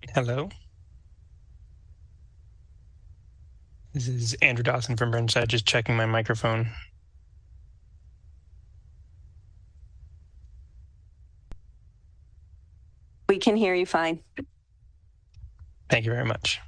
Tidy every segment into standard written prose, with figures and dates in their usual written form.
Hello, this is Andrew Dawson from Burnside, just checking my microphone. We can hear you fine. Thank you very much.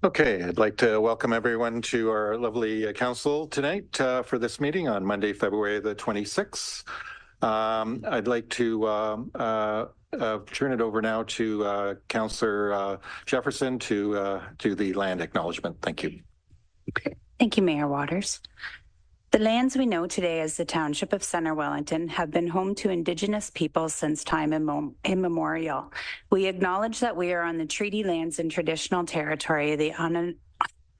Okay, I'd like to welcome everyone to our lovely council tonight for this meeting on Monday, February the 26th. I'd like to turn it over now to Councillor Jefferson to do the land acknowledgement. Thank you. Thank you, Mayor Waters. The lands we know today as the Township of Centre Wellington have been home to Indigenous peoples since time immemorial. We acknowledge that we are on the treaty lands and traditional territory of the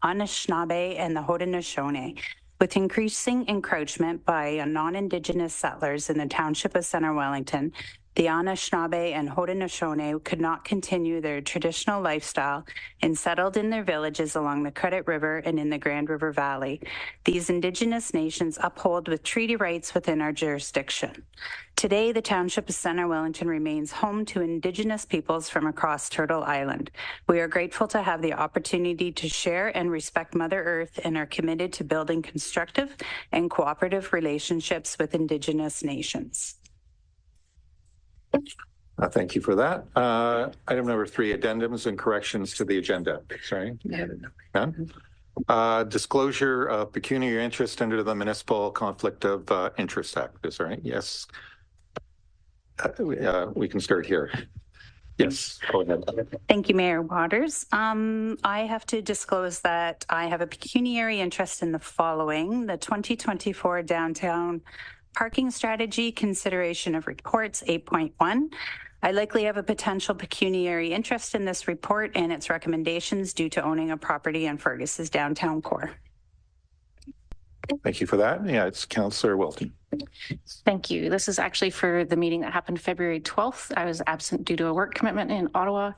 Anishinaabe and the Haudenosaunee. With increasing encroachment by non-Indigenous settlers in the Township of Centre Wellington, the Anishinaabe and Haudenosaunee could not continue their traditional lifestyle and settled in their villages along the Credit River and in the Grand River Valley. These Indigenous nations uphold with treaty rights within our jurisdiction. Today, the Township of Centre Wellington remains home to Indigenous peoples from across Turtle Island. We are grateful to have the opportunity to share and respect Mother Earth and are committed to building constructive and cooperative relationships with Indigenous nations. Thank you for that. Item number 3, addendums and corrections to the agenda. Sorry. None? Disclosure of pecuniary interest under the Municipal Conflict of Interest Act. Is there any? Yes. We can start here. Yes, go ahead. Thank you, Mayor Waters. I have to disclose that I have a pecuniary interest in the following: the 2024 Downtown Parking Strategy Consideration of Reports 8.1. I likely have a potential pecuniary interest in this report and its recommendations due to owning a property in Fergus's downtown core. Thank you for that. Yeah, it's Councillor Wilton. Thank you. This is actually for the meeting that happened February 12th. I was absent due to a work commitment in Ottawa,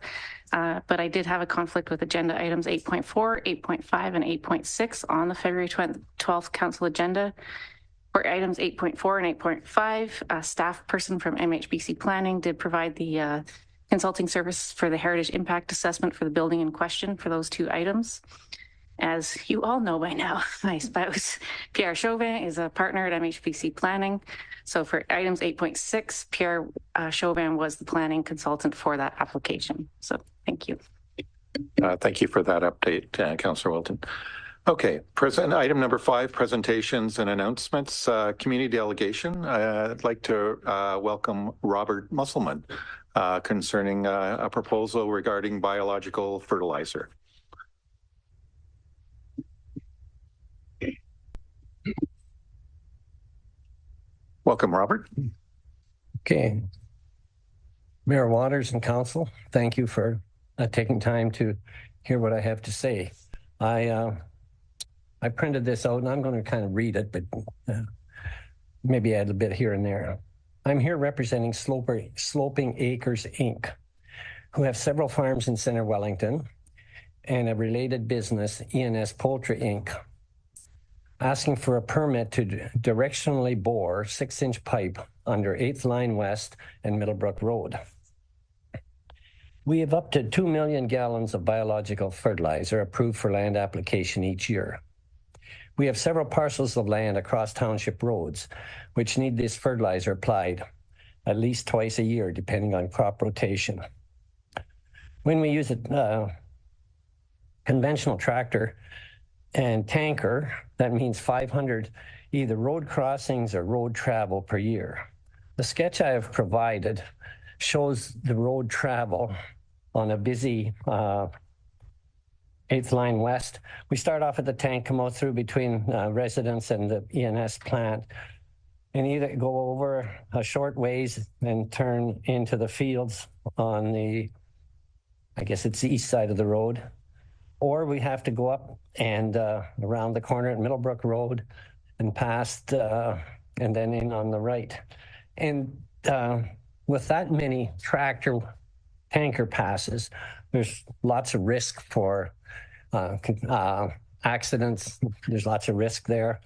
but I did have a conflict with agenda items 8.4, 8.5, and 8.6 on the February 12th council agenda. For items 8.4 and 8.5, a staff person from MHBC Planning did provide the consulting service for the heritage impact assessment for the building in question for those 2 items. As you all know by now, my spouse, Pierre Chauvin, is a partner at MHBC Planning. So for items 8.6, Pierre Chauvin was the planning consultant for that application. So thank you. Thank you for that update, Councillor Wilton. Okay, item number 5, presentations and announcements. Community delegation. I'd like to welcome Robert Musselman concerning a proposal regarding biological fertilizer. Welcome, Robert. Okay. Mayor Waters and Council, thank you for taking time to hear what I have to say. I printed this out and I'm going to kind of read it, but maybe add a bit here and there. I'm here representing Sloping Acres, Inc., who have several farms in Centre Wellington and a related business, ENS Poultry, Inc., asking for a permit to directionally bore 6-inch pipe under 8th Line West and Middlebrook Road. We have up to 2 million gallons of biological fertilizer approved for land application each year. We have several parcels of land across township roads which need this fertilizer applied at least twice a year, depending on crop rotation. When we use a conventional tractor and tanker, that means 500 either road crossings or road travel per year. The sketch I have provided shows the road travel on a busy 8th Line West. We start off at the tank, come out through between residents and the ENS plant, and either go over a short ways and turn into the fields on the, I guess it's the east side of the road, or we have to go up and around the corner at Middlebrook Road and past and then in on the right. And with that many tractor tanker passes, there's lots of risk for accidents. There's lots of risk there.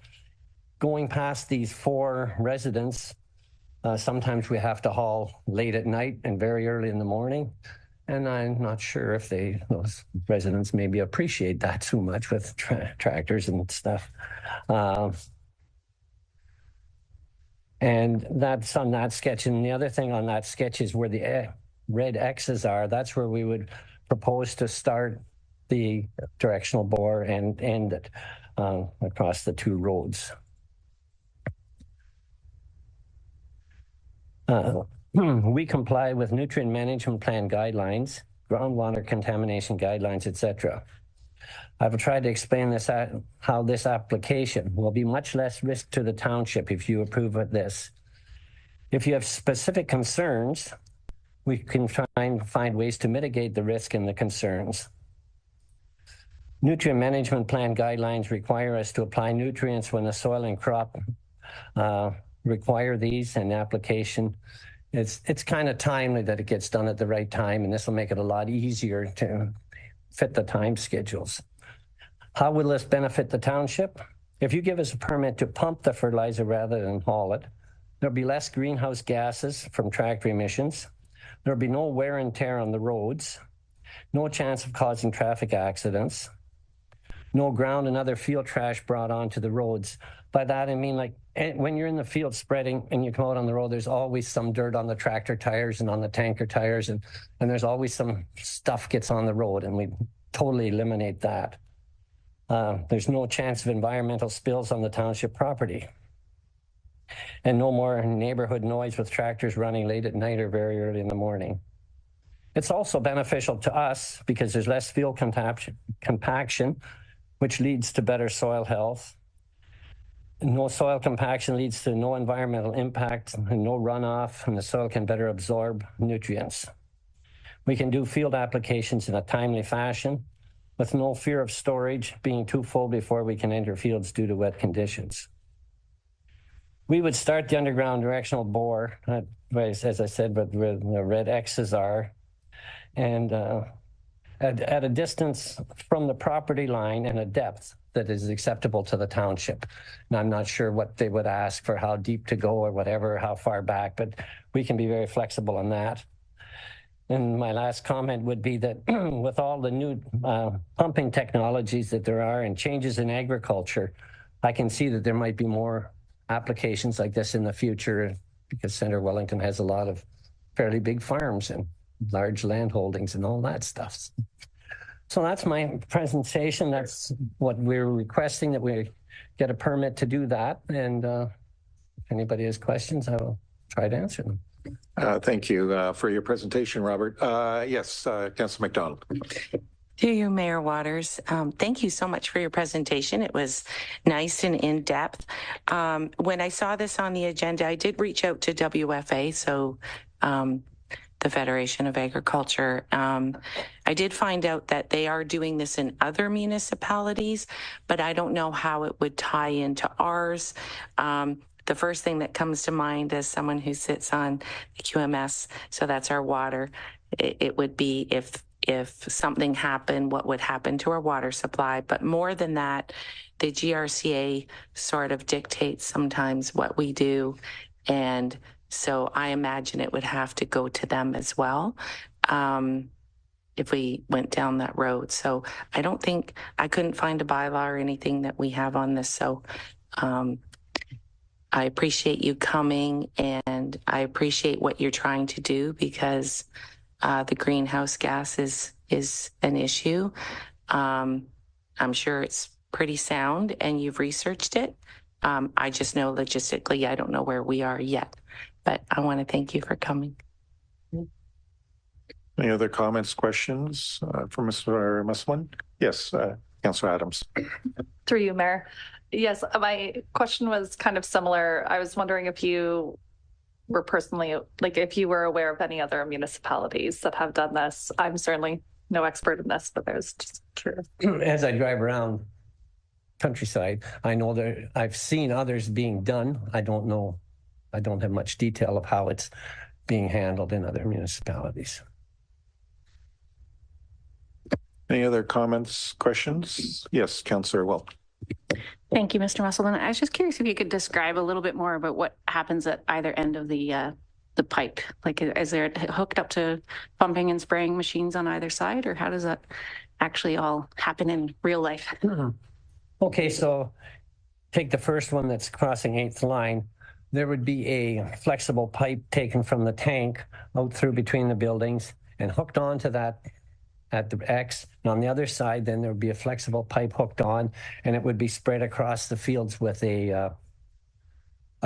Going past these 4 residents, sometimes we have to haul late at night and very early in the morning. And I'm not sure if those residents maybe appreciate that too much with tractors and stuff. And that's on that sketch. And the other thing on that sketch is where the red X's are. That's where we would propose to start the directional bore and end it across the two roads. We comply with nutrient management plan guidelines, groundwater contamination guidelines, etc. I've tried to explain this how this application will be much less risk to the township if you approve of this. If you have specific concerns, we can try and find ways to mitigate the risk and the concerns. Nutrient management plan guidelines require us to apply nutrients when the soil and crop require these, and application. It's kind of timely that it gets done at the right time, and this will make it a lot easier to fit the time schedules. How will this benefit the township? If you give us a permit to pump the fertilizer rather than haul it, there'll be less greenhouse gases from tractor emissions. There'll be no wear and tear on the roads, no chance of causing traffic accidents, no ground and other field trash brought onto the roads. By that, I mean, like, when you're in the field spreading and you come out on the road, there's always some dirt on the tractor tires and on the tanker tires, and there's always some stuff gets on the road, and we totally eliminate that. There's no chance of environmental spills on the township property. And no more neighborhood noise with tractors running late at night or very early in the morning. It's also beneficial to us because there's less fuel compaction, which leads to better soil health. No soil compaction leads to no environmental impact and no runoff, and the soil can better absorb nutrients. We can do field applications in a timely fashion with no fear of storage being too full before we can enter fields due to wet conditions. We would start the underground directional bore, as I said, but where the red X's are, and at a distance from the property line and a depth that is acceptable to the township. And I'm not sure what they would ask for, how deep to go or whatever, how far back, but we can be very flexible on that. And my last comment would be that with all the new pumping technologies that there are and changes in agriculture, I can see that there might be more applications like this in the future, because Centre Wellington has a lot of fairly big farms and large land holdings and all that stuff. So that's my presentation. That's what we're requesting, that we get a permit to do that. And if anybody has questions, I will try to answer them. Thank you for your presentation, Robert. Yes, Councillor McDonald. To you, Mayor Waters. Thank you so much for your presentation. It was nice and in-depth. When I saw this on the agenda, I did reach out to WFA, so the Federation of Agriculture. I did find out that they are doing this in other municipalities, but I don't know how it would tie into ours. The first thing that comes to mind as someone who sits on the QMS, so that's our water, it would be if something happened, what would happen to our water supply. But more than that, the GRCA sort of dictates sometimes what we do. And so I imagine it would have to go to them as well if we went down that road. So I couldn't find a bylaw or anything that we have on this. So I appreciate you coming, and I appreciate what you're trying to do, because the greenhouse gas is an issue. I'm sure it's pretty sound and you've researched it. I just know logistically, I don't know where we are yet, but I want to thank you for coming. Any other comments, questions for Mr. Musselman? Yes, Councillor Adams. Through you, Mayor. Yes, my question was kind of similar. I was wondering if you were personally, if you were aware of any other municipalities that have done this. I'm certainly no expert in this, but there's just curious. As I drive around countryside, I know that I've seen others being done. I don't know. I don't have much detail of how it's being handled in other municipalities. Any other comments, questions? Yes, Councillor Welch. Thank you, Mr. Musselman. I was just curious if you could describe a little bit more about what happens at either end of the pipe. Like, is there hooked up to pumping and spraying machines on either side, or how does that actually all happen in real life? Okay, so take the first one that's crossing 8th line. There would be a flexible pipe taken from the tank out through between the buildings and hooked onto that at the X. And on the other side, then there would be a flexible pipe hooked on, and it would be spread across the fields with a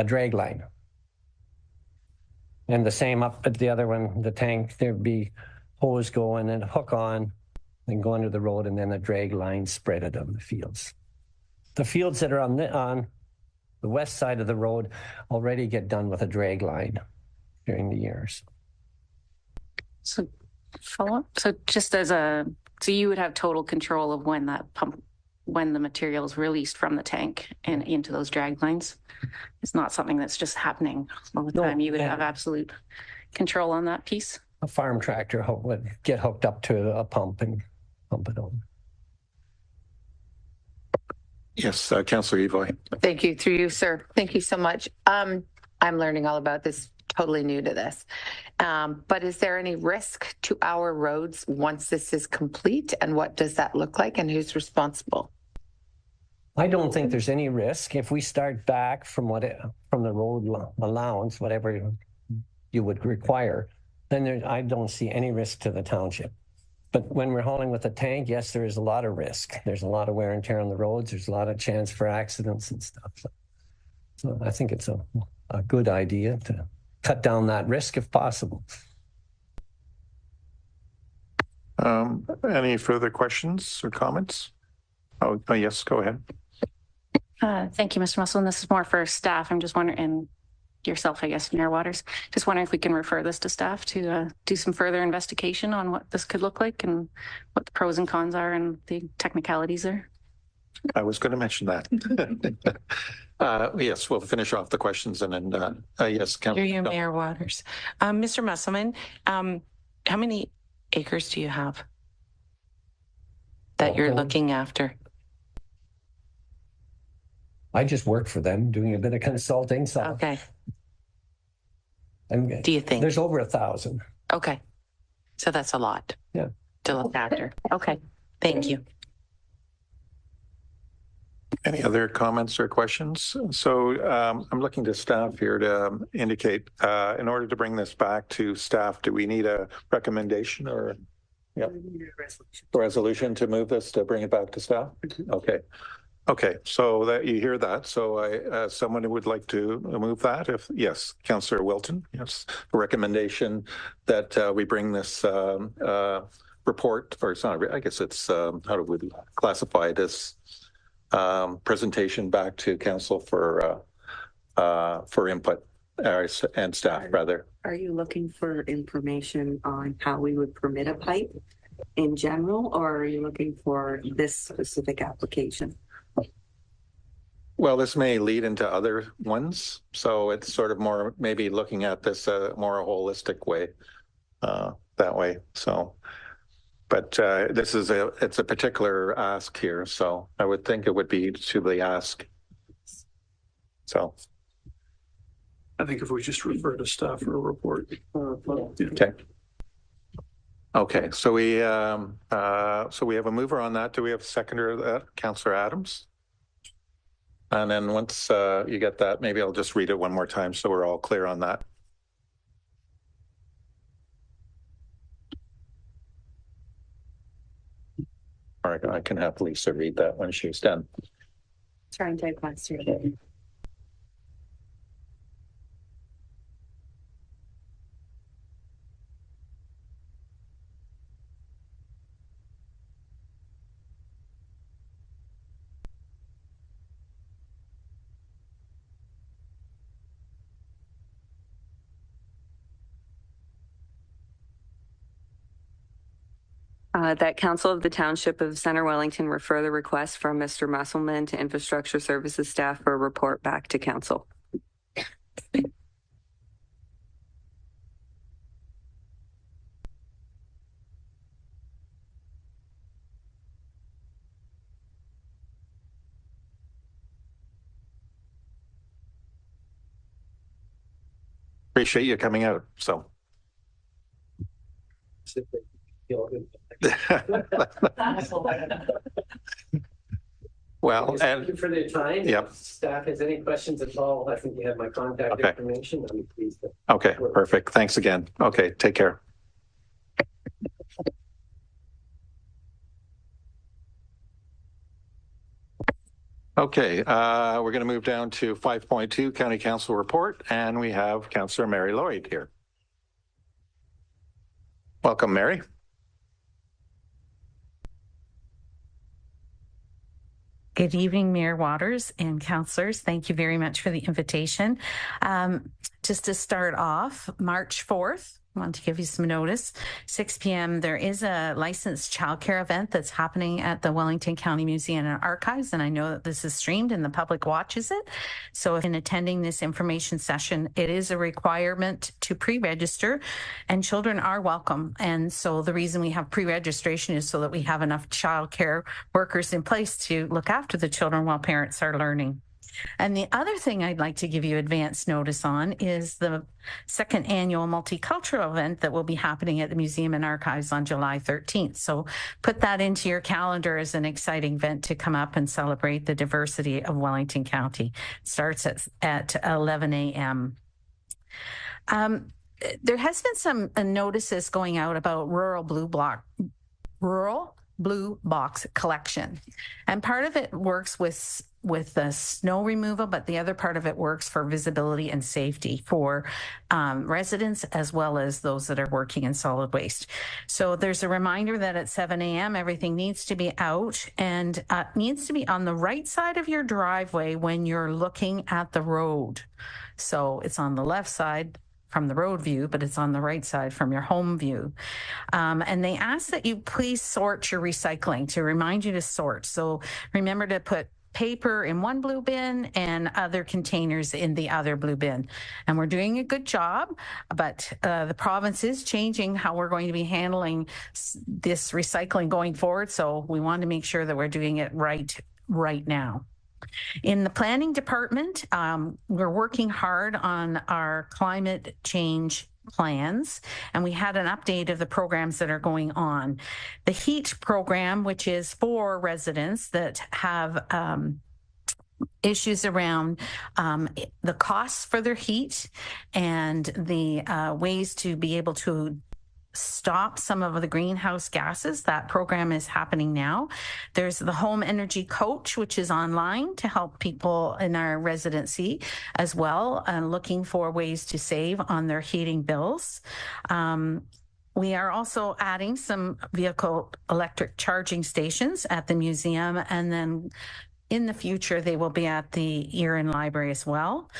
drag line. And the same up at the other one, the tank, there'd be hose going and hook on, then go under the road, and then a drag line spread it on the fields. The fields that are on the west side of the road already get done with a drag line during the years. So follow up. So just as so you would have total control of when that pump, when the material is released from the tank and into those drag lines. It's not something that's just happening all the time. You would have absolute control on that piece. A farm tractor would get hooked up to a pump and pump it on. Yes, Councillor Evoy. Thank you. Through you, sir. Thank you so much. I'm learning all about this, totally new to this. But is there any risk to our roads once this is complete? And what does that look like, and who's responsible? I don't think there's any risk. If we start back from from the road allowance, whatever you would require, then I don't see any risk to the township. But when we're hauling with a tank, yes, there is a lot of risk. There's a lot of wear and tear on the roads. There's a lot of chance for accidents and stuff. So I think it's a good idea to cut down that risk if possible. Any further questions or comments? Oh yes, go ahead. Thank you, Mr. Mussel. And this is more for staff. I'm just wondering, and yourself, I guess, Mayor Waters, just wondering if we can refer this to staff to do some further investigation on what this could look like and what the pros and cons are and the technicalities there. I was going to mention that. Yes, we'll finish off the questions and then, yes, Councillor. Through you, Mayor Waters. Mr. Musselman, how many acres do you have that you're looking after? I just work for them, doing a bit of consulting. So okay. And do you think there's over 1,000? Okay, so that's a lot. Yeah. To look after. Okay, thank you. Any other comments or questions? So I'm looking to staff here to indicate, in order to bring this back to staff, do we need a recommendation or a resolution to move this, to bring it back to staff? Okay. Okay, so that you hear that. So someone who would like to move that, if yes, Councillor Wilton, yes, a recommendation that we bring this report, or it's not, I guess it's, how do we classify it as presentation back to council for input and staff rather. Are you looking for information on how we would permit a pipe in general, or are you looking for this specific application? Well, this may lead into other ones, so it's sort of more maybe looking at this more a holistic way, that way. So, but this is it's a particular ask here, so I would think it would be to the ask. So, I think if we just refer to staff for a report. Okay. Okay, so we have a mover on that. Do we have a seconder of that, Councillor Adams? And then once you get that, maybe I'll just read it one more time so we're all clear on that. All right, I can have Lisa read that when she's done. Trying to type faster. That Council of the Township of Center Wellington refer the request from Mr. Musselman to Infrastructure Services staff for a report back to Council. Appreciate you coming out. So. Well, thank you for their time. Yep. If staff has any questions at all, I think you have my contact information. I'm pleased to okay, perfect. Thanks again. Okay, take care. Okay, we're going to move down to 5.2 County Council report, and we have Councillor Mary Lloyd here. Welcome, Mary. Good evening, Mayor Waters and councillors. Thank you very much for the invitation. Just to start off, March 4th, I want to give you some notice. 6 p.m. there is a licensed childcare event that's happening at the Wellington County Museum and Archives, and I know that this is streamed and the public watches it. So if in attending this information session, it is a requirement to pre-register, and children are welcome. And so the reason we have pre-registration is so that we have enough childcare workers in place to look after the children while parents are learning. And the other thing I'd like to give you advance notice on is the second annual multicultural event that will be happening at the Museum and Archives on July 13th. So put that into your calendar as an exciting event to come up and celebrate the diversity of Wellington County. It starts at 11 a.m. There has been some notices going out about rural blue box collection. And part of it works with the snow removal, but the other part of it works for visibility and safety for residents as well as those that are working in solid waste. So there's a reminder that at 7 a.m. everything needs to be out and needs to be on the right side of your driveway when you're looking at the road. So it's on the left side from the road view, but it's on the right side from your home view. And they ask that you please sort your recycling, to remind you to sort. So remember to put paper in one blue bin and other containers in the other blue bin. And we're doing a good job, but the province is changing how we're going to be handling this recycling going forward. So we want to make sure that we're doing it right now. In the planning department, we're working hard on our climate change plans, and we had an update of the programs that are going on. The HEAT program, which is for residents that have issues around the costs for their heat and the ways to be able to stop some of the greenhouse gases. That program is happening now. There's the Home Energy Coach, which is online to help people in our residency as well, looking for ways to save on their heating bills. We are also adding some vehicle electric charging stations at the museum, and then in the future, they will be at the Erin Library as well.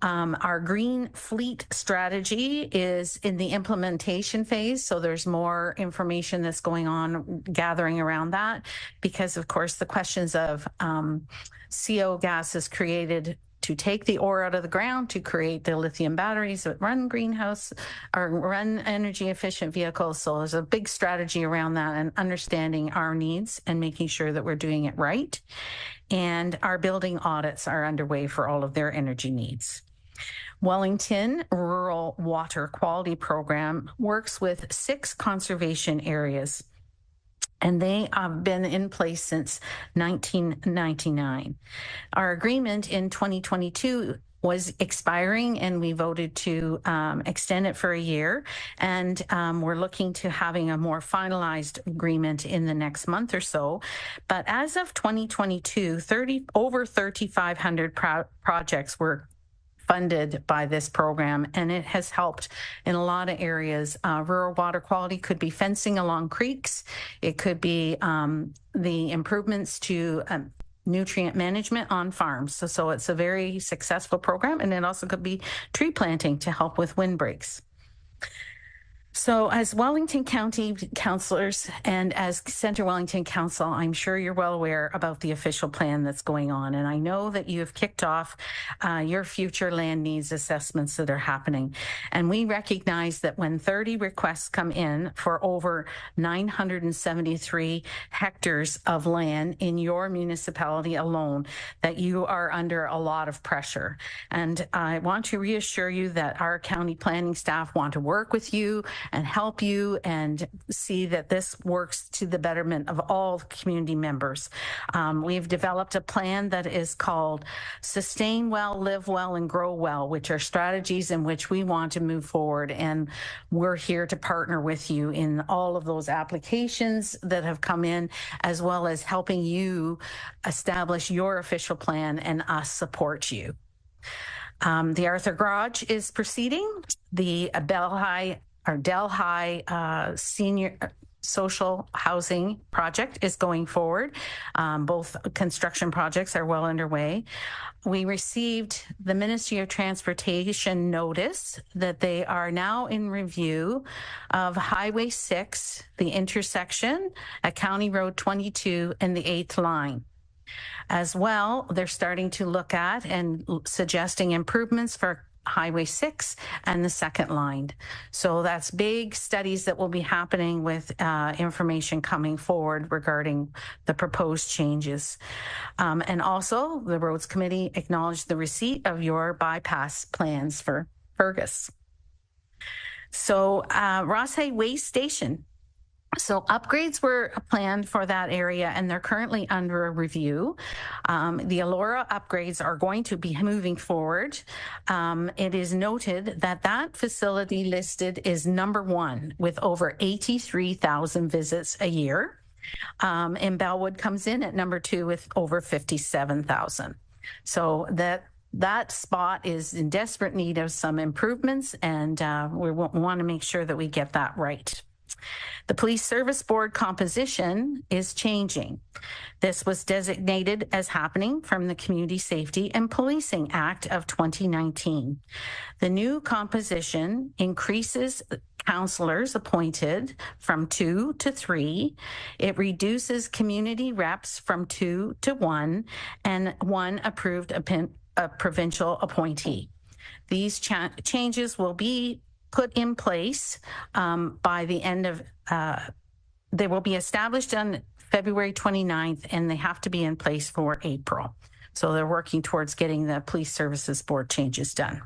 Our green fleet strategy is in the implementation phase, so there's more information that's going on gathering around that, because of course the questions of CO gas is created to take the ore out of the ground to create the lithium batteries that run greenhouse or run energy efficient vehicles. So there's a big strategy around that and understanding our needs and making sure that we're doing it right. And our building audits are underway for all of their energy needs. Wellington Rural Water Quality Program works with 6 conservation areas, and they have been in place since 1999. Our agreement in 2022 was expiring, and we voted to extend it for a year. And we're looking to having a more finalized agreement in the next month or so. But as of 2022, over 3,500 projects were funded by this program, and it has helped in a lot of areas. Rural water quality could be fencing along creeks. It could be the improvements to nutrient management on farms. So it's a very successful program, and it also could be tree planting to help with windbreaks. So as Wellington County councillors and as Centre Wellington Council, I'm sure you're well aware about the official plan that's going on. And I know that you have kicked off your future land needs assessments that are happening. And we recognize that when 30 requests come in for over 973 hectares of land in your municipality alone, that you are under a lot of pressure. And I want to reassure you that our county planning staff want to work with you and help you and see that this works to the betterment of all community members. We've developed a plan that is called Sustain Well, Live Well, and Grow Well, which are strategies in which we want to move forward. And we're here to partner with you in all of those applications that have come in, as well as helping you establish your official plan and us support you. The Arthur Garage is proceeding. The Delhi Senior Social Housing Project is going forward. Both construction projects are well underway. We received the Ministry of Transportation notice that they are now in review of Highway 6, the intersection at County Road 22 and the 8th line. As well, they're starting to look at and suggesting improvements for Highway 6 and the 2nd line. So that's big studies that will be happening with information coming forward regarding the proposed changes. And also, the Roads Committee acknowledged the receipt of your bypass plans for Fergus. So Ross Hay Waste Station. So upgrades were planned for that area, and they're currently under a review. The Elora upgrades are going to be moving forward. It is noted that that facility listed is number 1 with over 83,000 visits a year. And Bellwood comes in at number 2 with over 57,000. So that spot is in desperate need of some improvements, and we want to make sure that we get that right. The Police Service Board composition is changing. This was designated as happening from the Community Safety and Policing Act of 2019. The new composition increases counselors appointed from 2 to 3. It reduces community reps from 2 to 1, and 1 approved a provincial appointee. These changes will be put in place by the end of, they will be established on February 29th, and they have to be in place for April. So they're working towards getting the Police Services Board changes done.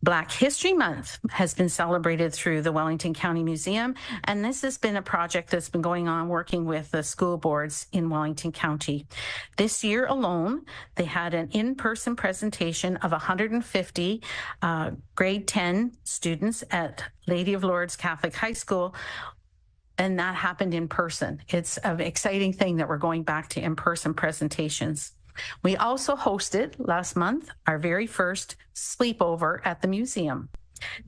Black History Month has been celebrated through the Wellington County Museum, and this has been a project that's been going on working with the school boards in Wellington County. This year alone, they had an in-person presentation of 150 grade 10 students at Lady of Lourdes Catholic High School, and that happened in person. It's an exciting thing that we're going back to in-person presentations. We also hosted last month our very first sleepover at the museum.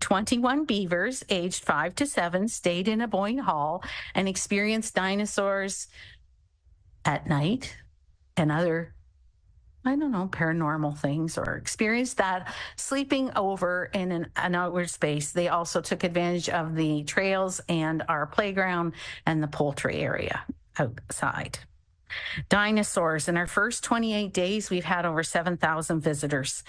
21 beavers aged 5 to 7 stayed in a Boyne Hall and experienced dinosaurs at night and other, paranormal things, or experienced that sleeping over in an outward space. They also took advantage of the trails and our playground and the poultry area outside. Dinosaurs. In our first 28 days, we've had over 7,000 visitors.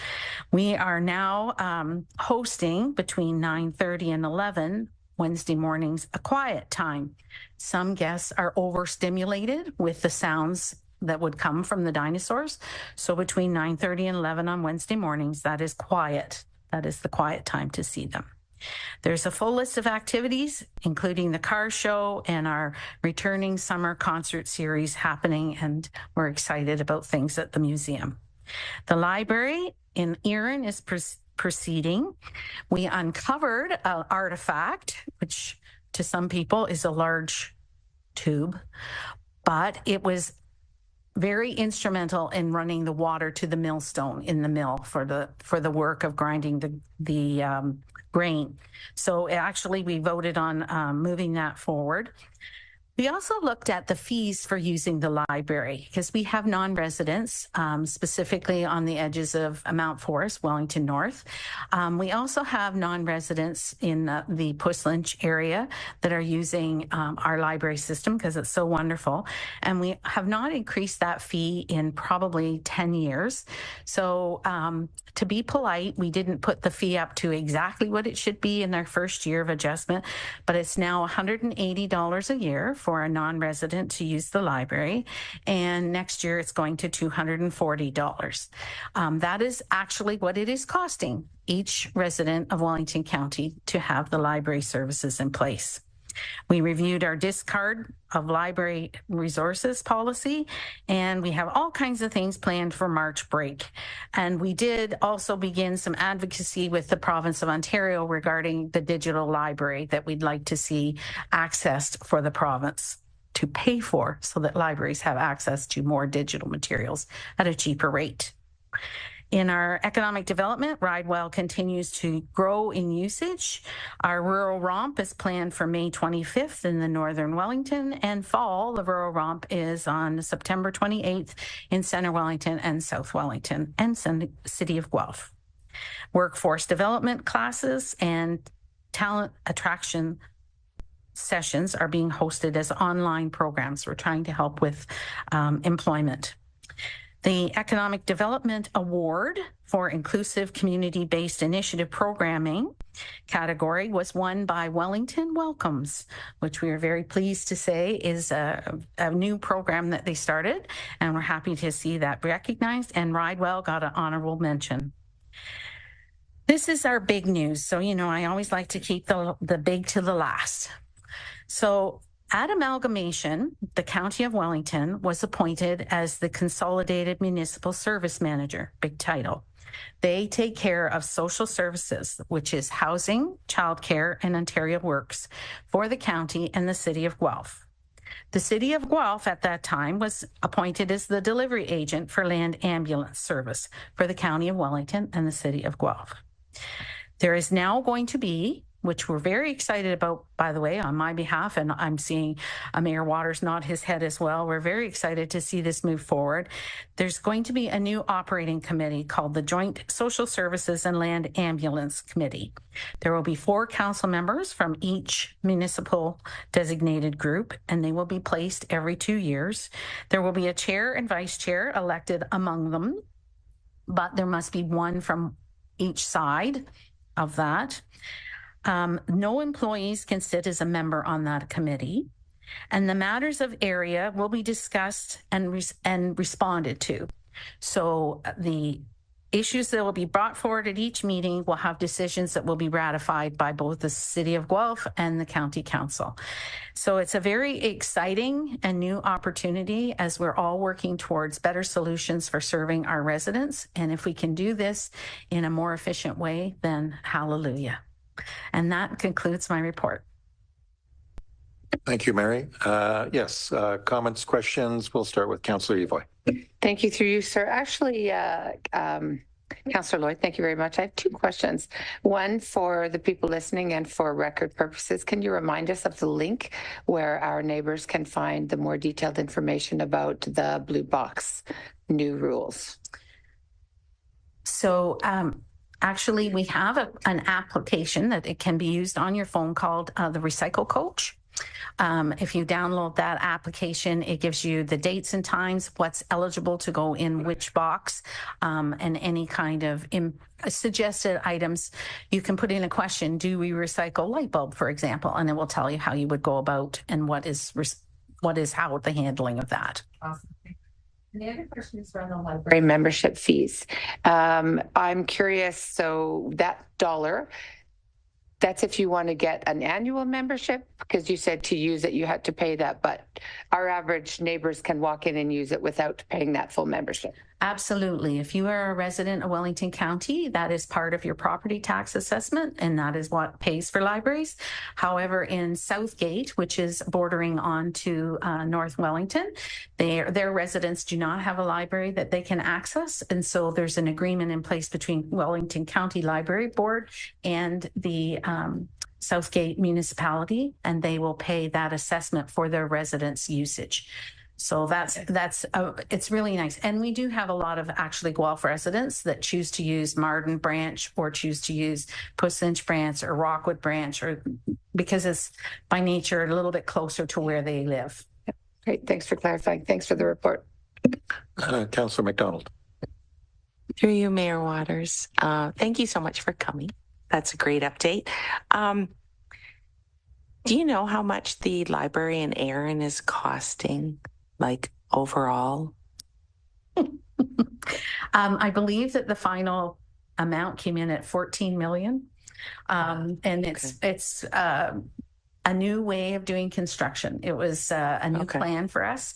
We are now hosting between 9:30 and 11 Wednesday mornings, a quiet time. Some guests are overstimulated with the sounds that would come from the dinosaurs. So between 9:30 and 11 on Wednesday mornings, that is quiet. That is the quiet time to see them. There's a full list of activities, including the car show and our returning summer concert series happening, and we're excited about things at the museum. The library in Erin is proceeding. We uncovered an artifact, which to some people is a large tube, but it was very instrumental in running the water to the millstone in the mill for the work of grinding the grain. So actually we voted on moving that forward. We also looked at the fees for using the library because we have non-residents, specifically on the edges of Mount Forest, Wellington North. We also have non-residents in the Puslynch area that are using our library system because it's so wonderful. And we have not increased that fee in probably 10 years. So to be polite, we didn't put the fee up to exactly what it should be in their first year of adjustment, but it's now $180 a year for a non-resident to use the library. And next year it's going to $240. That is actually what it is costing each resident of Wellington County to have the library services in place. We reviewed our discard of library resources policy, and we have all kinds of things planned for March break. And we did also begin some advocacy with the province of Ontario regarding the digital library that we'd like to see accessed for the province to pay for, so that libraries have access to more digital materials at a cheaper rate. In our economic development, RideWell continues to grow in usage. Our rural romp is planned for May 25th in the Northern Wellington, and fall, the rural romp is on September 28th in Center Wellington and South Wellington and City of Guelph. Workforce development classes and talent attraction sessions are being hosted as online programs. We're trying to help with employment. The Economic Development Award for Inclusive Community-Based Initiative Programming category was won by Wellington Welcomes, which we are very pleased to say is a new program that they started, and we're happy to see that recognized, and RideWell got an honorable mention. This is our big news. So, I always like to keep the big to the last. So, at amalgamation, the County of Wellington was appointed as the Consolidated Municipal Service Manager, big title. They take care of social services, which is housing, childcare, and Ontario Works for the county and the City of Guelph. The City of Guelph at that time was appointed as the delivery agent for land ambulance service for the County of Wellington and the City of Guelph. There is now going to be, which we're very excited about, by the way, on my behalf, and I'm seeing Mayor Waters nod his head as well. We're very excited to see this move forward. There's going to be a new operating committee called the Joint Social Services and Land Ambulance Committee. There will be 4 council members from each municipal designated group, and they will be placed every 2 years. There will be a chair and vice chair elected among them, but there must be one from each side of that. No employees can sit as a member on that committee, and the matters of area will be discussed and responded to. So the issues that will be brought forward at each meeting will have decisions that will be ratified by both the City of Guelph and the County Council. So it's a very exciting and new opportunity as we're all working towards better solutions for serving our residents. And if we can do this in a more efficient way, then hallelujah. And that concludes my report. Thank you, Mary. Yes, comments, questions. We'll start with Councillor Evoy. Thank you, through you, sir. Actually, Councillor Lloyd, thank you very much. I have 2 questions. One for the people listening and for record purposes. Can you remind us of the link where our neighbors can find the more detailed information about the Blue Box new rules? So, actually, we have an application that it can be used on your phone called the Recycle Coach. If you download that application, it gives you the dates and times, what's eligible to go in which box, and any kind of suggested items. You can put in a question, do we recycle light bulb, for example, and it will tell you how you would go about and what is how the handling of that. Awesome. And the other question is around the library membership fees. I'm curious, so that $1, that's if you want to get an annual membership, because you said to use it, you had to pay that, but our average neighbors can walk in and use it without paying that full membership. Absolutely. If you are a resident of Wellington County, that is part of your property tax assessment, and that is what pays for libraries. However, in Southgate, which is bordering on to North Wellington, their residents do not have a library that they can access. And so there's an agreement in place between Wellington County Library Board and the Southgate municipality, and they will pay that assessment for their residents' usage. So it's really nice. And we do have a lot of actually Guelph residents that choose to use Marden Branch or choose to use Pusinch Branch or Rockwood Branch, or because it's by nature a little bit closer to where they live. Great. Thanks for clarifying. Thanks for the report. Councillor McDonald. Through you, Mayor Waters. Thank you so much for coming. That's a great update. Do you know how much the library in Erin is costing, like overall? I believe that the final amount came in at 14 million. And it's a new way of doing construction. It was a new plan for us.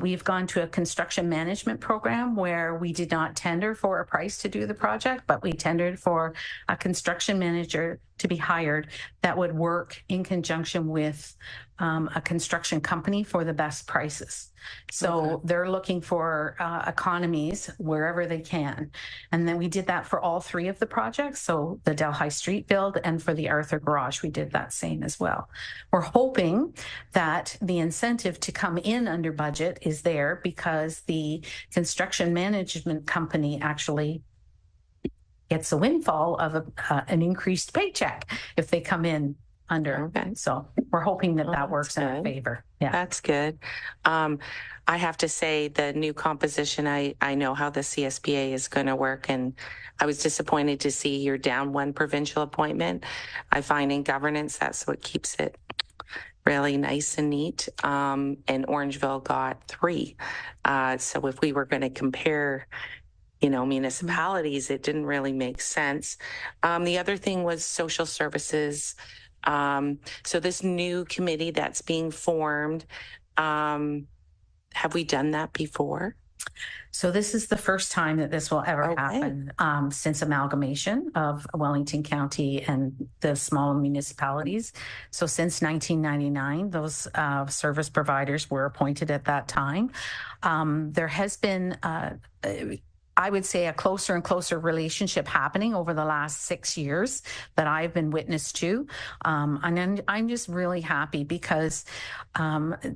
We've gone to a construction management program where we did not tender for a price to do the project, but we tendered for a construction manager to be hired that would work in conjunction with a construction company for the best prices. So they're looking for economies wherever they can. And then we did that for all three of the projects. So the Delhi Street build and for the Arthur Garage, we did that same as well. We're hoping that the incentive to come in under budget is there because the construction management company actually gets a windfall of an increased paycheck if they come in under. So we're hoping that that works in our favor. Yeah, that's good. I have to say the new composition, I know how the CSBA is going to work, and I was disappointed to see you're down one provincial appointment. I find in governance, that's what keeps it really nice and neat. And Orangeville got 3. So if we were going to compare municipalities, it didn't really make sense. The other thing was social services. So this new committee that's being formed, have we done that before? So this is the first time that this will ever happen since amalgamation of Wellington County and the small municipalities. So since 1999, those service providers were appointed at that time. There has been I would say a closer and closer relationship happening over the last 6 years that I've been witness to. And I'm just really happy because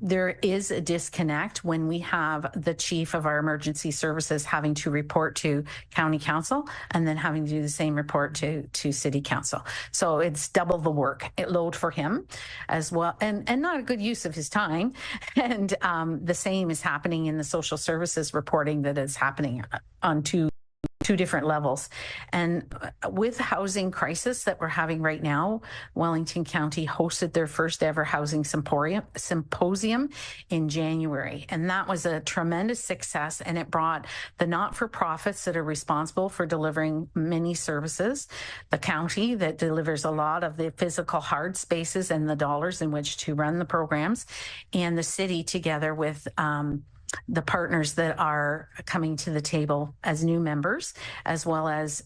there is a disconnect when we have the chief of our emergency services having to report to county council and then having to do the same report to city council. So it's double the work load for him as well, and not a good use of his time. And the same is happening in the social services reporting that is happening on two different levels. And with the housing crisis that we're having right now, Wellington County hosted their first ever housing symposium in January. And that was a tremendous success. And it brought the not-for-profits that are responsible for delivering many services, the county that delivers a lot of the physical hard spaces and the dollars in which to run the programs, and the city together with the partners that are coming to the table as new members, as well as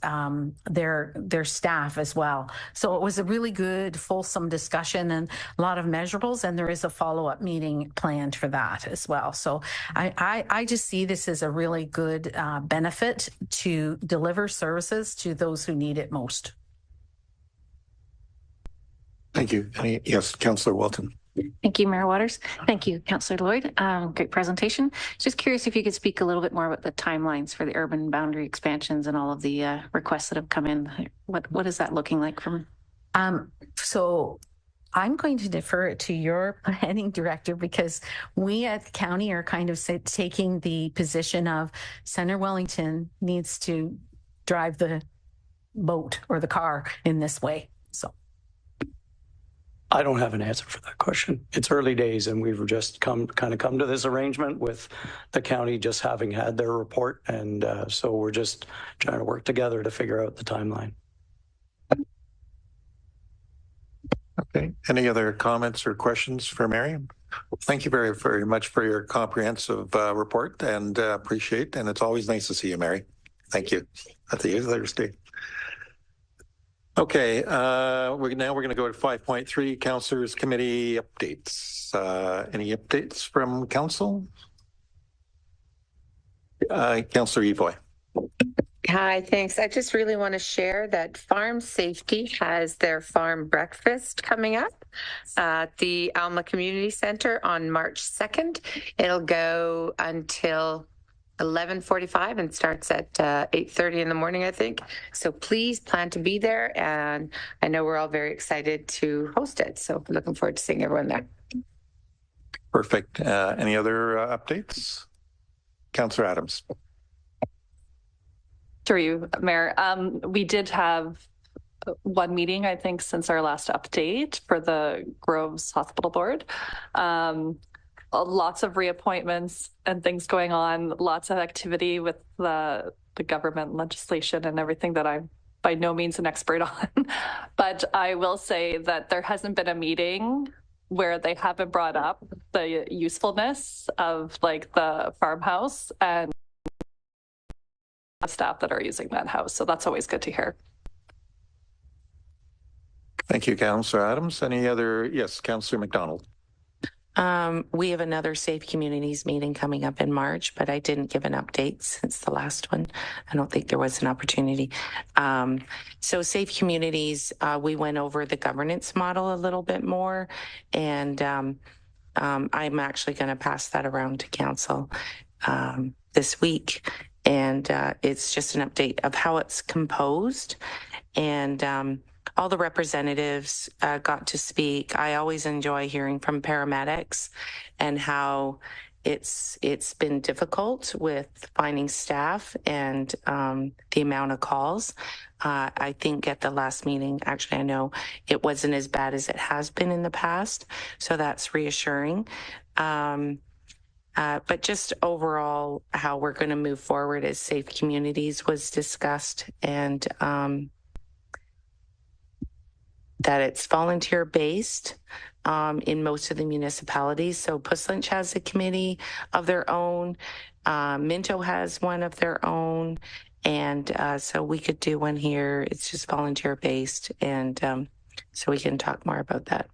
their staff as well. So it was a really good, fulsome discussion and a lot of measurables, and there is a follow-up meeting planned for that as well. So I just see this as a really good benefit to deliver services to those who need it most. Thank you. Yes, Councillor Walton. Thank you, Mayor Waters. Thank you, Councillor Lloyd. Great presentation. Just curious if you could speak a little bit more about the timelines for the urban boundary expansions and all of the requests that have come in. What is that looking like from? So I'm going to defer it to your planning director because we at the county are kind of taking the position of Center Wellington needs to drive the boat or the car in this way. So. I don't have an answer for that question. It's early days, and we've just come to this arrangement with the county just having had their report, and so we're just trying to work together to figure out the timeline. Okay. Any other comments or questions for Mary? Thank you very, very much for your comprehensive report, and appreciate. And it's always nice to see you, Mary. Thank you. At the Thursday. Okay, we're going to go to 5.3, Councillors Committee updates. Any updates from Council? Councillor Evoy. Hi, thanks. I just really want to share that Farm Safety has their farm breakfast coming up at the Alma Community Center on March 2nd. It'll go until 11:45 and starts at 8:30 in the morning, I think. So please plan to be there. And I know we're all very excited to host it. So looking forward to seeing everyone there. Perfect. Any other updates? Councillor Adams. Through you, Mayor. We did have one meeting, I think, since our last update for the Groves Hospital Board. Lots of reappointments and things going on, lots of activity with the government legislation and everything that I'm by no means an expert on. But I will say that there hasn't been a meeting where they haven't brought up the usefulness of like the farmhouse and staff that are using that house. So that's always good to hear. Thank you, Councillor Adams. Any other? Yes, Councillor McDonald. We have another Safe Communities meeting coming up in March, but I didn't give an update since the last one. I don't think there was an opportunity. So Safe Communities, we went over the governance model a little bit more, and I'm actually going to pass that around to council this week. And it's just an update of how it's composed. And all the representatives got to speak. I always enjoy hearing from paramedics and how it's been difficult with finding staff and the amount of calls. I think at the last meeting, actually, I know it wasn't as bad as it has been in the past. So that's reassuring. But just overall, how we're going to move forward as Safe Communities was discussed, and that it's volunteer based in most of the municipalities. So Puslinch has a committee of their own. Minto has one of their own. And so we could do one here. It's just volunteer based. And so we can talk more about that.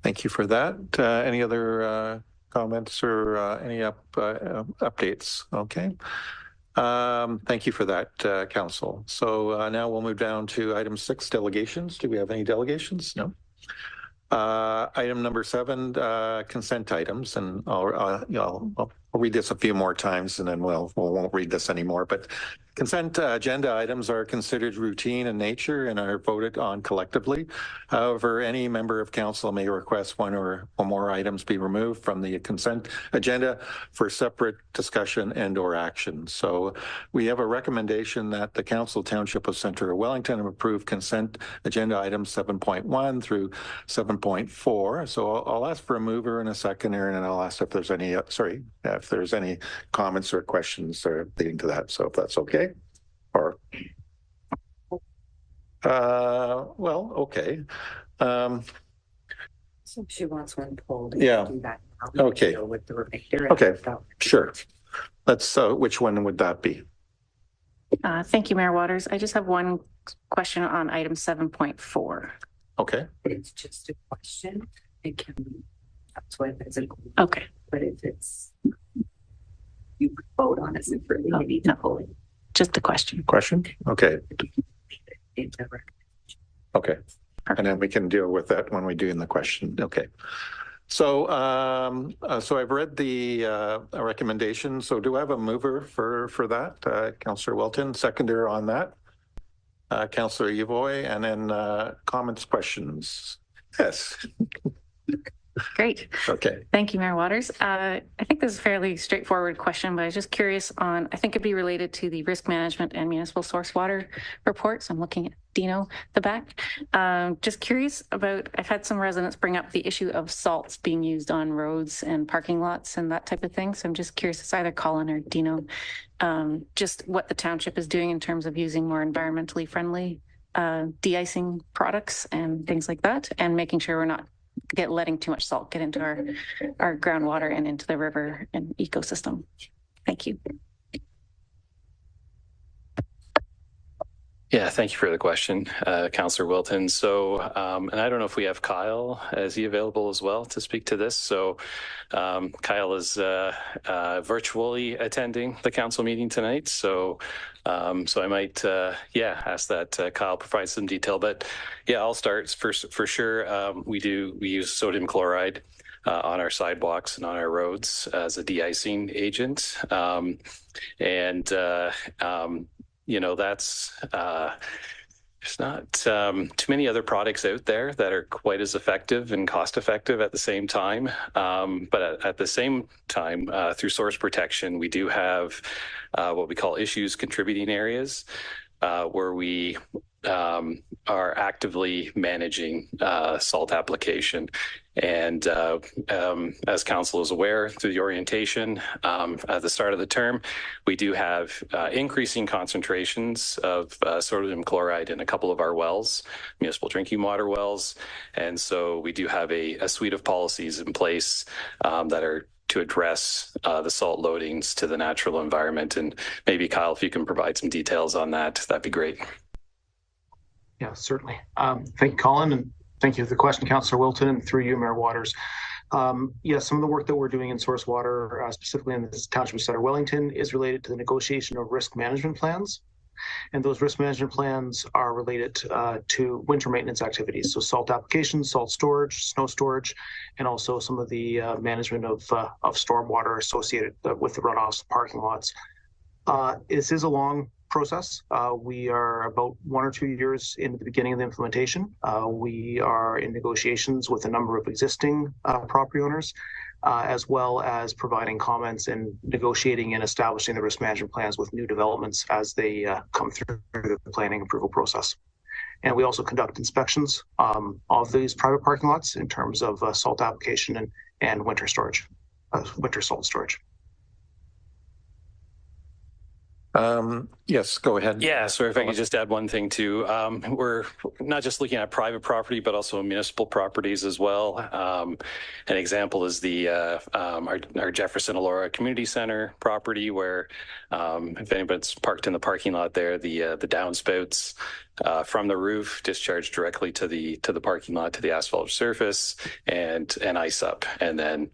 Thank you for that. Any other comments or any updates? Okay. Thank you for that, Council. So now we'll move down to item 6, delegations. Do we have any delegations? No. Item number 7, consent items, and I'll read this a few more times, and then we won't read this anymore. But consent agenda items are considered routine in nature and are voted on collectively. However, any member of council may request one or more items be removed from the consent agenda for separate discussion and/or action. So we have a recommendation that the Council Township of Centre Wellington approve consent agenda items 7.1 through 7.4. So I'll ask for a mover and a seconder, and then I'll ask if there's any, if there's any comments or questions or leading to that. So if that's okay. Or, well, okay. So she wants one pulled. Yeah. Do that now. Okay. Deal with the remainder. Okay. Sure. Let's. Which one would that be? Thank you, Mayor Waters. I just have one question on item 7.4. Okay. It's just a question. It can be. That's why there's a. Okay. But if it's you vote on it separately, you need to pull it. Just a question. Question? Okay. It's a recommendation. Okay. And then we can deal with that when we do in the question. Okay. So, so I've read the recommendation. So do I have a mover for that? Councillor Welton, seconder on that. Councillor Yavoy, and then comments, questions. Yes. Great. Okay. Thank you, Mayor Waters. I think this is a fairly straightforward question, but I was just curious on, I think it'd be related to the risk management and municipal source water reports. I'm looking at Dino, the back. Just curious about, I've had some residents bring up the issue of salts being used on roads and parking lots and that type of thing. So I'm just curious, it's either Colin or Dino, just what the township is doing in terms of using more environmentally friendly de-icing products and things like that, and making sure we're not letting too much salt get into our groundwater and into the river and ecosystem. Thank you. Yeah, thank you for the question, Councillor Wilton. So, and I don't know if we have Kyle, is he available as well to speak to this? So Kyle is virtually attending the council meeting tonight. So, so I might, ask that Kyle provide some detail, but yeah, I'll start for sure. We use sodium chloride on our sidewalks and on our roads as a de-icing agent. You know, that's, there's not too many other products out there that are quite as effective and cost effective at the same time. But at the same time, through source protection, we do have what we call issues contributing areas. where we are actively managing salt application. And as council is aware, through the orientation at the start of the term, we do have increasing concentrations of sodium chloride in a couple of our wells, municipal drinking water wells. And so we do have a suite of policies in place that are to address the salt loadings to the natural environment. And maybe Kyle, if you can provide some details on that, that'd be great. Yeah, certainly. Thank you, Colin, and thank you for the question, Councillor Wilton, and through you, Mayor Waters. Yes, some of the work that we're doing in source water, specifically in this Township of Center Wellington, is related to the negotiation of risk management plans. And those risk management plans are related to winter maintenance activities. So salt application, salt storage, snow storage, and also some of the management of stormwater associated with the runoffs, parking lots. This is a long process. We are about 1 or 2 years into the beginning of the implementation. We are in negotiations with a number of existing property owners, as well as providing comments and negotiating and establishing the risk management plans with new developments as they come through the planning approval process. And we also conduct inspections of these private parking lots in terms of salt application and winter storage, winter salt storage. Yes, go ahead. Yeah, so if I could just add one thing too, we're not just looking at private property, but also municipal properties as well. An example is the our Jefferson Elora Community Center property, where if anybody's parked in the parking lot there, the downspouts from the roof discharge directly to the parking lot, to the asphalt surface, and ice up, and then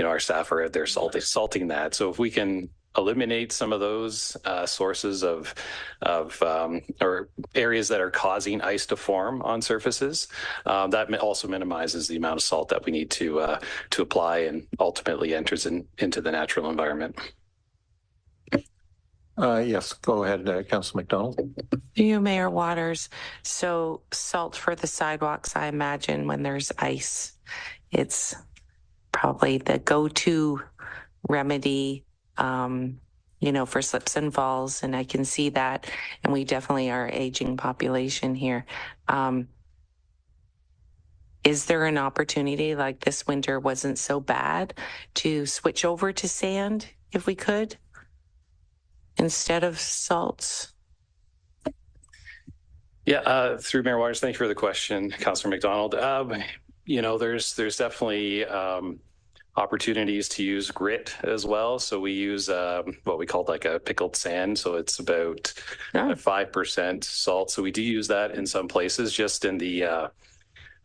our staff are out there salting that. So if we can eliminate some of those sources of or areas that are causing ice to form on surfaces, that also minimizes the amount of salt that we need to apply and ultimately enters into the natural environment. Yes, go ahead, Councillor McDonald. To you, Mayor Waters. So salt for the sidewalks, I imagine when there's ice, it's probably the go-to remedy for slips and falls, and I can see that, and we definitely are aging population here. Is there an opportunity, like this winter wasn't so bad, to switch over to sand if we could instead of salts? Yeah, through Mayor Waters, thank you for the question, Councillor McDonald. There's definitely opportunities to use grit as well. So we use what we call like a pickled sand. So it's about 5% salt. So we do use that in some places, just in the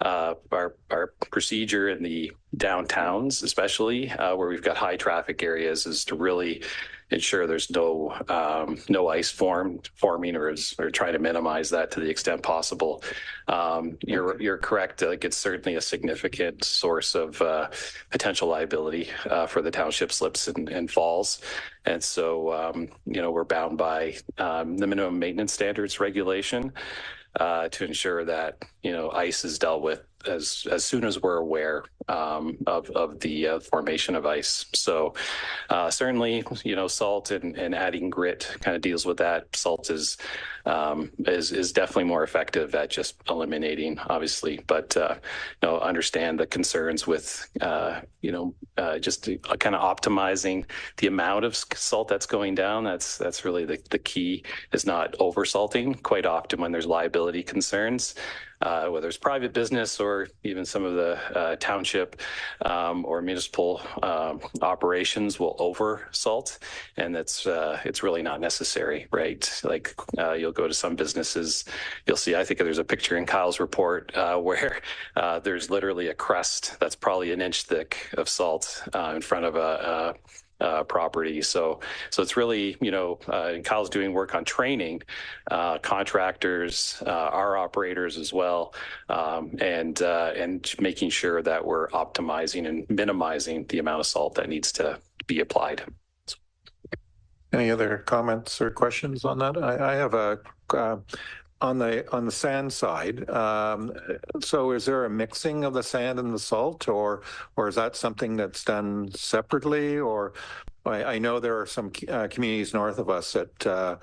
our procedure in the downtowns, especially where we've got high traffic areas, is to really ensure there's no ice forming or try to minimize that to the extent possible. You're correct. Like, it's certainly a significant source of potential liability for the township slips and falls. And so, we're bound by the minimum maintenance standards regulation to ensure that, ice is dealt with as soon as we're aware of the formation of ice. So certainly, salt and adding grit kind of deals with that. Salt is definitely more effective at just eliminating, obviously, but understand the concerns with just kind of optimizing the amount of salt that's going down. That's really the key, is not over salting. Quite often when there's liability concerns, whether it's private business or even some of the township or municipal operations will over salt, and it's really not necessary, right? Like you'll go to some businesses, you'll see, I think there's a picture in Kyle's report where there's literally a crust that's probably an inch thick of salt in front of a property. So it's really, and Kyle's doing work on training contractors, our operators as well, and making sure that we're optimizing and minimizing the amount of salt that needs to be applied. Any other comments or questions on that? I have a on the sand side. So is there a mixing of the sand and the salt, or is that something that's done separately? Or I know there are some communities north of us that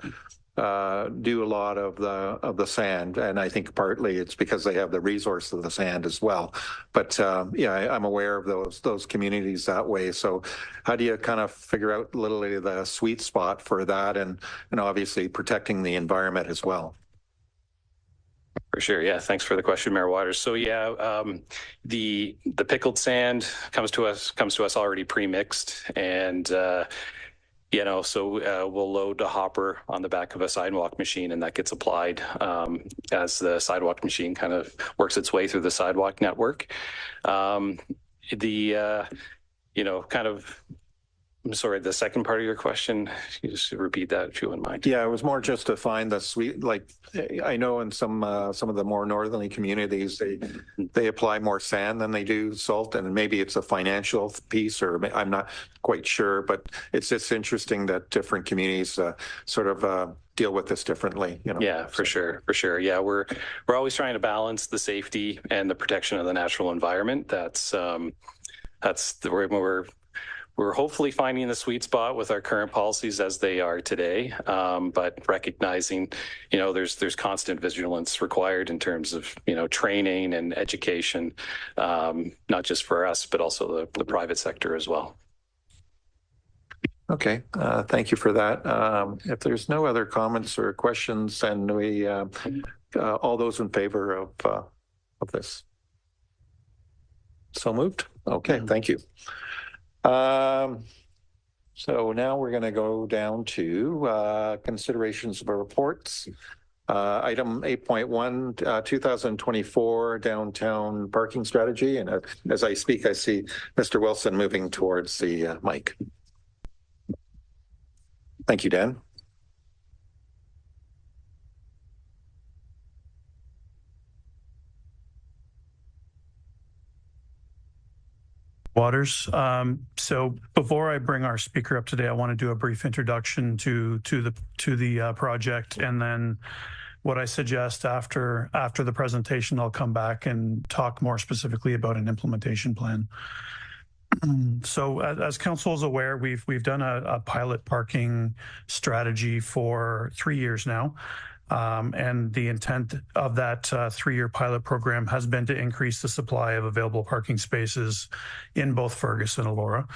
do a lot of the sand, and I think partly it's because they have the resource of the sand as well. But yeah, I'm aware of those communities that way. So, how do you kind of figure out literally the sweet spot for that, and obviously protecting the environment as well? For sure. Yeah. Thanks for the question, Mayor Waters. So yeah, the pickled sand comes to us already pre-mixed, and so we'll load a hopper on the back of a sidewalk machine, and that gets applied as the sidewalk machine kind of works its way through the sidewalk network. I'm sorry, the second part of your question, you just repeat that if you wouldn't mind. Yeah, it was more just to find the sweet, like I know in some of the more northerly communities, they apply more sand than they do salt, and maybe it's a financial piece, or I'm not quite sure, but it's just interesting that different communities sort of deal with this differently. Yeah, for sure. Yeah, we're always trying to balance the safety and the protection of the natural environment. We're hopefully finding the sweet spot with our current policies as they are today, but recognizing, there's constant vigilance required in terms of, training and education, not just for us, but also the private sector as well. Okay, thank you for that. If there's no other comments or questions, and we all those in favor of this, so moved. Okay, thank you. So now we're going to go down to considerations of our reports. Item 8.1, 2024 downtown parking strategy. And as I speak, I see Mr. Wilson moving towards the mic. Thank you, Dan. Waters. So before I bring our speaker up today, I want to do a brief introduction to the project, and then what I suggest after the presentation, I'll come back and talk more specifically about an implementation plan. So as council is aware, we've done a pilot parking strategy for 3 years now. And the intent of that 3-year pilot program has been to increase the supply of available parking spaces in both Fergus and Elora.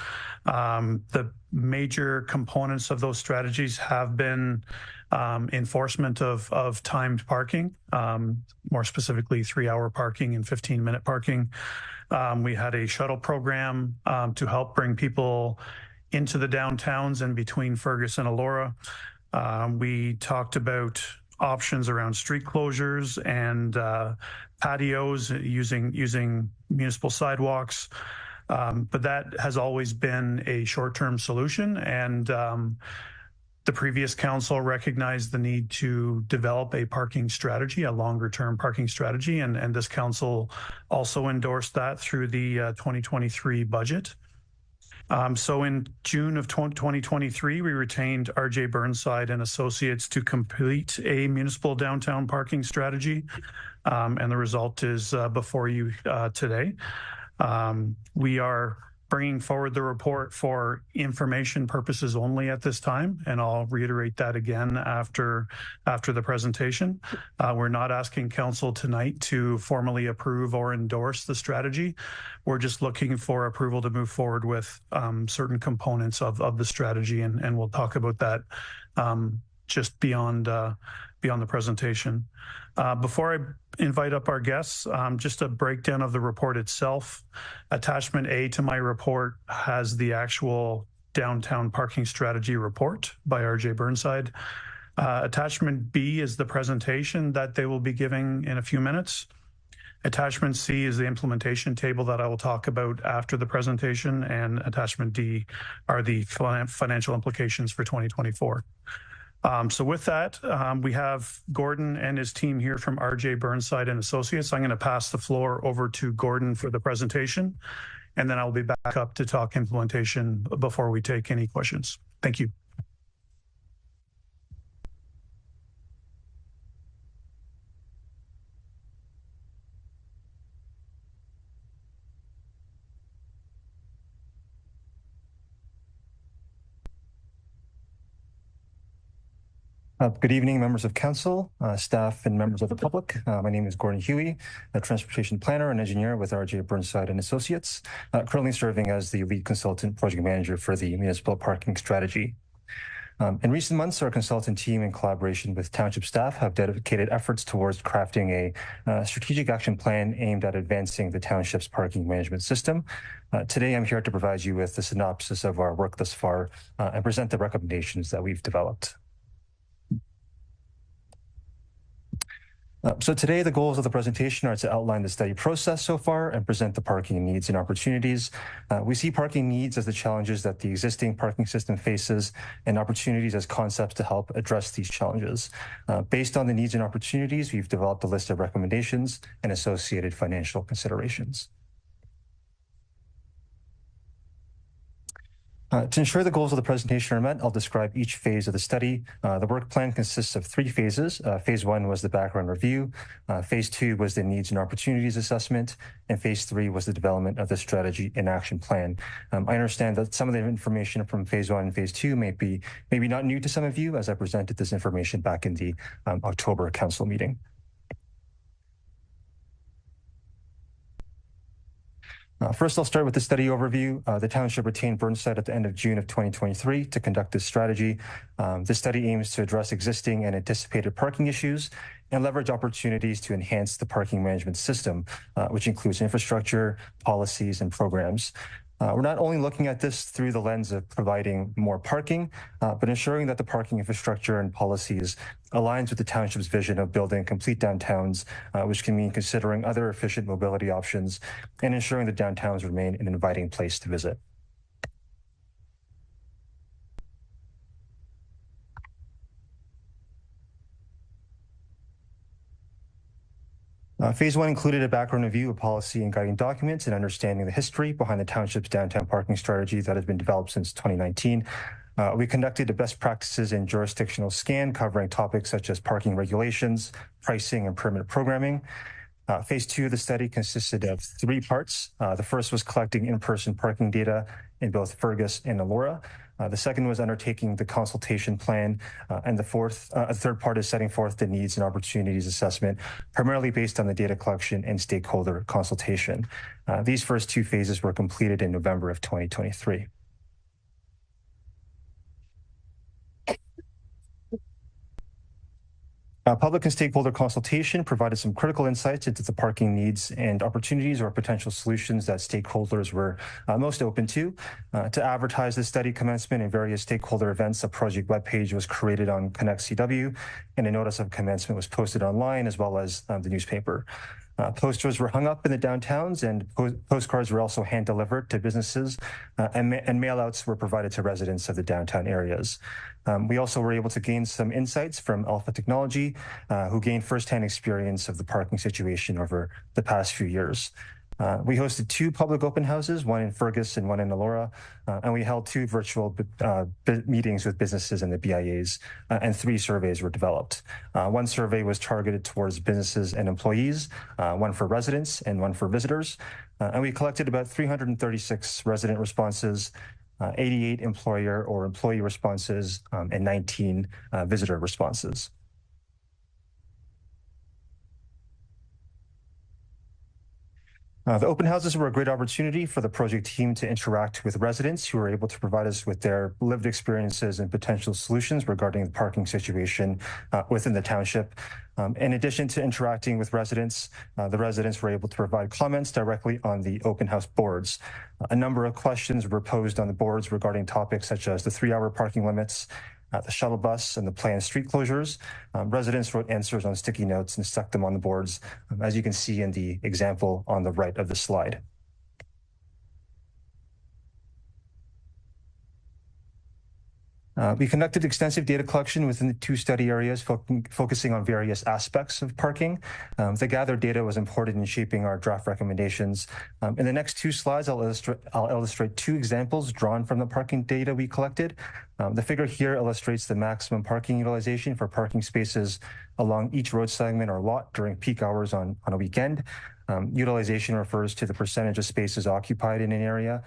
The major components of those strategies have been enforcement of timed parking, more specifically 3-hour parking and 15-minute parking. We had a shuttle program to help bring people into the downtowns and between Fergus and Elora. We talked about options around street closures and patios using municipal sidewalks. But that has always been a short-term solution, and the previous council recognized the need to develop a parking strategy, a longer-term parking strategy, and this council also endorsed that through the 2023 budget. So in June of 2023, we retained RJ Burnside and Associates to complete a municipal downtown parking strategy, and the result is before you today. We are bringing forward the report for information purposes only at this time, and I'll reiterate that again after the presentation. We're not asking council tonight to formally approve or endorse the strategy. We're just looking for approval to move forward with certain components of the strategy, and we'll talk about that just beyond the presentation. Before I invite up our guests, just a breakdown of the report itself. Attachment A to my report has the actual downtown parking strategy report by RJ Burnside. Attachment B is the presentation that they will be giving in a few minutes. Attachment C is the implementation table that I will talk about after the presentation, and attachment D are the financial implications for 2024. So with that, we have Gordon and his team here from RJ Burnside and Associates. I'm going to pass the floor over to Gordon for the presentation, and then I'll be back up to talk implementation before we take any questions. Thank you. Good evening, members of council, staff, and members of the public. My name is Gordon Huey, a transportation planner and engineer with RJ Burnside and Associates, currently serving as the lead consultant project manager for the municipal parking strategy. In recent months, our consultant team, in collaboration with township staff, have dedicated efforts towards crafting a strategic action plan aimed at advancing the township's parking management system. Today, I'm here to provide you with a synopsis of our work thus far and present the recommendations that we've developed. So today, the goals of the presentation are to outline the study process so far and present the parking needs and opportunities. We see parking needs as the challenges that the existing parking system faces and opportunities as concepts to help address these challenges. Based on the needs and opportunities, we've developed a list of recommendations and associated financial considerations. To ensure the goals of the presentation are met, I'll describe each phase of the study. The work plan consists of 3 phases. Phase 1 was the background review. Phase 2 was the needs and opportunities assessment. And phase 3 was the development of the strategy and action plan. I understand that some of the information from phase 1 and phase 2 may be not new to some of you, as I presented this information back in the October council meeting. First, I'll start with the study overview. The township retained Burnside at the end of June of 2023 to conduct this strategy. This study aims to address existing and anticipated parking issues and leverage opportunities to enhance the parking management system, which includes infrastructure, policies, and programs. We're not only looking at this through the lens of providing more parking, but ensuring that the parking infrastructure and policies aligns with the township's vision of building complete downtowns, which can mean considering other efficient mobility options and ensuring that downtowns remain an inviting place to visit. Phase 1 included a background review of policy and guiding documents and understanding the history behind the township's downtown parking strategy that has been developed since 2019. We conducted a best practices and jurisdictional scan covering topics such as parking regulations, pricing, and permit programming. Phase 2 of the study consisted of 3 parts. The first was collecting in-person parking data in both Fergus and Elora. The second was undertaking the consultation plan, and the third part is setting forth the needs and opportunities assessment, primarily based on the data collection and stakeholder consultation. These first 2 phases were completed in November of 2023. Public and stakeholder consultation provided some critical insights into the parking needs and opportunities or potential solutions that stakeholders were most open to. To advertise the study commencement and various stakeholder events, a project webpage was created on Connect CW, and a notice of commencement was posted online as well as the newspaper. Posters were hung up in the downtowns, and postcards were also hand-delivered to businesses, and mail-outs were provided to residents of the downtown areas. We also were able to gain some insights from Alpha Technology, who gained firsthand experience of the parking situation over the past few years. We hosted 2 public open houses, one in Fergus and one in Elora, and we held 2 virtual meetings with businesses and the BIAs, and 3 surveys were developed. 1 survey was targeted towards businesses and employees, 1 for residents and 1 for visitors, and we collected about 336 resident responses, 88 employer or employee responses, and 19 visitor responses. The open houses were a great opportunity for the project team to interact with residents who were able to provide us with their lived experiences and potential solutions regarding the parking situation within the township. In addition to interacting with residents, the residents were able to provide comments directly on the open house boards. A number of questions were posed on the boards regarding topics such as the 3-hour parking limits, the shuttle bus, and the planned street closures. Residents wrote answers on sticky notes and stuck them on the boards, as you can see in the example on the right of the slide. We conducted extensive data collection within the 2 study areas, focusing on various aspects of parking. The gathered data was important in shaping our draft recommendations. In the next 2 slides, I'll illustrate 2 examples drawn from the parking data we collected. The figure here illustrates the maximum parking utilization for parking spaces along each road segment or lot during peak hours on a weekend. Utilization refers to the percentage of spaces occupied in an area.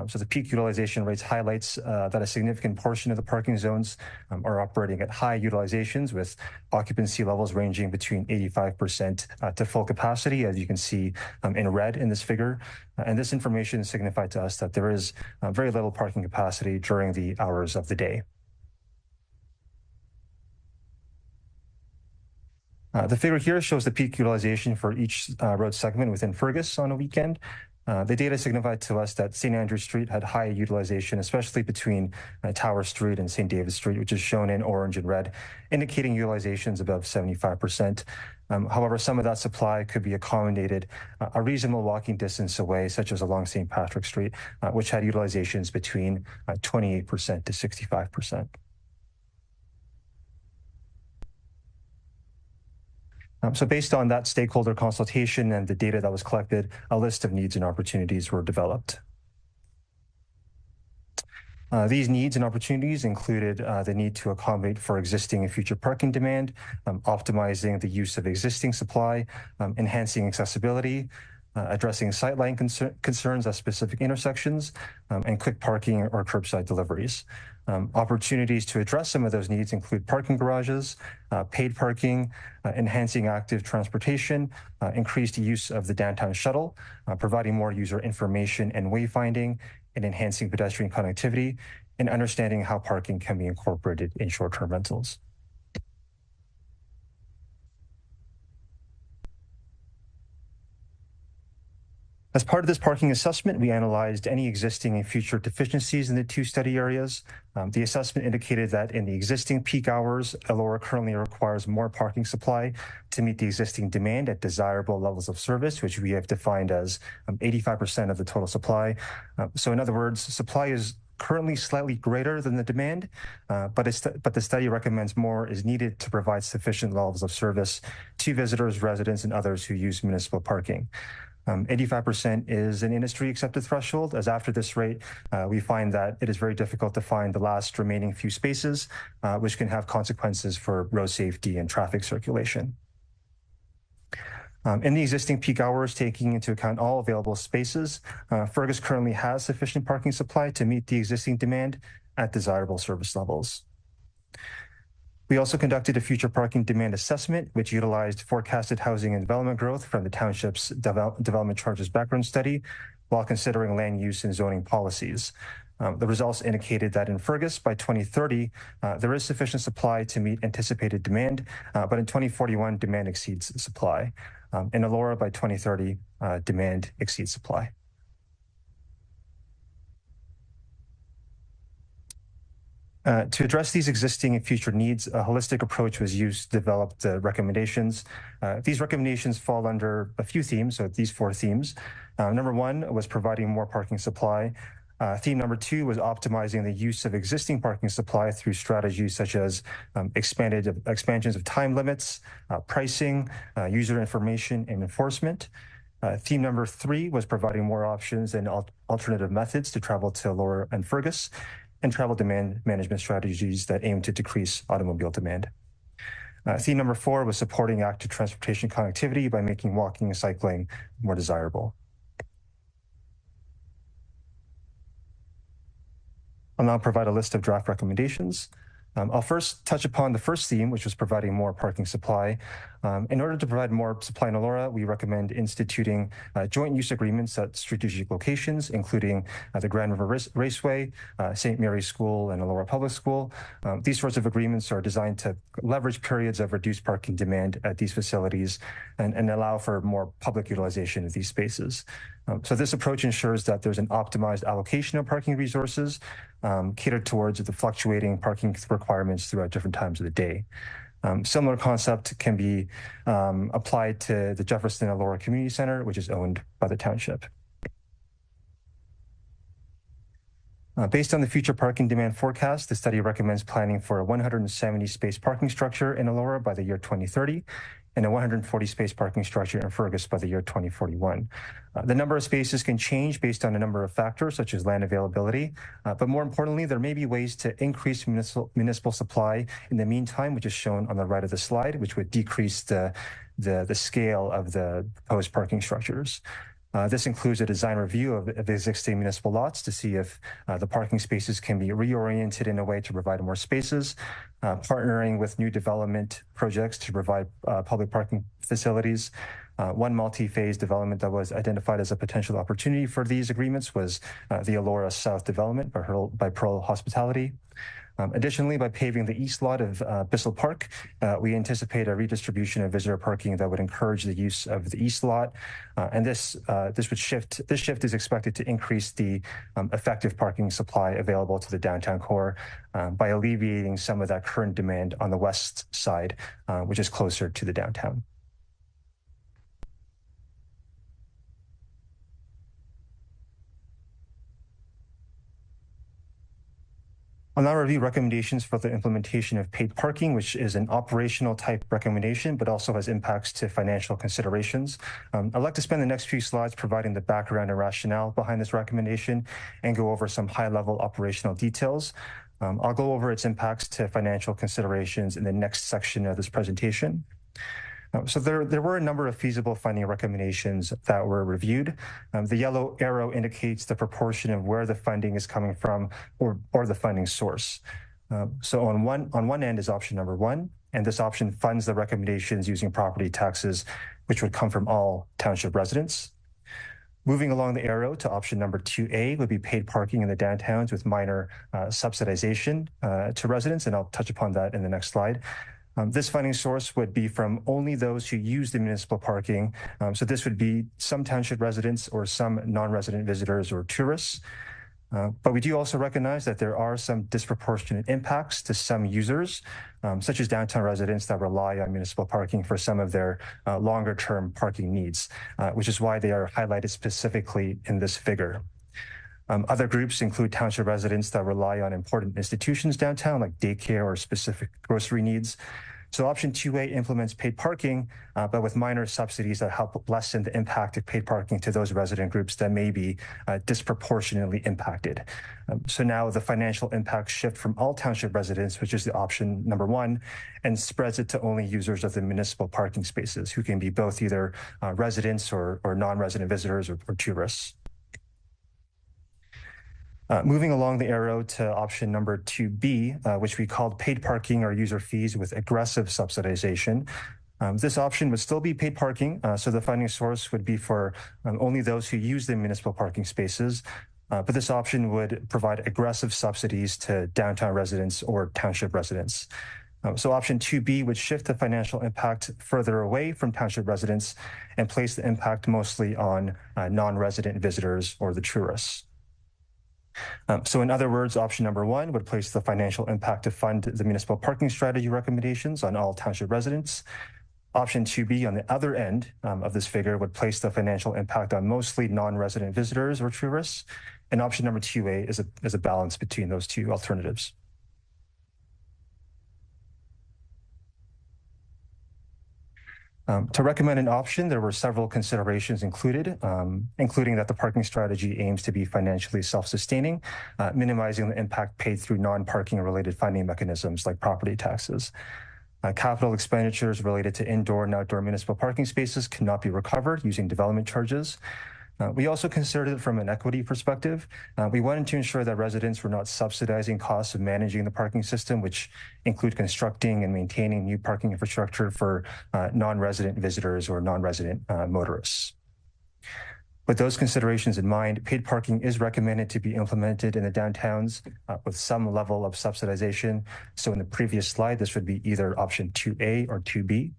So the peak utilization rates highlights that a significant portion of the parking zones are operating at high utilizations, with occupancy levels ranging between 85% to full capacity, as you can see in red in this figure. And this information signified to us that there is very little parking capacity during the hours of the day. The figure here shows the peak utilization for each road segment within Fergus on a weekend. The data signified to us that St. Andrew Street had high utilization, especially between Tower Street and St. David Street, which is shown in orange and red, indicating utilizations above 75%. However, some of that supply could be accommodated a reasonable walking distance away, such as along St. Patrick Street, which had utilizations between 28% to 65%. So based on that stakeholder consultation and the data that was collected, a list of needs and opportunities were developed. These needs and opportunities included the need to accommodate for existing and future parking demand, optimizing the use of existing supply, enhancing accessibility, addressing sightline concerns at specific intersections, and quick parking or curbside deliveries. Opportunities to address some of those needs include parking garages, paid parking, enhancing active transportation, increased use of the downtown shuttle, providing more user information and wayfinding, and enhancing pedestrian connectivity, and understanding how parking can be incorporated in short-term rentals. As part of this parking assessment, we analyzed any existing and future deficiencies in the two study areas. The assessment indicated that in the existing peak hours, Elora currently requires more parking supply to meet the existing demand at desirable levels of service, which we have defined as 85% of the total supply. So in other words, supply is currently slightly greater than the demand, but the study recommends more is needed to provide sufficient levels of service to visitors, residents, and others who use municipal parking. 85% is an industry accepted threshold, as after this rate, we find that it is very difficult to find the last remaining few spaces, which can have consequences for road safety and traffic circulation. In the existing peak hours, taking into account all available spaces, Fergus currently has sufficient parking supply to meet the existing demand at desirable service levels. We also conducted a future parking demand assessment, which utilized forecasted housing and development growth from the township's development charges background study, while considering land use and zoning policies. The results indicated that in Fergus, by 2030, there is sufficient supply to meet anticipated demand, but in 2041, demand exceeds supply. In Elora, by 2030, demand exceeds supply. To address these existing and future needs, a holistic approach was used to develop the recommendations. These recommendations fall under a few themes, so these 4 themes. Number 1 was providing more parking supply. Theme number 2 was optimizing the use of existing parking supply through strategies such as expansions of time limits, pricing, user information, and enforcement. Theme number 3 was providing more options and alternative methods to travel to Elora and Fergus, and travel demand management strategies that aim to decrease automobile demand. Theme number 4 was supporting active transportation connectivity by making walking and cycling more desirable. I'll now provide a list of draft recommendations. I'll first touch upon the first theme, which was providing more parking supply. In order to provide more supply in Elora, we recommend instituting joint use agreements at strategic locations, including the Grand River Raceway, St. Mary's School, and Elora Public School. These sorts of agreements are designed to leverage periods of reduced parking demand at these facilities and allow for more public utilization of these spaces. So this approach ensures that there's an optimized allocation of parking resources catered towards the fluctuating parking requirements throughout different times of the day. Similar concept can be applied to the Jefferson Elora Community Center, which is owned by the township. Based on the future parking demand forecast, the study recommends planning for a 170 space parking structure in Elora by the year 2030 and a 140 space parking structure in Fergus by the year 2041. The number of spaces can change based on a number of factors, such as land availability, but more importantly, there may be ways to increase municipal supply in the meantime, which is shown on the right of the slide, which would decrease the scale of the proposed parking structures. This includes a design review of the existing municipal lots to see if the parking spaces can be reoriented in a way to provide more spaces, partnering with new development projects to provide public parking facilities. One multi-phase development that was identified as a potential opportunity for these agreements was the Elora South development by Pearl Hospitality. Additionally, by paving the east lot of Bissell Park, we anticipate a redistribution of visitor parking that would encourage the use of the east lot, and this shift is expected to increase the effective parking supply available to the downtown core by alleviating some of that current demand on the west side, which is closer to the downtown. I'll now review recommendations for the implementation of paid parking, which is an operational type recommendation, but also has impacts to financial considerations. I'd like to spend the next few slides providing the background and rationale behind this recommendation and go over some high-level operational details. I'll go over its impacts to financial considerations in the next section of this presentation. So there were a number of feasible funding recommendations that were reviewed. The yellow arrow indicates the proportion of where the funding is coming from or the funding source. So on one end is option number 1, and this option funds the recommendations using property taxes, which would come from all township residents. Moving along the arrow to option number 2A would be paid parking in the downtowns with minor subsidization to residents, and I'll touch upon that in the next slide. This funding source would be from only those who use the municipal parking. So this would be some township residents or some non-resident visitors or tourists. But we do also recognize that there are some disproportionate impacts to some users, such as downtown residents that rely on municipal parking for some of their longer-term parking needs, which is why they are highlighted specifically in this figure. Other groups include township residents that rely on important institutions downtown, like daycare or specific grocery needs. So option 2A implements paid parking, but with minor subsidies that help lessen the impact of paid parking to those resident groups that may be disproportionately impacted. So now the financial impacts shift from all township residents, which is the option number 1, and spreads it to only users of the municipal parking spaces, who can be both either residents or non-resident visitors or tourists. Moving along the arrow to option number 2B, which we called paid parking or user fees with aggressive subsidization. This option would still be paid parking, so the funding source would be for only those who use the municipal parking spaces, but this option would provide aggressive subsidies to downtown residents or township residents. So option 2B would shift the financial impact further away from township residents and place the impact mostly on non-resident visitors or the tourists. So in other words, option number 1 would place the financial impact to fund the municipal parking strategy recommendations on all township residents. Option 2B on the other end of this figure would place the financial impact on mostly non-resident visitors or tourists. And option number 2A is a balance between those two alternatives. To recommend an option, there were several considerations included, including that the parking strategy aims to be financially self-sustaining, minimizing the impact paid through non-parking related funding mechanisms like property taxes. Capital expenditures related to indoor and outdoor municipal parking spaces cannot be recovered using development charges. We also considered it from an equity perspective. We wanted to ensure that residents were not subsidizing costs of managing the parking system, which include constructing and maintaining new parking infrastructure for non-resident visitors or non-resident motorists. With those considerations in mind, paid parking is recommended to be implemented in the downtowns with some level of subsidization. So in the previous slide, this would be either option 2A or 2B.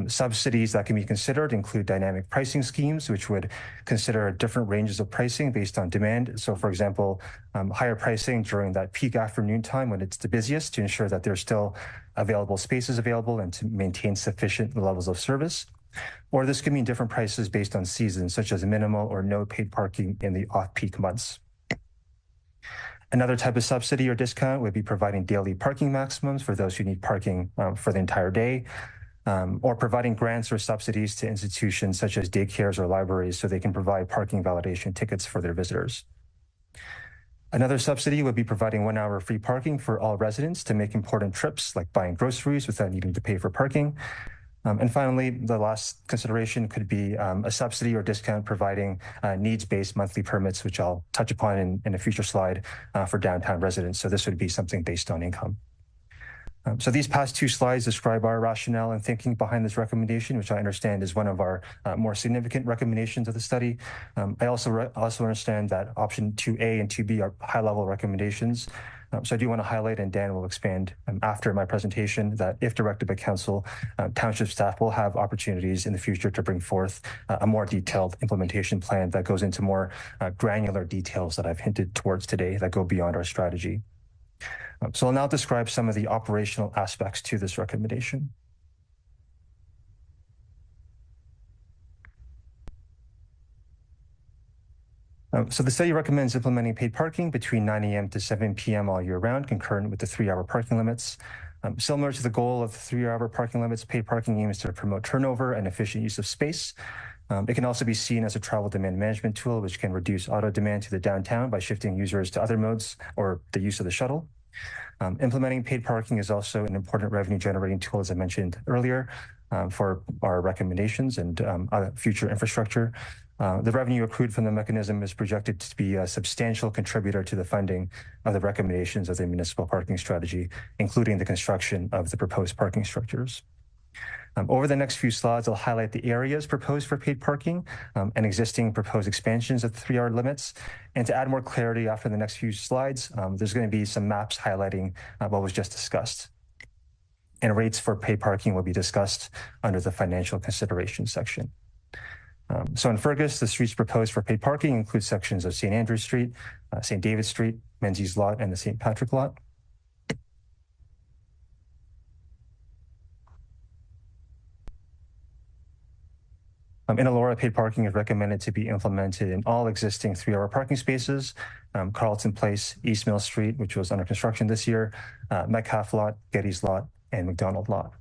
Subsidies that can be considered include dynamic pricing schemes, which would consider different ranges of pricing based on demand. So for example, higher pricing during that peak afternoon time when it's the busiest to ensure that there's still available spaces available and to maintain sufficient levels of service. Or this could mean different prices based on seasons, such as minimal or no paid parking in the off-peak months. Another type of subsidy or discount would be providing daily parking maximums for those who need parking for the entire day. Or providing grants or subsidies to institutions such as daycares or libraries so they can provide parking validation tickets for their visitors. Another subsidy would be providing 1 hour free parking for all residents to make important trips like buying groceries without needing to pay for parking. And finally, the last consideration could be a subsidy or discount providing needs-based monthly permits, which I'll touch upon in a future slide for downtown residents. So this would be something based on income. So these past two slides describe our rationale and thinking behind this recommendation, which I understand is one of our more significant recommendations of the study. I also understand that option 2A and 2B are high-level recommendations. So I do want to highlight, and Dan will expand after my presentation, that if directed by council, township staff will have opportunities in the future to bring forth a more detailed implementation plan that goes into more granular details that I've hinted towards today that go beyond our strategy. So I'll now describe some of the operational aspects to this recommendation. So the study recommends implementing paid parking between 9 a.m. to 7 p.m. all year round, concurrent with the 3-hour parking limits. Similar to the goal of the 3-hour parking limits, paid parking aims to promote turnover and efficient use of space. It can also be seen as a travel demand management tool, which can reduce auto demand to the downtown by shifting users to other modes or the use of the shuttle. Implementing paid parking is also an important revenue generating tool, as I mentioned earlier, for our recommendations and future infrastructure. The revenue accrued from the mechanism is projected to be a substantial contributor to the funding of the recommendations of the municipal parking strategy, including the construction of the proposed parking structures. Over the next few slides, I'll highlight the areas proposed for paid parking and existing proposed expansions of the 3-hour limits. And to add more clarity after the next few slides, there's going to be some maps highlighting what was just discussed. And rates for paid parking will be discussed under the financial consideration section. So in Fergus, the streets proposed for paid parking include sections of St. Andrew Street, St. David Street, Menzies Lot, and the St. Patrick Lot. In Elora, paid parking is recommended to be implemented in all existing 3-hour parking spaces, Carlton Place, East Mill Street, which was under construction this year, Metcalf Lot, Getty's Lot, and McDonald Lot.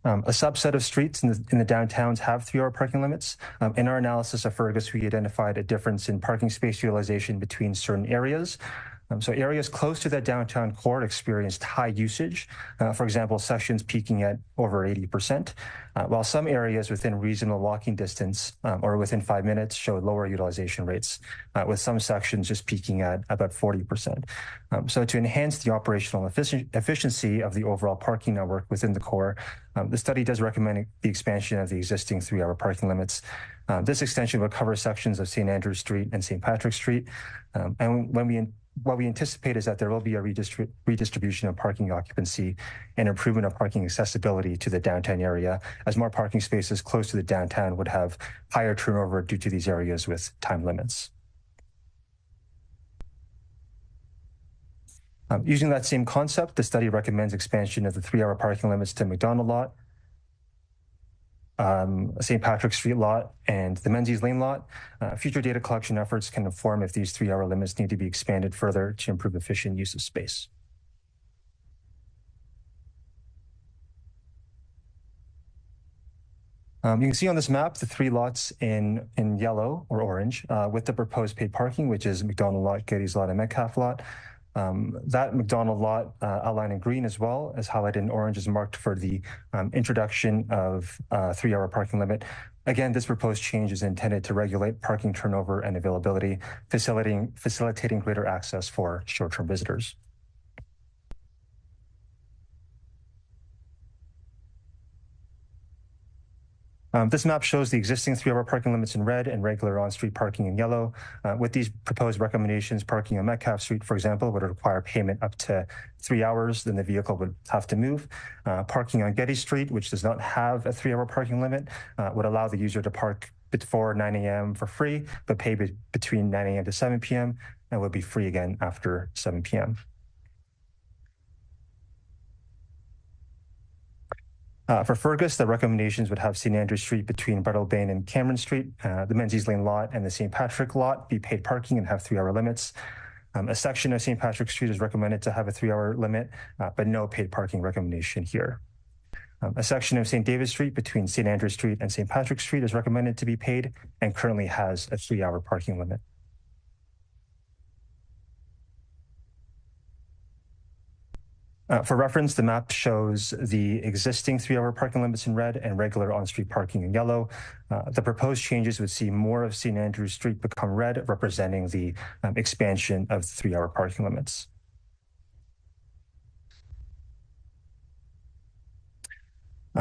A subset of streets in the downtowns have 3-hour parking limits. In our analysis of Fergus, we identified a difference in parking space utilization between certain areas. So areas close to that downtown core experienced high usage, for example, sections peaking at over 80%, while some areas within reasonable walking distance or within 5 minutes showed lower utilization rates, with some sections just peaking at about 40%. So to enhance the operational efficiency of the overall parking network within the core, the study does recommend the expansion of the existing 3-hour parking limits. This extension would cover sections of St. Andrew Street and St. Patrick Street. And what we anticipate is that there will be a redistribution of parking occupancy and improvement of parking accessibility to the downtown area, as more parking spaces close to the downtown would have higher turnover due to these areas with time limits. Using that same concept, the study recommends expansion of the 3-hour parking limits to McDonald Lot, St. Patrick Street Lot, and the Menzies Lane Lot. Future data collection efforts can inform if these 3-hour limits need to be expanded further to improve efficient use of space. You can see on this map the 3 lots in yellow or orange with the proposed paid parking, which is McDonald Lot, Getty's Lot, and Metcalf Lot. That McDonald Lot outlined in green as well as highlighted in orange is marked for the introduction of 3-hour parking limit. Again, this proposed change is intended to regulate parking turnover and availability, facilitating greater access for short-term visitors. This map shows the existing 3-hour parking limits in red and regular on-street parking in yellow. With these proposed recommendations, parking on Metcalf Street, for example, would require payment up to 3 hours, then the vehicle would have to move. Parking on Getty Street, which does not have a 3-hour parking limit, would allow the user to park before 9 a.m. for free, but pay between 9 a.m. to 7 p.m. and would be free again after 7 p.m. For Fergus, the recommendations would have St. Andrew Street between Breadalbane and Cameron Street, the Menzies Lane Lot and the St. Patrick Lot be paid parking and have 3-hour limits. A section of St. Patrick Street is recommended to have a 3-hour limit, but no paid parking recommendation here. A section of St. David Street between St. Andrew Street and St. Patrick Street is recommended to be paid and currently has a 3-hour parking limit. For reference, the map shows the existing 3-hour parking limits in red and regular on-street parking in yellow. The proposed changes would see more of St. Andrew Street become red, representing the expansion of the 3-hour parking limits.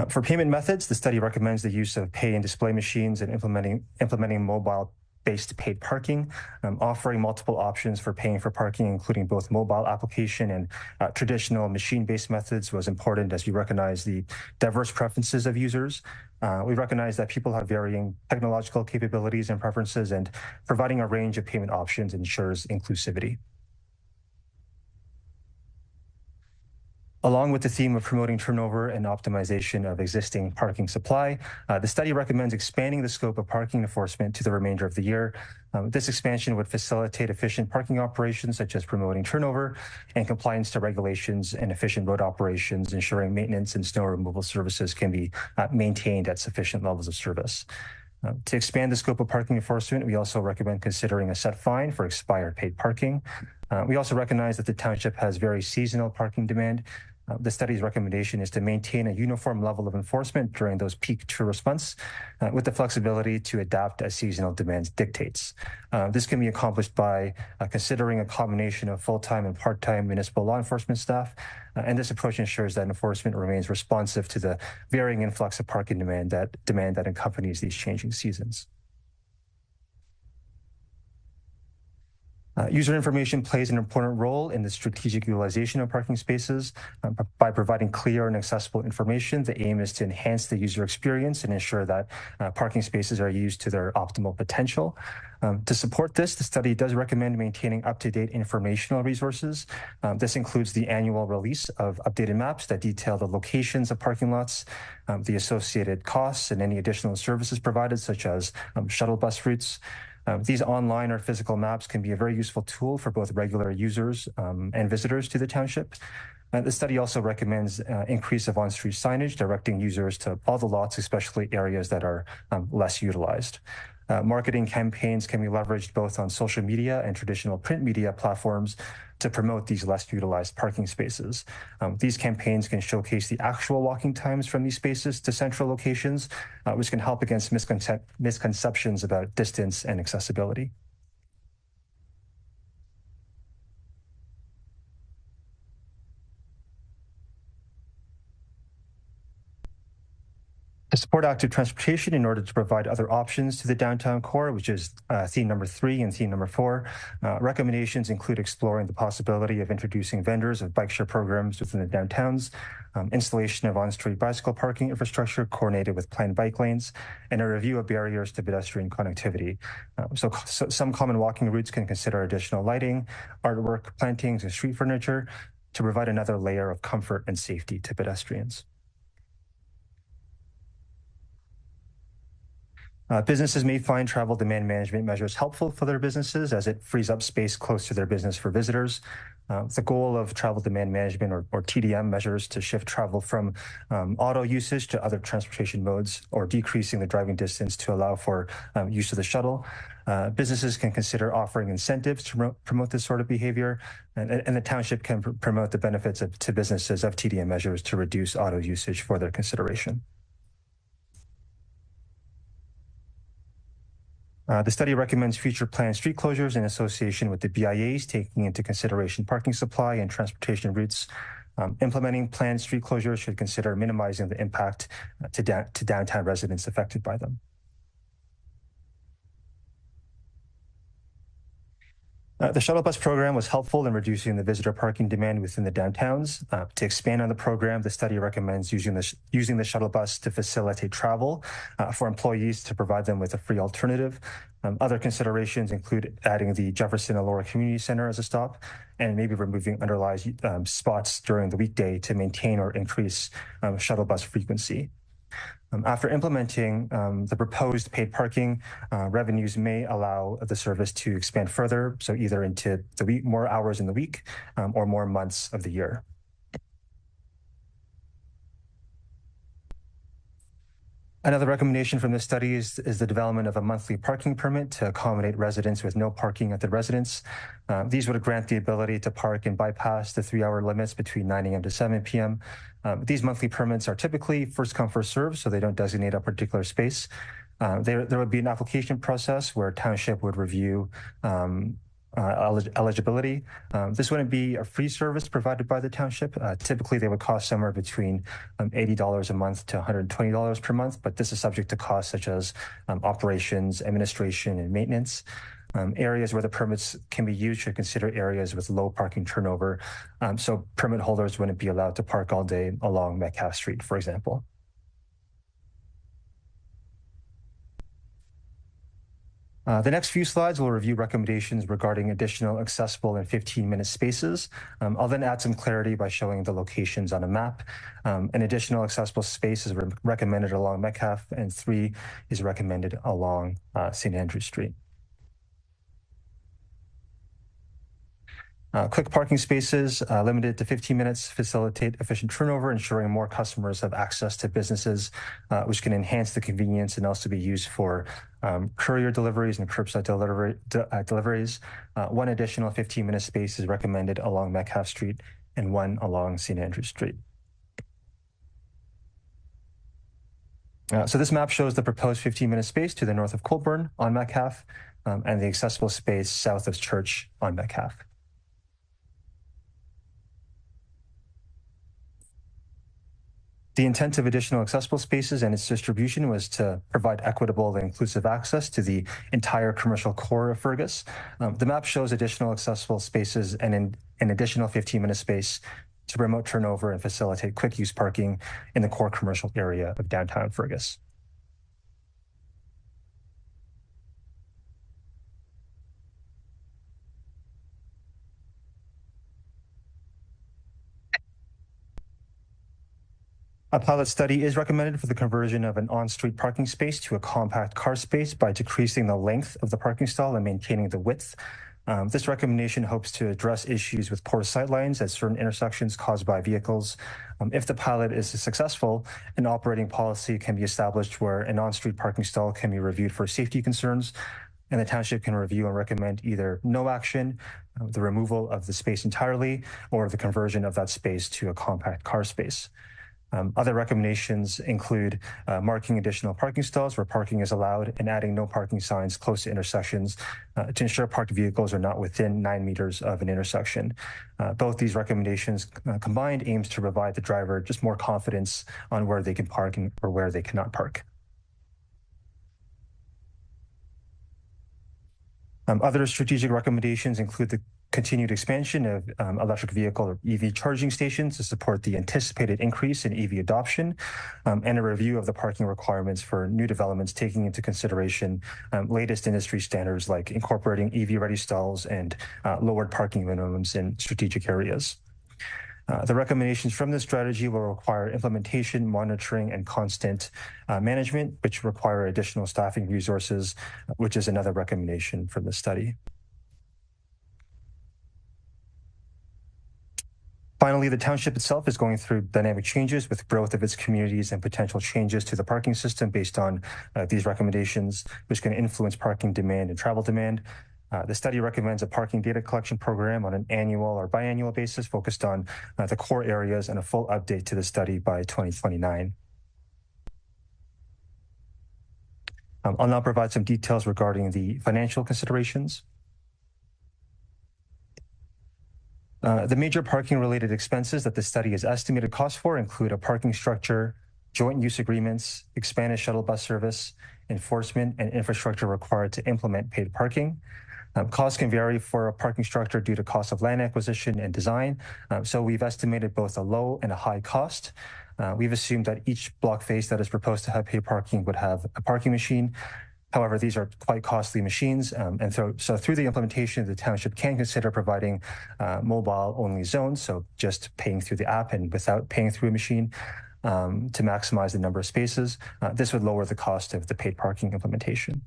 For payment methods, the study recommends the use of pay and display machines and implementing mobile-based paid parking, offering multiple options for paying for parking, including both mobile application and traditional machine-based methods was important as we recognize the diverse preferences of users. We recognize that people have varying technological capabilities and preferences, and providing a range of payment options ensures inclusivity. Along with the theme of promoting turnover and optimization of existing parking supply, the study recommends expanding the scope of parking enforcement to the remainder of the year. This expansion would facilitate efficient parking operations, such as promoting turnover and compliance to regulations and efficient road operations, ensuring maintenance and snow removal services can be maintained at sufficient levels of service. To expand the scope of parking enforcement, we also recommend considering a set fine for expired paid parking. We also recognize that the township has very seasonal parking demand. The study's recommendation is to maintain a uniform level of enforcement during those peak tourist months, with the flexibility to adapt as seasonal demand dictates. This can be accomplished by considering a combination of full-time and part-time municipal law enforcement staff, and this approach ensures that enforcement remains responsive to the varying influx of parking demand that accompanies these changing seasons. User information plays an important role in the strategic utilization of parking spaces. By providing clear and accessible information, the aim is to enhance the user experience and ensure that parking spaces are used to their optimal potential. To support this, the study does recommend maintaining up-to-date informational resources. This includes the annual release of updated maps that detail the locations of parking lots, the associated costs, and any additional services provided, such as shuttle bus routes. These online or physical maps can be a very useful tool for both regular users and visitors to the township. The study also recommends increase of on-street signage, directing users to all the lots, especially areas that are less utilized. Marketing campaigns can be leveraged both on social media and traditional print media platforms to promote these less utilized parking spaces. These campaigns can showcase the actual walking times from these spaces to central locations, which can help against misconceptions about distance and accessibility. To support active transportation in order to provide other options to the downtown core, which is theme number 3 and theme number 4, recommendations include exploring the possibility of introducing vendors of bike share programs within the downtowns, installation of on-street bicycle parking infrastructure coordinated with planned bike lanes, and a review of barriers to pedestrian connectivity. So some common walking routes can consider additional lighting, artwork, plantings, and street furniture to provide another layer of comfort and safety to pedestrians. Businesses may find travel demand management measures helpful for their businesses as it frees up space close to their business for visitors. The goal of travel demand management or TDM measures to shift travel from auto usage to other transportation modes or decreasing the driving distance to allow for use of the shuttle. Businesses can consider offering incentives to promote this sort of behavior, and the township can promote the benefits to businesses of TDM measures to reduce auto usage for their consideration. The study recommends future planned street closures in association with the BIAs, taking into consideration parking supply and transportation routes. Implementing planned street closures should consider minimizing the impact to downtown residents affected by them. The shuttle bus program was helpful in reducing the visitor parking demand within the downtowns. To expand on the program, the study recommends using the shuttle bus to facilitate travel for employees to provide them with a free alternative. Other considerations include adding the Jefferson Elora Community Center as a stop and maybe removing underutilized spots during the weekday to maintain or increase shuttle bus frequency. After implementing the proposed paid parking, revenues may allow the service to expand further, so either into the week, more hours in the week, or more months of the year. Another recommendation from this study is the development of a monthly parking permit to accommodate residents with no parking at the residence. These would grant the ability to park and bypass the 3-hour limits between 9 a.m. to 7 p.m. These monthly permits are typically first come, first served, so they don't designate a particular space. There would be an application process where township would review eligibility. This wouldn't be a free service provided by the township. Typically, they would cost somewhere between $80 a month to $120 per month, but this is subject to costs such as operations, administration, and maintenance. Areas where the permits can be used should consider areas with low parking turnover. So permit holders wouldn't be allowed to park all day along Metcalfe Street, for example. The next few slides will review recommendations regarding additional accessible and 15-minute spaces. I'll then add some clarity by showing the locations on a map. An additional accessible space is recommended along Metcalfe, and 3 is recommended along St. Andrew Street. Quick parking spaces limited to 15 minutes facilitate efficient turnover, ensuring more customers have access to businesses, which can enhance the convenience and also be used for courier deliveries and curbside deliveries. 1 additional 15-minute space is recommended along Metcalfe Street and 1 along St. Andrew Street. So this map shows the proposed 15-minute space to the north of Colborne on Metcalfe and the accessible space south of Church on Metcalfe. The intent of additional accessible spaces and its distribution was to provide equitable and inclusive access to the entire commercial core of Fergus. The map shows additional accessible spaces and an additional 15-minute space to promote turnover and facilitate quick use parking in the core commercial area of downtown Fergus. A pilot study is recommended for the conversion of an on-street parking space to a compact car space by decreasing the length of the parking stall and maintaining the width. This recommendation hopes to address issues with poor sightlines at certain intersections caused by vehicles. If the pilot is successful, an operating policy can be established where an on-street parking stall can be reviewed for safety concerns, and the township can review and recommend either no action, the removal of the space entirely, or the conversion of that space to a compact car space. Other recommendations include marking additional parking stalls where parking is allowed and adding no parking signs close to intersections to ensure parked vehicles are not within 9 meters of an intersection. Both these recommendations combined aims to provide the driver just more confidence on where they can park or where they cannot park. Other strategic recommendations include the continued expansion of electric vehicle or EV charging stations to support the anticipated increase in EV adoption, and a review of the parking requirements for new developments, taking into consideration latest industry standards like incorporating EV-ready stalls and lowered parking minimums in strategic areas. The recommendations from this strategy will require implementation, monitoring, and constant management, which require additional staffing resources, which is another recommendation from the study. Finally, the township itself is going through dynamic changes with growth of its communities and potential changes to the parking system based on these recommendations, which can influence parking demand and travel demand. The study recommends a parking data collection program on an annual or biannual basis focused on the core areas and a full update to the study by 2029. I'll now provide some details regarding the financial considerations. The major parking-related expenses that the study has estimated costs for include a parking structure, joint use agreements, expanded shuttle bus service, enforcement, and infrastructure required to implement paid parking. Costs can vary for a parking structure due to cost of land acquisition and design. So we've estimated both a low and a high cost. We've assumed that each block face that is proposed to have paid parking would have a parking machine. However, these are quite costly machines, and so through the implementation, the township can consider providing mobile-only zones, so just paying through the app and without paying through a machine to maximize the number of spaces. This would lower the cost of the paid parking implementation.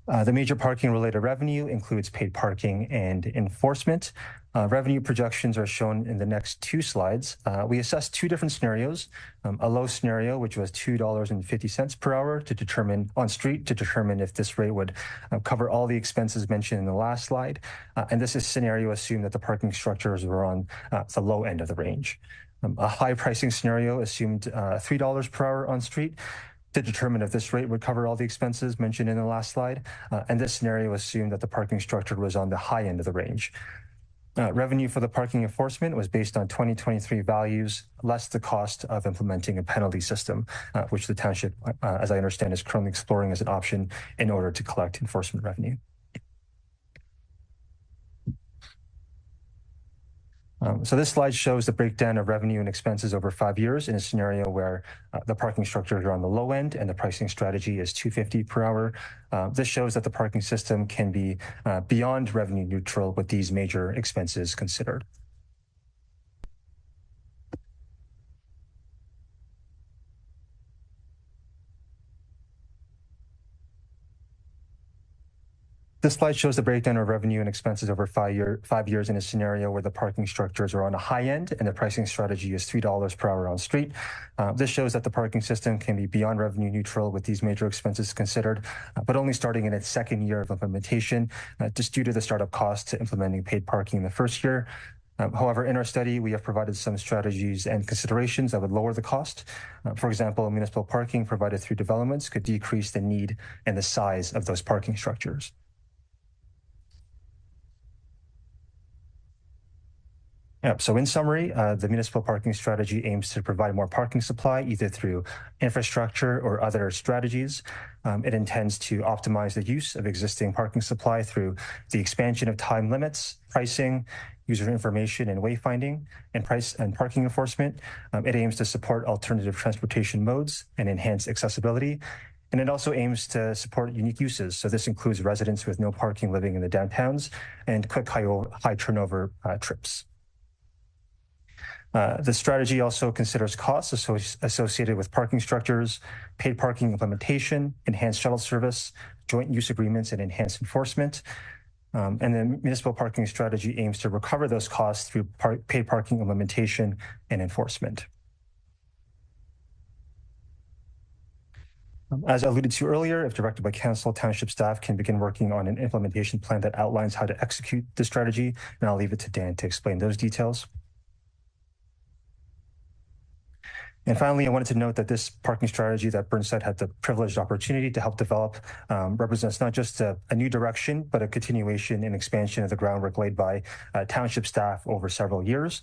The major parking-related revenue includes paid parking and enforcement. Revenue projections are shown in the next two slides. We assessed two different scenarios, a low scenario, which was $2.50 per hour to determine on street to determine if this rate would cover all the expenses mentioned in the last slide. And this is scenario assumed that the parking structures were on the low end of the range. A high pricing scenario assumed $3 per hour on street to determine if this rate would cover all the expenses mentioned in the last slide. And this scenario assumed that the parking structure was on the high end of the range. Revenue for the parking enforcement was based on 2023 values, less the cost of implementing a penalty system, which the township, as I understand, is currently exploring as an option in order to collect enforcement revenue. So this slide shows the breakdown of revenue and expenses over 5 years in a scenario where the parking structures are on the low end and the pricing strategy is $2.50 per hour. This shows that the parking system can be beyond revenue neutral with these major expenses considered. This slide shows the breakdown of revenue and expenses over 5 years in a scenario where the parking structures are on a high end and the pricing strategy is $3 per hour on street. This shows that the parking system can be beyond revenue neutral with these major expenses considered, but only starting in its second year of implementation, just due to the startup cost to implementing paid parking in the first year. However, in our study, we have provided some strategies and considerations that would lower the cost. For example, municipal parking provided through developments could decrease the need and the size of those parking structures. So in summary, the municipal parking strategy aims to provide more parking supply, either through infrastructure or other strategies. It intends to optimize the use of existing parking supply through the expansion of time limits, pricing, user information and wayfinding, and price and parking enforcement. It aims to support alternative transportation modes and enhance accessibility. And it also aims to support unique uses. So this includes residents with no parking living in the downtowns and quick high turnover trips. The strategy also considers costs associated with parking structures, paid parking implementation, enhanced shuttle service, joint use agreements, and enhanced enforcement. And the municipal parking strategy aims to recover those costs through paid parking implementation and enforcement. As alluded to earlier, if directed by council, township staff can begin working on an implementation plan that outlines how to execute the strategy, and I'll leave it to Dan to explain those details. And finally, I wanted to note that this parking strategy that Burnside had the privileged opportunity to help develop represents not just a new direction, but a continuation and expansion of the groundwork laid by township staff over several years.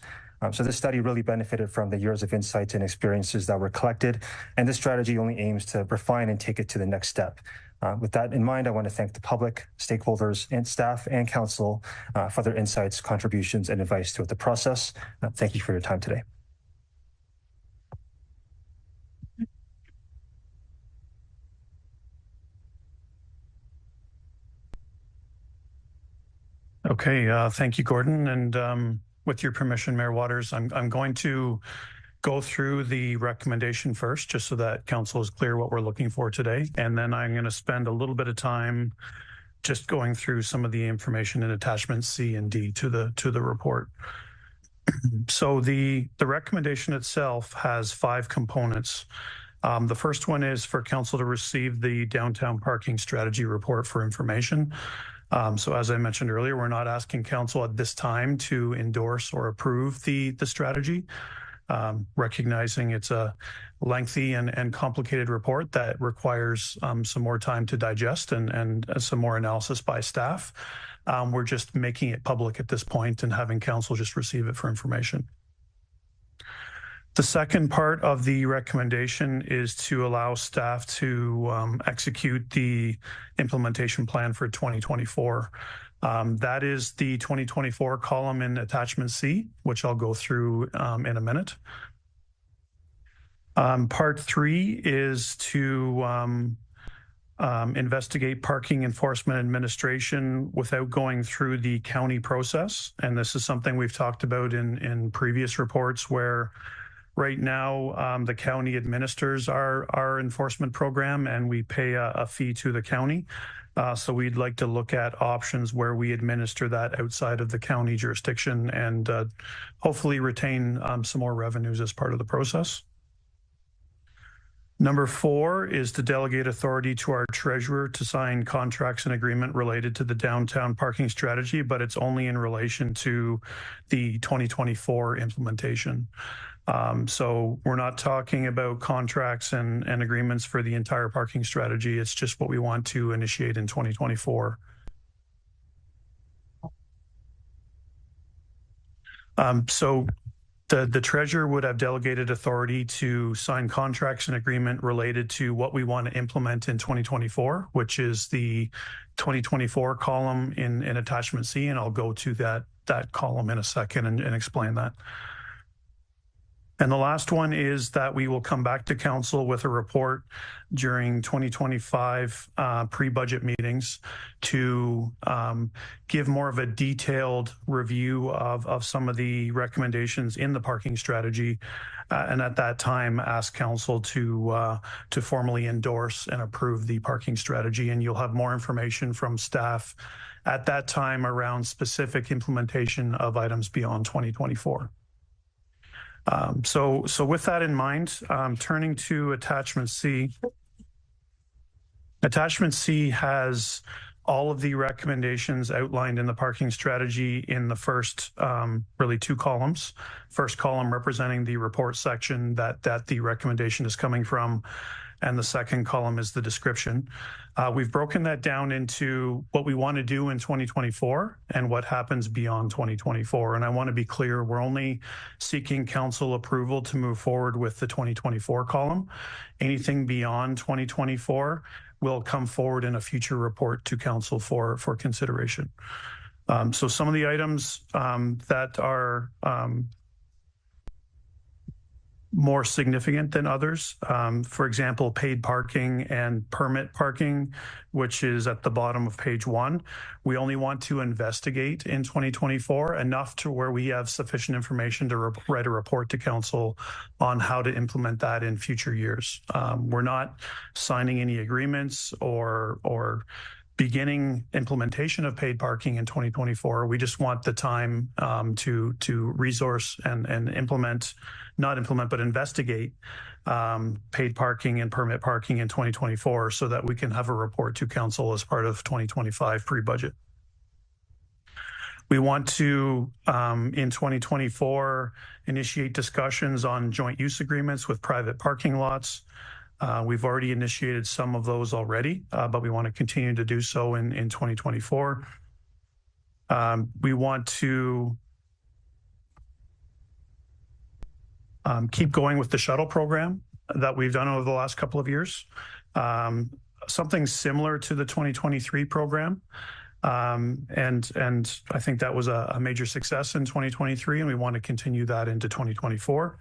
So this study really benefited from the years of insights and experiences that were collected, and this strategy only aims to refine and take it to the next step. With that in mind, I want to thank the public, stakeholders, and staff and council for their insights, contributions, and advice throughout the process. Thank you for your time today. Okay, thank you, Gordon. And with your permission, Mayor Waters, I'm going to go through the recommendation first, just so that council is clear what we're looking for today. And then I'm going to spend a little bit of time just going through some of the information in attachments C and D to the report. So the recommendation itself has 5 components. The first one is for council to receive the downtown parking strategy report for information. So as I mentioned earlier, we're not asking council at this time to endorse or approve the strategy, recognizing it's a lengthy and complicated report that requires some more time to digest and some more analysis by staff. We're just making it public at this point and having council just receive it for information. The second part of the recommendation is to allow staff to execute the implementation plan for 2024. That is the 2024 column in attachment C, which I'll go through in a minute. Part 3 is to investigate parking enforcement administration without going through the county process. And this is something we've talked about in previous reports where Right now, the county administers our enforcement program, and we pay a fee to the county. So we'd like to look at options where we administer that outside of the county jurisdiction and hopefully retain some more revenues as part of the process. Number 4 is to delegate authority to our treasurer to sign contracts and agreement related to the downtown parking strategy, but it's only in relation to the 2024 implementation. So we're not talking about contracts and agreements for the entire parking strategy. It's just what we want to initiate in 2024. So the treasurer would have delegated authority to sign contracts and agreement related to what we want to implement in 2024, which is the 2024 column in attachment C, and I'll go to that column in a second and explain that. And the last one is that we will come back to council with a report during 2025 pre-budget meetings to give more of a detailed review of some of the recommendations in the parking strategy, and at that time ask council to formally endorse and approve the parking strategy. And you'll have more information from staff at that time around specific implementation of items beyond 2024. So with that in mind, turning to attachment C. Attachment C has all of the recommendations outlined in the parking strategy in the first really 2 columns. First column representing the report section that the recommendation is coming from, and the second column is the description. We've broken that down into what we want to do in 2024 and what happens beyond 2024. And I want to be clear, we're only seeking council approval to move forward with the 2024 column. Anything beyond 2024 will come forward in a future report to council for consideration. So some of the items that are more significant than others. For example, paid parking and permit parking, which is at the bottom of page 1. We only want to investigate in 2024 enough to where we have sufficient information to write a report to council on how to implement that in future years. We're not signing any agreements or beginning implementation of paid parking in 2024. We just want the time to resource and investigate paid parking and permit parking in 2024 so that we can have a report to council as part of 2025 pre-budget. We want to, in 2024, initiate discussions on joint use agreements with private parking lots. We've already initiated some of those already, but we want to continue to do so in 2024. We want to keep going with the shuttle program that we've done over the last couple of years. Something similar to the 2023 program. And I think that was a major success in 2023, and we want to continue that into 2024.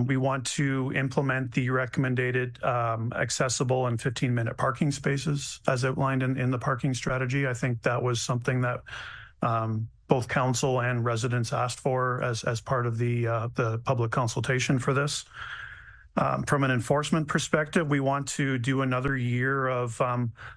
We want to implement the recommended accessible and 15-minute parking spaces as outlined in the parking strategy. I think that was something that both council and residents asked for as part of the public consultation for this. From an enforcement perspective, we want to do another year of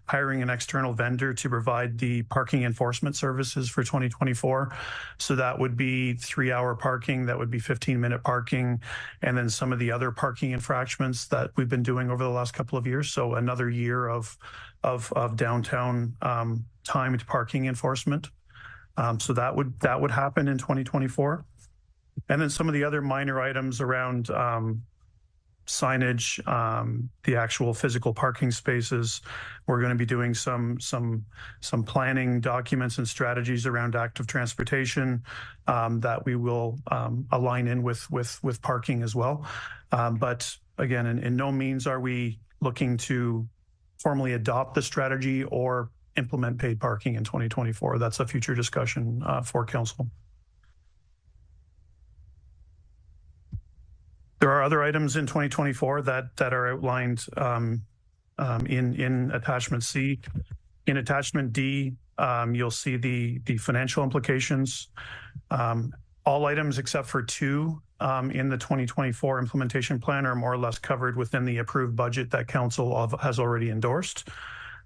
hiring an external vendor to provide the parking enforcement services for 2024. So that would be 3-hour parking, that would be 15-minute parking, and then some of the other parking infractions that we've been doing over the last couple of years. So another year of downtown timed parking enforcement. So that would happen in 2024. And then some of the other minor items around signage, the actual physical parking spaces. We're going to be doing some planning documents and strategies around active transportation that we will align in with parking as well. But again, in no means are we looking to formally adopt the strategy or implement paid parking in 2024. That's a future discussion for council. There are other items in 2024 that are outlined in attachment C. In attachment D, you'll see the financial implications. All items except for two in the 2024 implementation plan are more or less covered within the approved budget that council has already endorsed.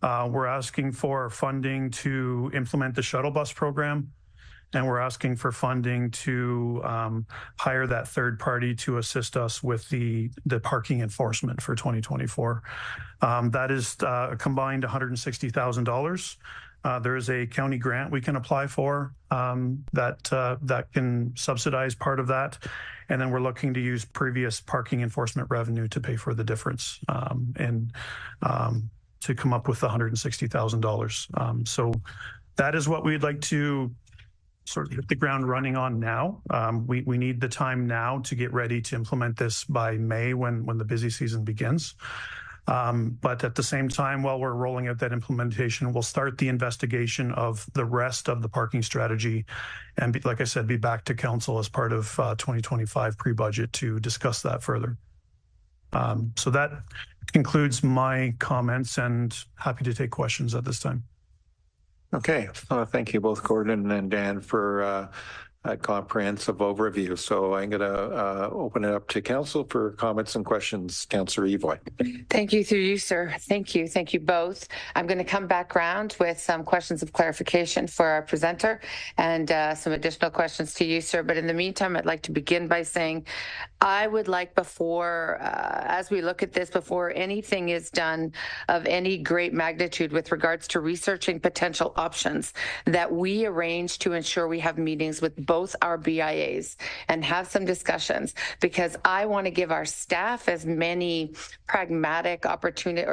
We're asking for funding to implement the shuttle bus program, and we're asking for funding to hire that third party to assist us with the parking enforcement for 2024. That is a combined $160,000. There is a county grant we can apply for that can subsidize part of that. And then we're looking to use previous parking enforcement revenue to pay for the difference and to come up with $160,000. So that is what we'd like to sort of hit the ground running on now. We need the time now to get ready to implement this by May when the busy season begins. But at the same time, while we're rolling out that implementation, we'll start the investigation of the rest of the parking strategy. And like I said, be back to council as part of 2025 pre-budget to discuss that further. So that concludes my comments, and happy to take questions at this time. Okay. Thank you both, Gordon and Dan, for a comprehensive overview. So I'm going to open it up to council for comments and questions. Councillor Evoy. Thank you through you, sir. Thank you. Thank you both. I'm going to come back around with some questions of clarification for our presenter and some additional questions to you, sir. But in the meantime, I'd like to begin by saying I would like before, as we look at this, before anything is done of any great magnitude with regards to researching potential options, that we arrange to ensure we have meetings with both our BIAs and have some discussions, because I want to give our staff as many pragmatic opportunities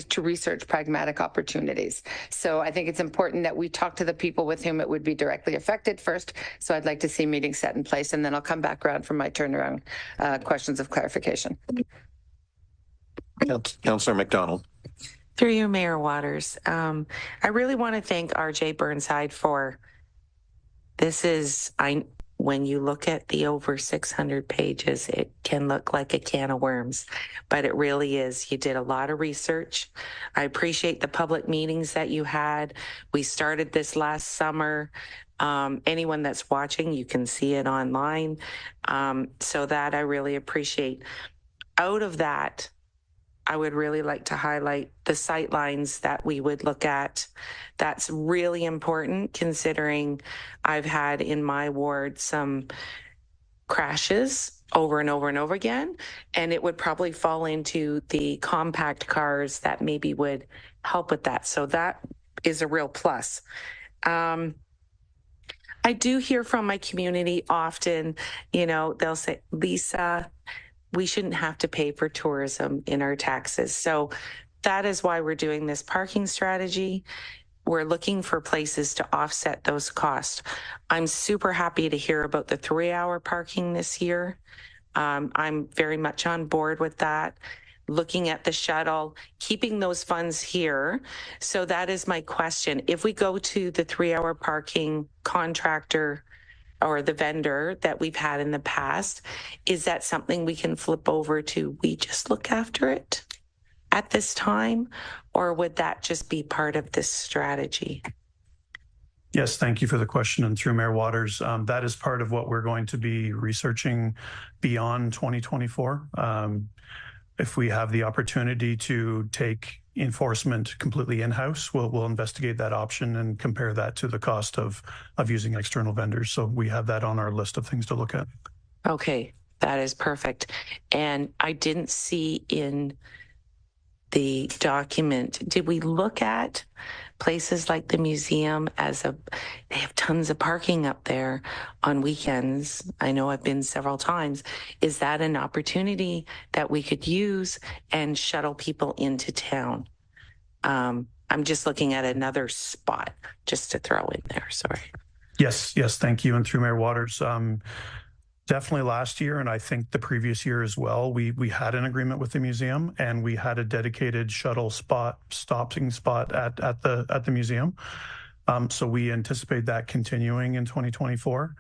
to research pragmatic opportunities. So I think it's important that we talk to the people with whom it would be directly affected first. So I'd like to see meetings set in place, and then I'll come back around for my turnaround questions of clarification. Councillor McDonald. Through you, Mayor Waters. I really want to thank RJ Burnside for this. When you look at the over 600 pages, it can look like a can of worms, but it really is. You did a lot of research. I appreciate the public meetings that you had. We started this last summer. Anyone that's watching, you can see it online. So that I really appreciate. Out of that, I would really like to highlight the sight lines that we would look at. That's really important, considering I've had in my ward some crashes over and over and over again, and it would probably fall into the compact cars that maybe would help with that. So that is a real plus. I do hear from my community often, they'll say, Lisa, we shouldn't have to pay for tourism in our taxes. So that is why we're doing this parking strategy. We're looking for places to offset those costs. I'm super happy to hear about the 3-hour parking this year. I'm very much on board with that. Looking at the shuttle, keeping those funds here. So that is my question. If we go to the 3-hour parking contractor or the vendor that we've had in the past, is that something we can flip over to, we just look after it at this time, or would that just be part of this strategy? Yes, thank you for the question. And through Mayor Waters, that is part of what we're going to be researching beyond 2024. If we have the opportunity to take enforcement completely in-house, we'll investigate that option and compare that to the cost of using external vendors. So we have that on our list of things to look at. Okay, that is perfect. And I didn't see in the document, did we look at places like the museum they have tons of parking up there on weekends. I know I've been several times. Is that an opportunity that we could use and shuttle people into town? I'm just looking at another spot just to throw in there. Sorry. Yes, thank you. And through Mayor Waters, definitely last year, and I think the previous year as well, we had an agreement with the museum, and we had a dedicated shuttle stopping spot at the museum. So we anticipate that continuing in 2024.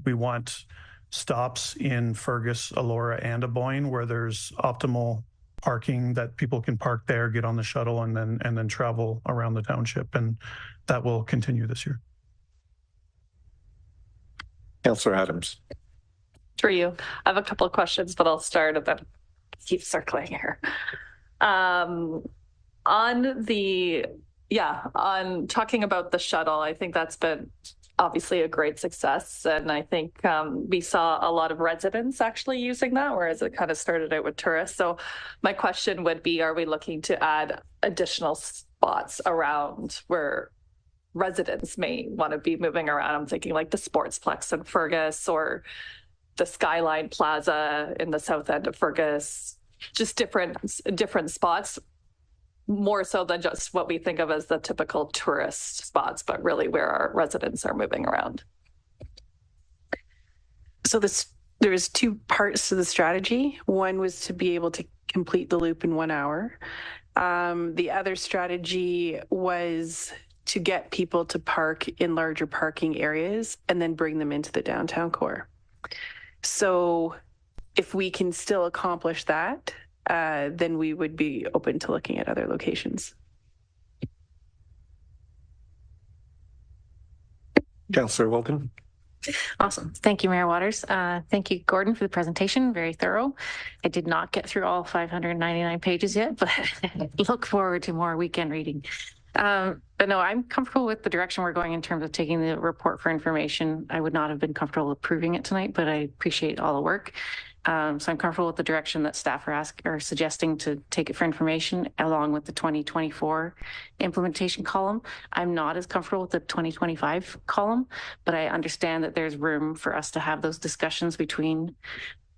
We want stops in Fergus, Elora, and Aboyne where there's optimal parking that people can park there, get on the shuttle, and then travel around the township, and that will continue this year. Councillor Adams. For you, I have a couple of questions, but I'll start and then keep circling here. On talking about the shuttle, I think that's been obviously a great success. And I think we saw a lot of residents actually using that, whereas it kind of started out with tourists. So my question would be, are we looking to add additional spots around where residents may want to be moving around? I'm thinking like the Sportsplex in Fergus or the Skyline Plaza in the south end of Fergus, just different spots, more so than just what we think of as the typical tourist spots, but really where our residents are moving around. So there was two parts to the strategy. One was to be able to complete the loop in 1 hour. The other strategy was to get people to park in larger parking areas and then bring them into the downtown core. So if we can still accomplish that, then we would be open to looking at other locations. Councillor Wilton. Awesome. Thank you, Mayor Waters. Thank you, Gordon, for the presentation. Very thorough. I did not get through all 599 pages yet, but look forward to more weekend reading. But no, I'm comfortable with the direction we're going in terms of taking the report for information. I would not have been comfortable approving it tonight, but I appreciate all the work. So I'm comfortable with the direction that staff are suggesting to take it for information, along with the 2024 implementation column. I'm not as comfortable with the 2025 column, but I understand that there's room for us to have those discussions between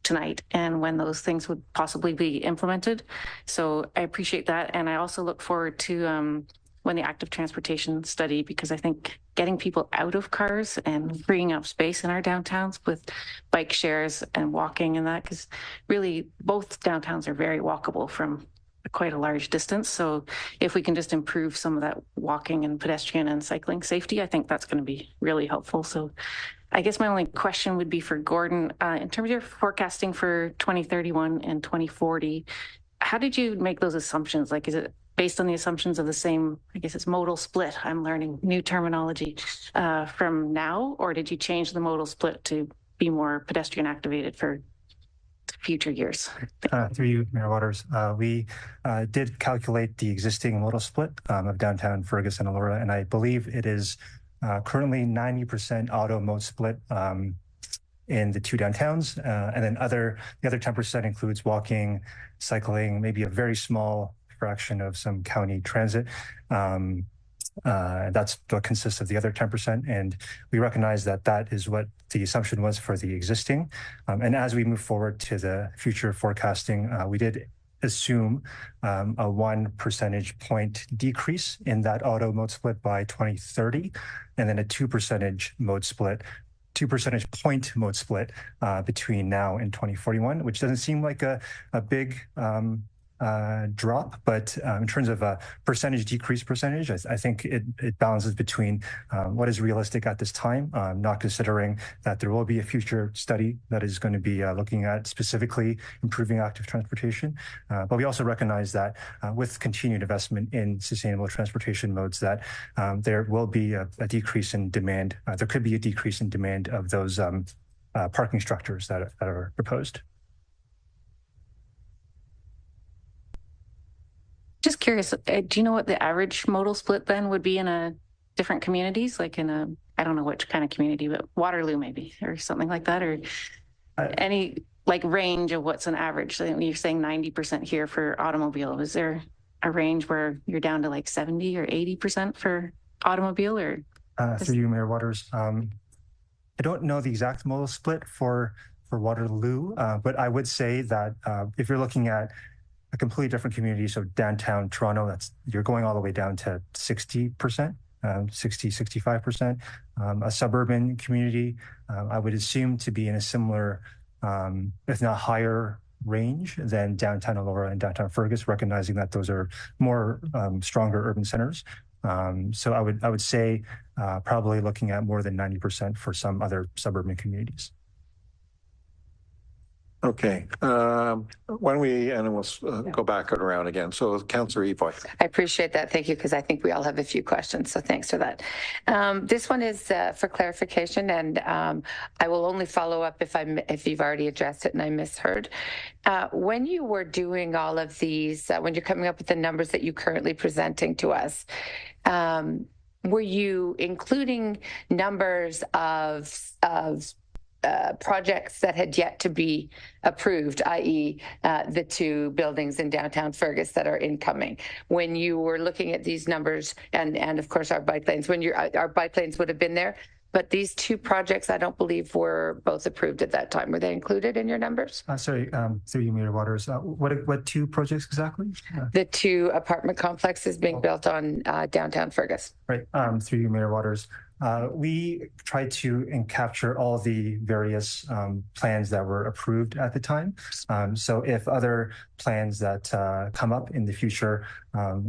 tonight and when those things would possibly be implemented. So I appreciate that. And I also look forward to when the active transportation study, because I think getting people out of cars and freeing up space in our downtowns with bike shares and walking and that, because really both downtowns are very walkable from quite a large distance. So if we can just improve some of that walking and pedestrian and cycling safety, I think that's going to be really helpful. So I guess my only question would be for Gordon, in terms of your forecasting for 2031 and 2040, how did you make those assumptions? Like, is it based on the assumptions of the same, I guess it's modal split, I'm learning new terminology, from now, or did you change the modal split to be more pedestrian activated for future years? Through you, Mayor Waters, we did calculate the existing modal split of downtown Fergus and Elora, and I believe it is currently 90% auto mode split in the two downtowns, and then the other 10% includes walking, cycling, maybe a very small fraction of some county transit. That's what consists of the other 10%. And we recognize that that is what the assumption was for the existing. And as we move forward to the future forecasting, we did assume a 1 percentage point decrease in that auto mode split by 2030, and then a 2 percentage point mode split between now and 2041, which doesn't seem like a big drop, but in terms of a decrease percentage, I think it balances between what is realistic at this time, not considering that there will be a future study that is going to be looking at specifically improving active transportation. But we also recognize that with continued investment in sustainable transportation modes, that there will be a decrease in demand. There could be a decrease in demand of those parking structures that are proposed. Just curious, do you know what the average modal split then would be in different communities, like in I don't know which kind of community, but Waterloo maybe, or something like that, or any like range of what's an average? So you're saying 90% here for automobile. Is there a range where you're down to like 70 or 80% for automobile, or? Through you, Mayor Waters, I don't know the exact modal split for Waterloo, but I would say that if you're looking at a completely different community, so downtown Toronto, you're going all the way down to 60%, 65%. A suburban community, I would assume to be in a similar, if not higher range than downtown Elora and downtown Fergus, recognizing that those are more stronger urban centers. So I would say probably looking at more than 90% for some other suburban communities. Okay. Why don't we, and then we'll go back around again. So Councillor Evoy. I appreciate that. Thank you, because I think we all have a few questions. So thanks for that. This one is for clarification, and I will only follow up if you've already addressed it and I misheard. When you were doing all of these, when you're coming up with the numbers that you're currently presenting to us, were you including numbers of projects that had yet to be approved, i.e. The 2 buildings in downtown Fergus that are incoming? When you were looking at these numbers, and of course our bike lanes, when our bike lanes would have been there, but these 2 projects I don't believe were both approved at that time. Were they included in your numbers? Sorry, through you, Mayor Waters. What 2 projects exactly? The 2 apartment complexes being built on downtown Fergus. Right, through you, Mayor Waters. We tried to capture all the various plans that were approved at the time. So if other plans that come up in the future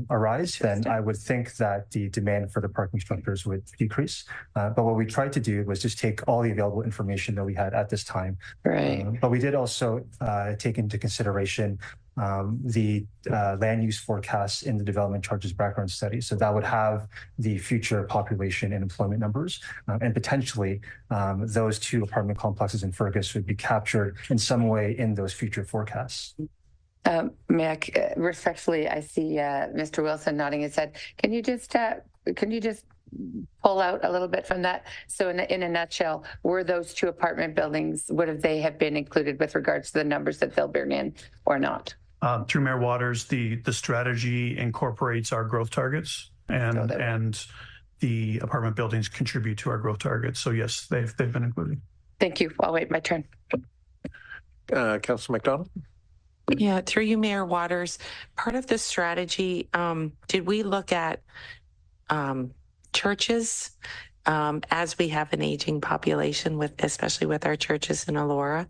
arise, then I would think that the demand for the parking structures would decrease. But what we tried to do was just take all the available information that we had at this time. Right. But we did also take into consideration the land use forecasts in the development charges background study. So that would have the future population and employment numbers, and potentially those 2 apartment complexes in Fergus would be captured in some way in those future forecasts. May I, respectfully, I see Mr. Wilson nodding his head. Can you just pull out a little bit from that? So in a nutshell, were those 2 apartment buildings, would they have been included with regards to the numbers that they'll bring in or not? Through Mayor Waters, the strategy incorporates our growth targets, and the apartment buildings contribute to our growth targets. So yes, they've been included. Thank you. I'll wait my turn. Councillor McDonald. Yeah, through you, Mayor Waters. Part of the strategy, did we look at churches, as we have an aging population, especially with our churches in Elora?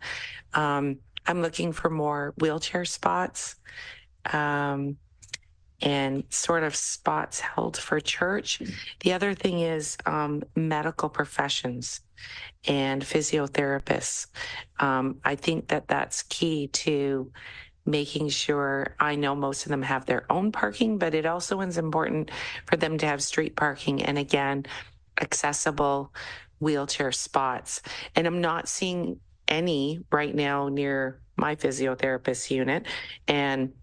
I'm looking for more wheelchair spots and sort of spots held for church. The other thing is medical professions and physiotherapists. I think that that's key to making sure. I know most of them have their own parking, but it also is important for them to have street parking and, again, accessible wheelchair spots. And I'm not seeing any right now near my physiotherapist unit. And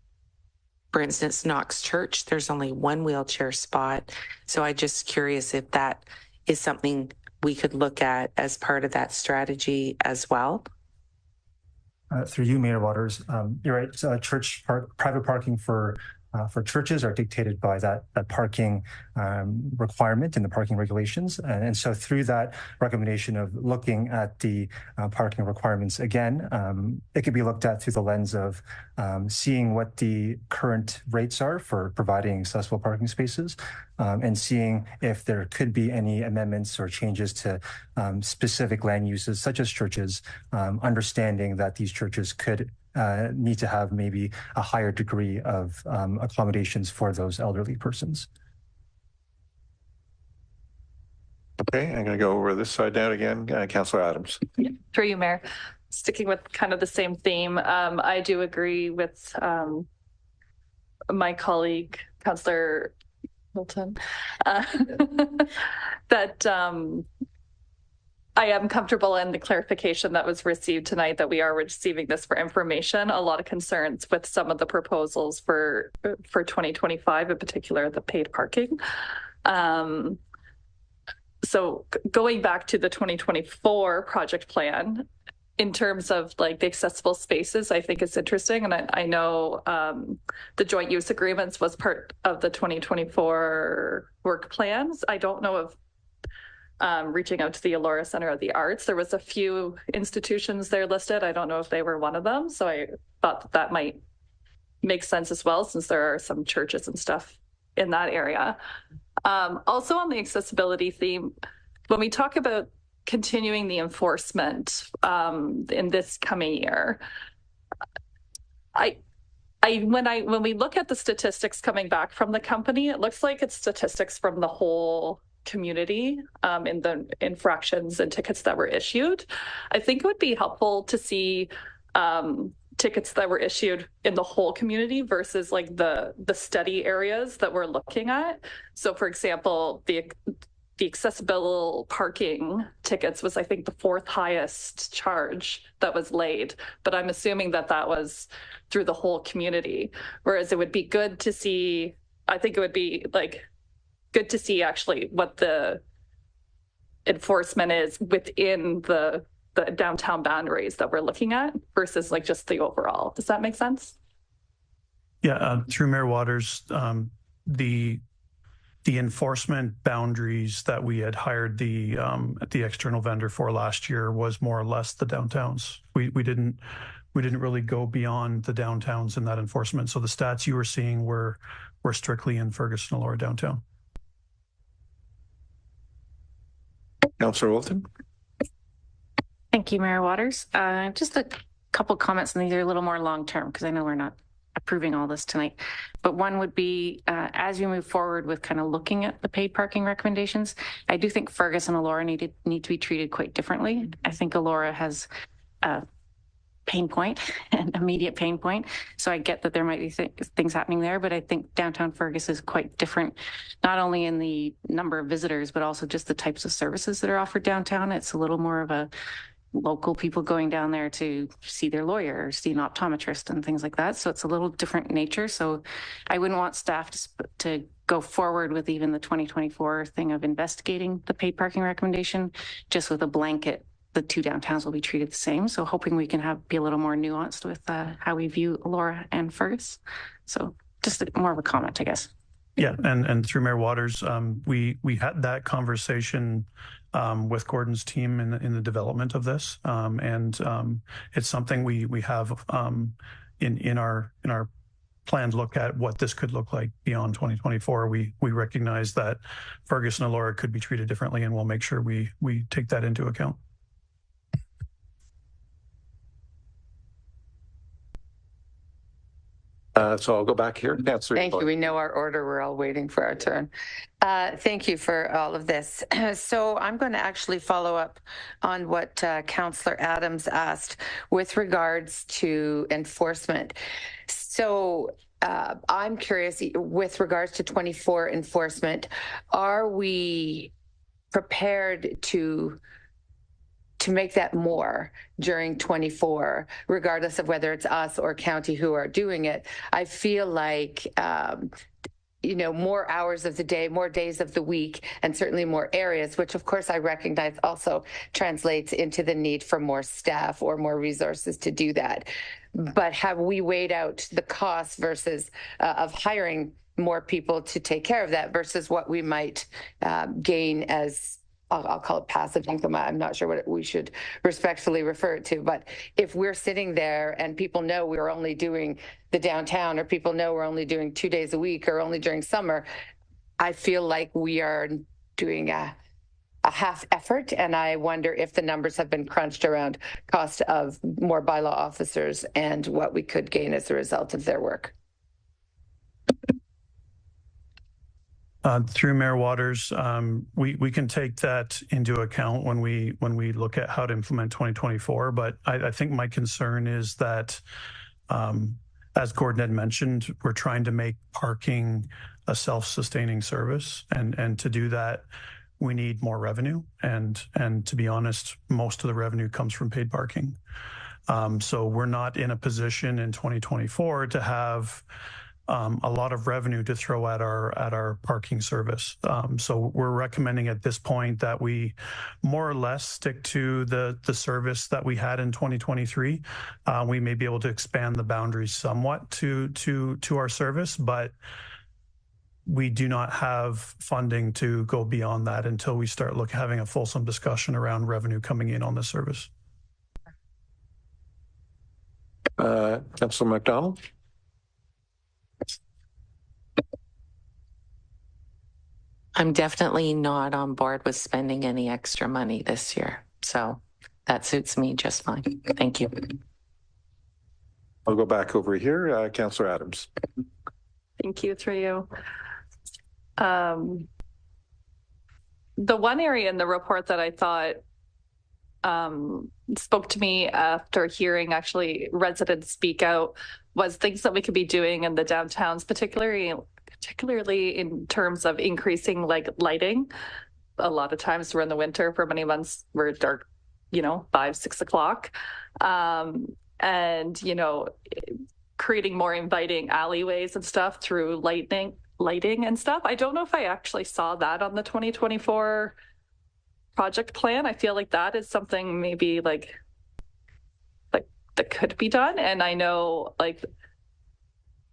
for instance, Knox Church, there's only 1 wheelchair spot. So I'm just curious if that is something we could look at as part of that strategy as well. Through you, Mayor Waters, you're right. So private parking for churches are dictated by that parking requirement in the parking regulations. And so through that recommendation of looking at the parking requirements again, it could be looked at through the lens of seeing what the current rates are for providing accessible parking spaces, and seeing if there could be any amendments or changes to specific land uses such as churches, understanding that these churches could need to have maybe a higher degree of accommodations for those elderly persons. Okay, I'm going to go over this side now again. Councillor Adams. Yeah, through you, Mayor. Sticking with kind of the same theme, I do agree with my colleague, Councillor Hilton, that I am comfortable in the clarification that was received tonight that we are receiving this for information. A lot of concerns with some of the proposals for 2025, in particular, the paid parking. So going back to the 2024 project plan, in terms of like the accessible spaces, I think it's interesting. And I know the joint use agreements was part of the 2024 work plans. I don't know if reaching out to the Elora Center of the Arts, there was a few institutions there listed. I don't know if they were one of them. So I thought that might make sense as well, since there are some churches and stuff in that area. Also on the accessibility theme, when we talk about continuing the enforcement in this coming year, when we look at the statistics coming back from the company, it looks like it's statistics from the whole community in the infractions and tickets that were issued. I think it would be helpful to see tickets that were issued in the whole community versus like the study areas that we're looking at. So for example, the accessible parking tickets was, I think, the 4th highest charge that was laid, but I'm assuming that that was through the whole community. Whereas it would be good to see, I think it would be like good to see actually what the enforcement is within the downtown boundaries that we're looking at versus like just the overall. Does that make sense? Yeah, through Mayor Waters, the enforcement boundaries that we had hired the external vendor for last year was more or less the downtowns. We didn't really go beyond the downtowns in that enforcement. So the stats you were seeing were strictly in Fergus and Elora downtown. Councillor Wilton. Thank you, Mayor Waters. Just a couple comments, and these are a little more long-term because I know we're not approving all this tonight. But one would be, as we move forward with kind of looking at the paid parking recommendations, I do think Fergus and Elora need to be treated quite differently. I think Elora has a pain point, an immediate pain point. So I get that there might be things happening there, but I think downtown Fergus is quite different, not only in the number of visitors, but also just the types of services that are offered downtown. It's a little more of a local people going down there to see their lawyer or see an optometrist and things like that. So it's a little different nature. So I wouldn't want staff to go forward with even the 2024 thing of investigating the paid parking recommendation, just with a blanket. The 2 downtowns will be treated the same. So hoping we can be a little more nuanced with how we view Elora and Fergus. So just more of a comment, I guess. Yeah, and through Mayor Waters, we had that conversation with Gordon's team in the development of this, and it's something we have in our planned look at what this could look like beyond 2024. We recognize that Fergus and Elora could be treated differently, and we'll make sure we take that into account. So I'll go back here. Thank you. We know our order. We're all waiting for our turn. Thank you for all of this. So I'm going to actually follow up on what Councillor Adams asked with regards to enforcement. So I'm curious, with regards to 24 enforcement, are we prepared to make that more during 24, regardless of whether it's us or county who are doing it? I feel like, more hours of the day, more days of the week, and certainly more areas, which of course I recognize also translates into the need for more staff or more resources to do that. But have we weighed out the cost versus of hiring more people to take care of that versus what we might gain as, I'll call it passive income. I'm not sure what we should respectfully refer it to, but if we're sitting there and people know we're only doing the downtown, or people know we're only doing 2 days a week or only during summer, I feel like we are doing a half effort. And I wonder if the numbers have been crunched around cost of more bylaw officers and what we could gain as a result of their work. Through Mayor Waters, we can take that into account when we look at how to implement 2024. But I think my concern is that, as Gordon had mentioned, we're trying to make parking a self-sustaining service, and to do that, we need more revenue. And to be honest, most of the revenue comes from paid parking. So we're not in a position in 2024 to have a lot of revenue to throw at our parking service. So we're recommending at this point that we more or less stick to the service that we had in 2023. We may be able to expand the boundaries somewhat to our service, but we do not have funding to go beyond that until we start having a fulsome discussion around revenue coming in on the service. Councillor McDonald. I'm definitely not on board with spending any extra money this year. So that suits me just fine. Thank you. I'll go back over here. Councillor Adams. Thank you, through you. The one area in the report that I thought spoke to me after hearing actually residents speak out was things that we could be doing in the downtowns, particularly in terms of increasing like lighting. A lot of times we're in the winter for many months, we're dark, 5, 6 o'clock. And, creating more inviting alleyways and stuff through lighting and stuff. I don't know if I actually saw that on the 2024 project plan. I feel like that is something maybe like that could be done. And I know like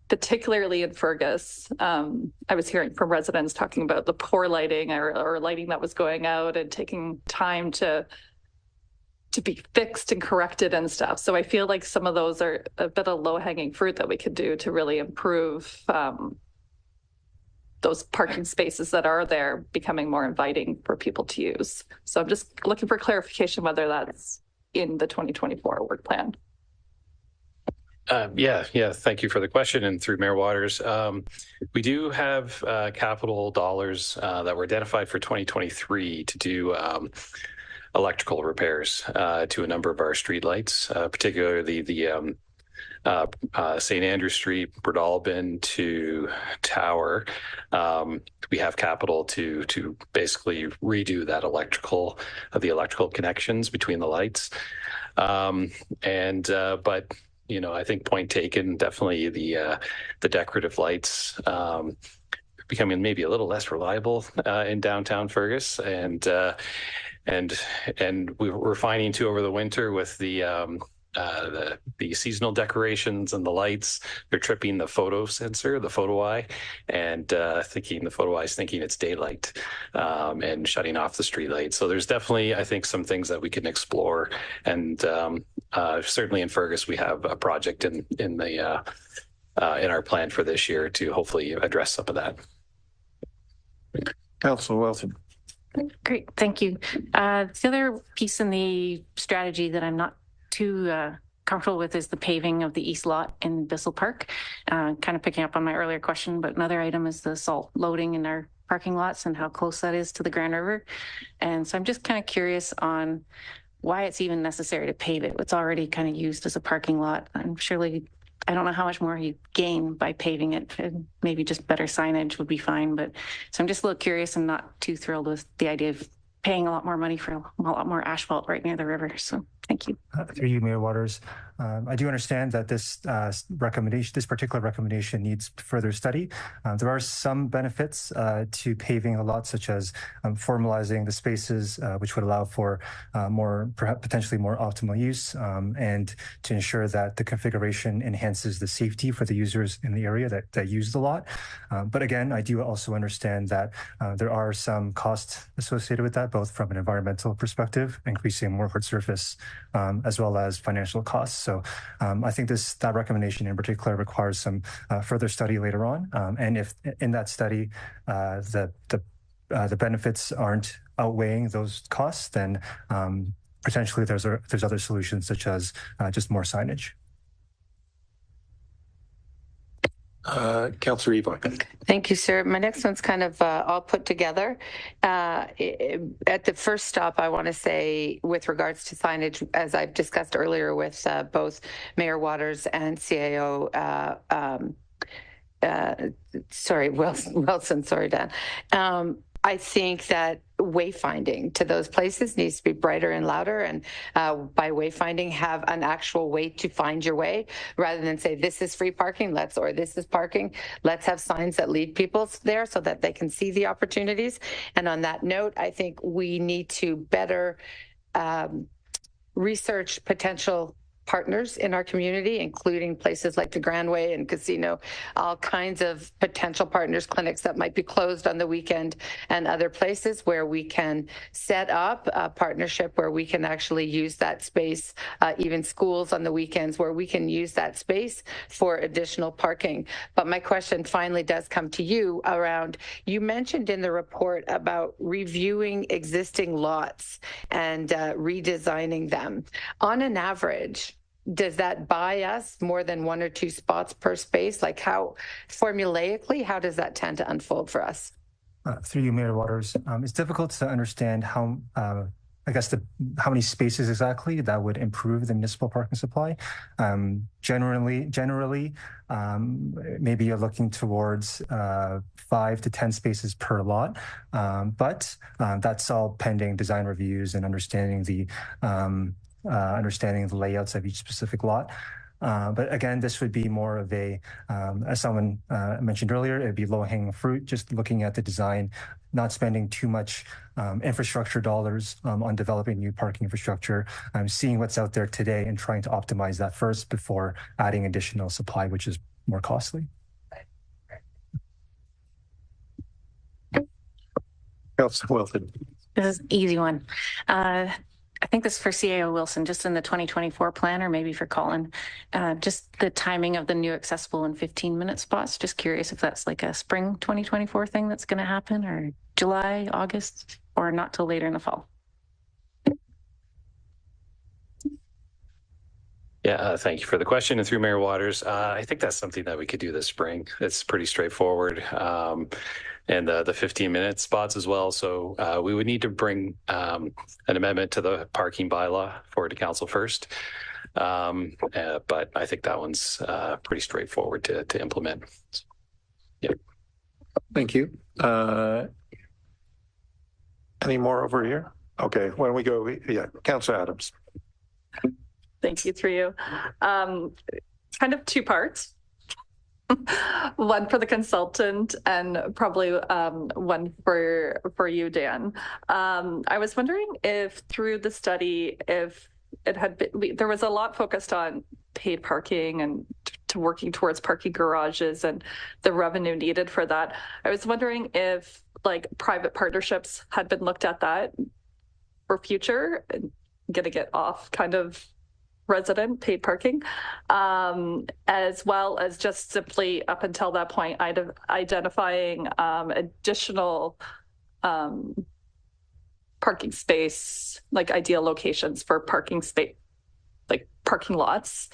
particularly in Fergus, I was hearing from residents talking about the poor lighting or lighting that was going out and taking time to be fixed and corrected and stuff. So I feel like some of those are a bit of low-hanging fruit that we could do to really improve those parking spaces that are there becoming more inviting for people to use. So I'm just looking for clarification whether that's in the 2024 work plan. Yeah. Thank you for the question. And through Mayor Waters, we do have capital dollars that were identified for 2023 to do electrical repairs to a number of our streetlights, particularly the St. Andrew Street, Breadalbin to Tower. We have capital to basically redo that the electrical connections between the lights. But I think point taken, definitely the decorative lights becoming maybe a little less reliable in downtown Fergus, and we're finding too over the winter with the seasonal decorations and the lights, they're tripping the photo sensor, the photo eye, and the photo eye is thinking it's daylight and shutting off the street light. So there's definitely, I think, some things that we can explore. And certainly in Fergus, we have a project in our plan for this year to hopefully address some of that. Councillor Wilton. Great, thank you. The other piece in the strategy that I'm not too comfortable with is the paving of the east lot in Bissell Park. Kind of picking up on my earlier question, but another item is the salt loading in our parking lots and how close that is to the Grand River. And so I'm just kind of curious on why it's even necessary to pave it. It's already kind of used as a parking lot. And surely, I don't know how much more you gain by paving it. And maybe just better signage would be fine. But so I'm just a little curious and not too thrilled with the idea of paying a lot more money for a lot more asphalt right near the river. So thank you. Through you, Mayor Waters. I do understand that this particular recommendation needs further study. There are some benefits to paving a lot, such as formalizing the spaces, which would allow for potentially more optimal use, and to ensure that the configuration enhances the safety for the users in the area that use the lot. But again, I do also understand that there are some costs associated with that, both from an environmental perspective, increasing more hard surface, as well as financial costs. So I think that recommendation in particular requires some further study later on. And if in that study the benefits aren't outweighing those costs, then potentially there's other solutions such as just more signage. Councillor Evon. Thank you, sir. My next one's kind of all put together. At the first stop, I want to say with regards to signage, as I've discussed earlier with both Mayor Waters and CAO, Wilson, sorry, Dan. I think that wayfinding to those places needs to be brighter and louder, and by wayfinding have an actual way to find your way rather than say this is free parking, or this is parking. Let's have signs that lead people there so that they can see the opportunities. And on that note, I think we need to better research potential partners in our community, including places like the Grandway and Casino, all kinds of potential partners, clinics that might be closed on the weekend, and other places where we can set up a partnership where we can actually use that space, even schools on the weekends where we can use that space for additional parking. But my question finally does come to you around, you mentioned in the report about reviewing existing lots and redesigning them. On an average, does that buy us more than 1 or 2 spots per space? Like how does that tend to unfold for us? Through you, Mayor Waters, it's difficult to understand how I guess how many spaces exactly that would improve the municipal parking supply. Generally, maybe you're looking towards 5 to 10 spaces per lot, but that's all pending design reviews and understanding the layouts of each specific lot. But again, this would be more of a, as someone mentioned earlier, it'd be low-hanging fruit, just looking at the design, not spending too much infrastructure dollars on developing new parking infrastructure, seeing what's out there today and trying to optimize that first before adding additional supply, which is more costly. Councilor Wilton. This is an easy one. I think this is for CAO Wilson, just in the 2024 plan, or maybe for Colin, just the timing of the new accessible and 15-minute spots. Just curious if that's like a spring 2024 thing that's going to happen, or July, August, or not till later in the fall. Yeah, thank you for the question. And through Mayor Waters, I think that's something that we could do this spring. It's pretty straightforward. And the 15-minute spots as well. So we would need to bring an amendment to the parking bylaw forward to council first. But I think that one's pretty straightforward to implement. So, yeah. Thank you. Any more over here? Okay, why don't we go? Yeah, Councilor Adams. Thank you, through you. Kind of two parts. One for the consultant and probably one for you, Dan. I was wondering if through the study, if it had been, there was a lot focused on paid parking and to working towards parking garages and the revenue needed for that. I was wondering if like private partnerships had been looked at that for future and getting it off kind of resident paid parking, as well as just simply up until that point, identifying additional parking space, like ideal locations for parking space, like parking lots.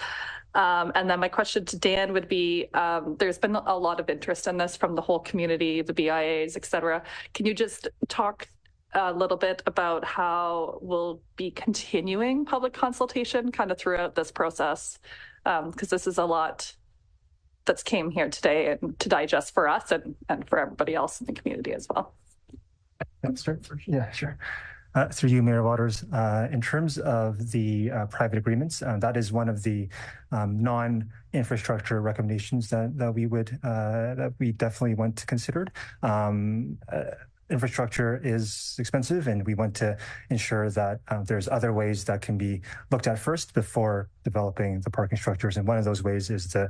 And then my question to Dan would be, there's been a lot of interest in this from the whole community, the BIAs, et cetera. Can you just talk a little bit about how we'll be continuing public consultation kind of throughout this process? Because this is a lot that's came here today and to digest for us and for everybody else in the community as well. Yeah, sure. Through you, Mayor Waters, in terms of the private agreements, that is one of the non-infrastructure recommendations that we definitely want to consider. Infrastructure is expensive, and we want to ensure that there's other ways that can be looked at first before developing the parking structures. And one of those ways is the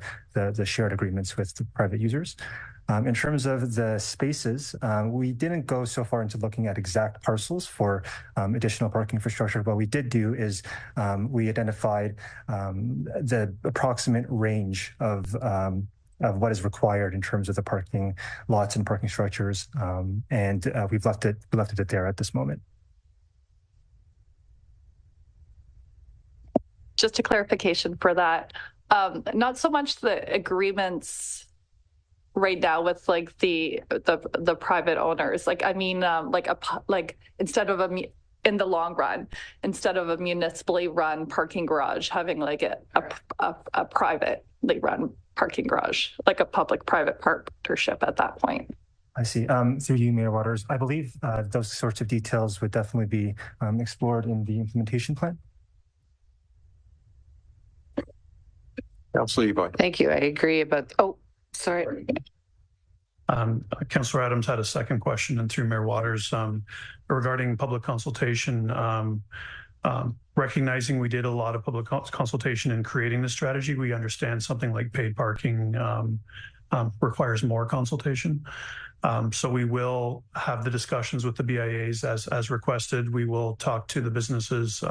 shared agreements with the private users. In terms of the spaces, we didn't go so far into looking at exact parcels for additional parking infrastructure. What we did do is we identified the approximate range of what is required in terms of the parking lots and parking structures, and we've left it there at this moment. Just a clarification for that, not so much the agreements right now with like the private owners. Like I mean, like instead of in the long run, instead of a municipally run parking garage, having like a privately run parking garage, like a public-private partnership at that point. I see. Through you, Mayor Waters, I believe those sorts of details would definitely be explored in the implementation plan. Councilor Levi. Thank you. I agree about. Oh, sorry. Councilor Adams had a second question, and through Mayor Waters, regarding public consultation. Recognizing we did a lot of public consultation in creating the strategy, we understand something like paid parking requires more consultation. So we will have the discussions with the BIAs as requested. We will talk to the businesses.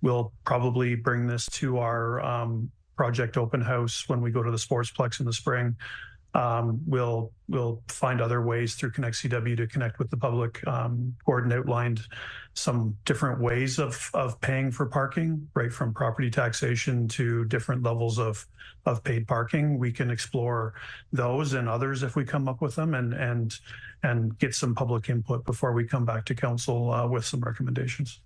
We'll probably bring this to our project open house when we go to the Sportsplex in the spring. We'll find other ways through Connect CW to connect with the public. Gordon outlined some different ways of paying for parking, right from property taxation to different levels of paid parking. We can explore those and others if we come up with them, and get some public input before we come back to council with some recommendations.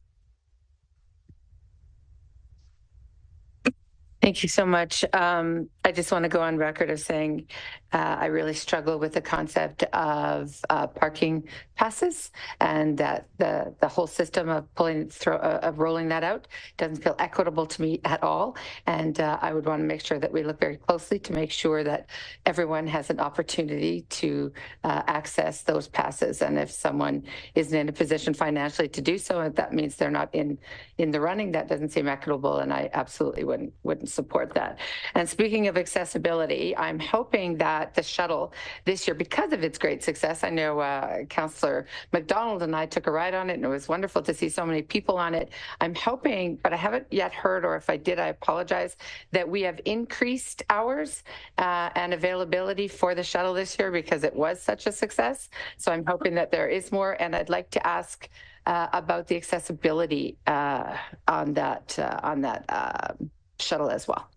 Thank you so much. I just want to go on record of saying I really struggle with the concept of parking passes, and that the whole system of rolling that out doesn't feel equitable to me at all. And I would want to make sure that we look very closely to make sure that everyone has an opportunity to access those passes. And if someone isn't in a position financially to do so, if that means they're not in the running, that doesn't seem equitable, and I absolutely wouldn't support that. And speaking of accessibility, I'm hoping that the shuttle this year, because of its great success, I know Councillor McDonald and I took a ride on it, and it was wonderful to see so many people on it. I'm hoping, but I haven't yet heard, or if I did, I apologize, that we have increased hours and availability for the shuttle this year because it was such a success. So I'm hoping that there is more, and I'd like to ask about the accessibility on that shuttle as well.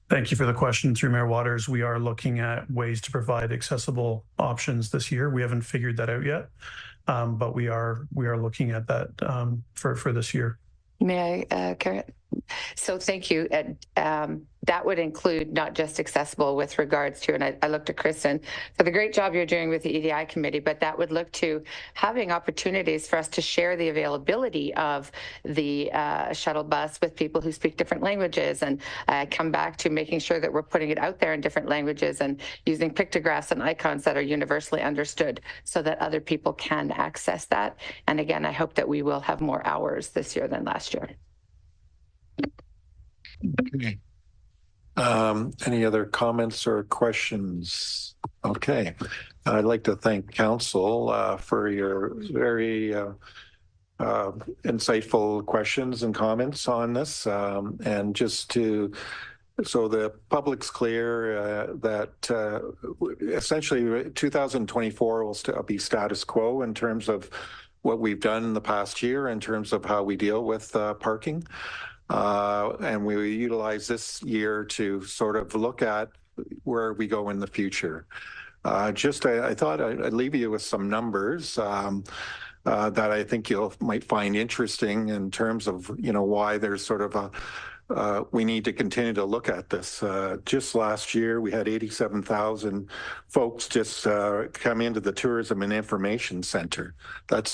Thank you for the question. Through Mayor Waters, we are looking at ways to provide accessible options this year. We haven't figured that out yet, but we are looking at that for this year. May I, Karen? So thank you. That would include not just accessible with regards to, and I looked at Kristen for the great job you're doing with the EDI committee, but that would look to having opportunities for us to share the availability of the shuttle bus with people who speak different languages, and come back to making sure that we're putting it out there in different languages and using pictographs and icons that are universally understood so that other people can access that. And again, I hope that we will have more hours this year than last year. Okay. Any other comments or questions? Okay. I'd like to thank council for your very insightful questions and comments on this. And just so the public's clear that essentially 2024 will still be status quo in terms of what we've done in the past year in terms of how we deal with parking. And we utilize this year to sort of look at where we go in the future. I thought I'd leave you with some numbers that I think you might find interesting in terms of, why there's sort of we need to continue to look at this. Just last year, we had 87,000 folks just come into the Tourism and Information Center. That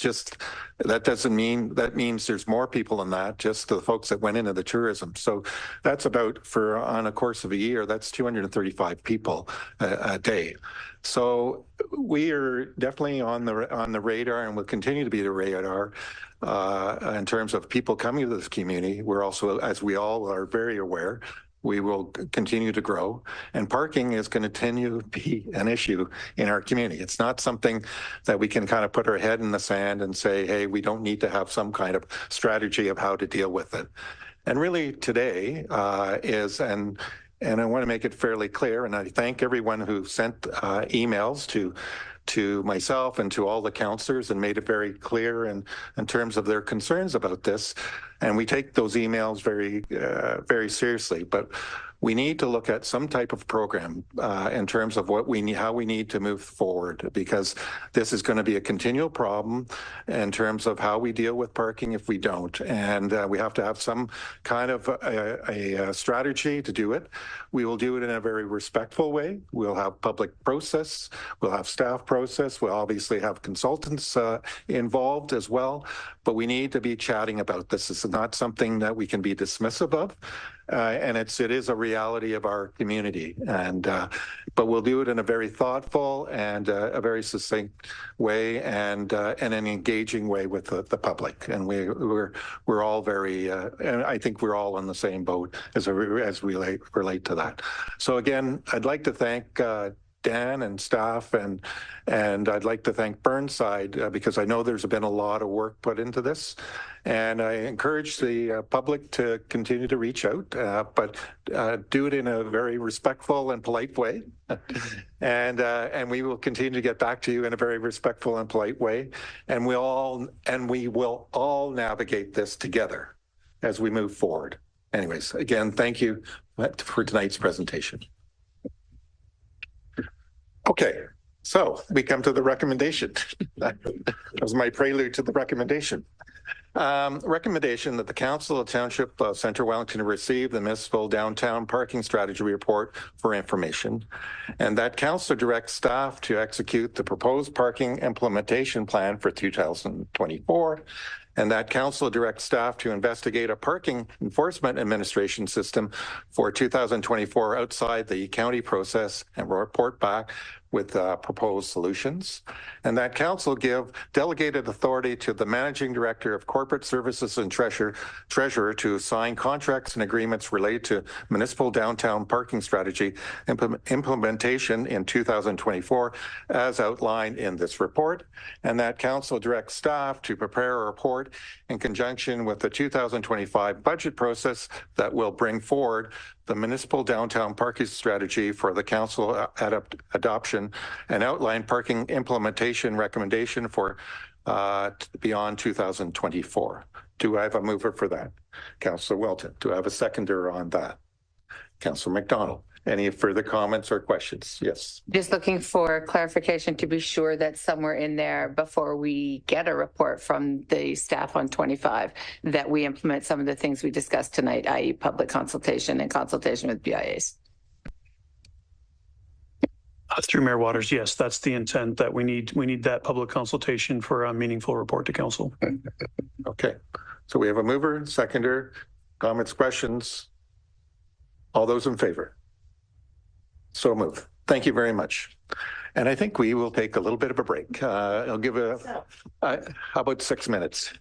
means there's more people than that, just the folks that went into the tourism. So that's about, on a course of a year, that's 235 people a day. So we are definitely on the radar, and will continue to be the radar in terms of people coming to this community. We're also, as we all are very aware, we will continue to grow, and parking is going to continue to be an issue in our community. It's not something that we can kind of put our head in the sand and say, hey, we don't need to have some kind of strategy of how to deal with it. And really today and I want to make it fairly clear, and I thank everyone who sent emails to myself and to all the councillors and made it very clear in terms of their concerns about this. And we take those emails very, very seriously. But we need to look at some type of program in terms of how we need to move forward, because this is going to be a continual problem in terms of how we deal with parking if we don't. And we have to have some kind of a strategy to do it. We will do it in a very respectful way. We'll have public process. We'll have staff process. We'll obviously have consultants involved as well. But we need to be chatting about this. This is not something that we can be dismissive of. And it is a reality of our community, but we'll do it in a very thoughtful and a very succinct way, and an engaging way with the public. And we're all very, and I think we're all on the same boat as we relate to that. So again, I'd like to thank Dan and staff, and I'd like to thank Burnside because I know there's been a lot of work put into this. And I encourage the public to continue to reach out, but do it in a very respectful and polite way. And we will continue to get back to you in a very respectful and polite way. And we will all navigate this together as we move forward. Anyways, again, thank you for tonight's presentation. Okay, so we come to the recommendation. That was my prelude to the recommendation. Recommendation that the Council of Township of Central Wellington receive the municipal downtown parking strategy report for information, and that Council directs staff to execute the proposed parking implementation plan for 2024, and that Council directs staff to investigate a parking enforcement administration system for 2024 outside the county process and report back with proposed solutions, and that Council give delegated authority to the Managing Director of Corporate Services and Treasurer to sign contracts and agreements related to municipal downtown parking strategy implementation in 2024 as outlined in this report, and that Council directs staff to prepare a report in conjunction with the 2025 budget process that will bring forward the municipal downtown parking strategy for the council adoption and outline parking implementation recommendation for beyond 2024. Do I have a mover for that? Councillor Welton. Do I have a seconder on that? Councillor McDonald. Any further comments or questions? Yes. Just looking for clarification to be sure that somewhere in there before we get a report from the staff on 25, that we implement some of the things we discussed tonight, i.e. public consultation and consultation with BIAs. Through Mayor Waters, yes, that's the intent, that we need that public consultation for a meaningful report to council. Okay, so we have a mover, seconder, comments, questions. All those in favor? So move. Thank you very much. And I think we will take a little bit of a break. I'll give how about 6 minutes?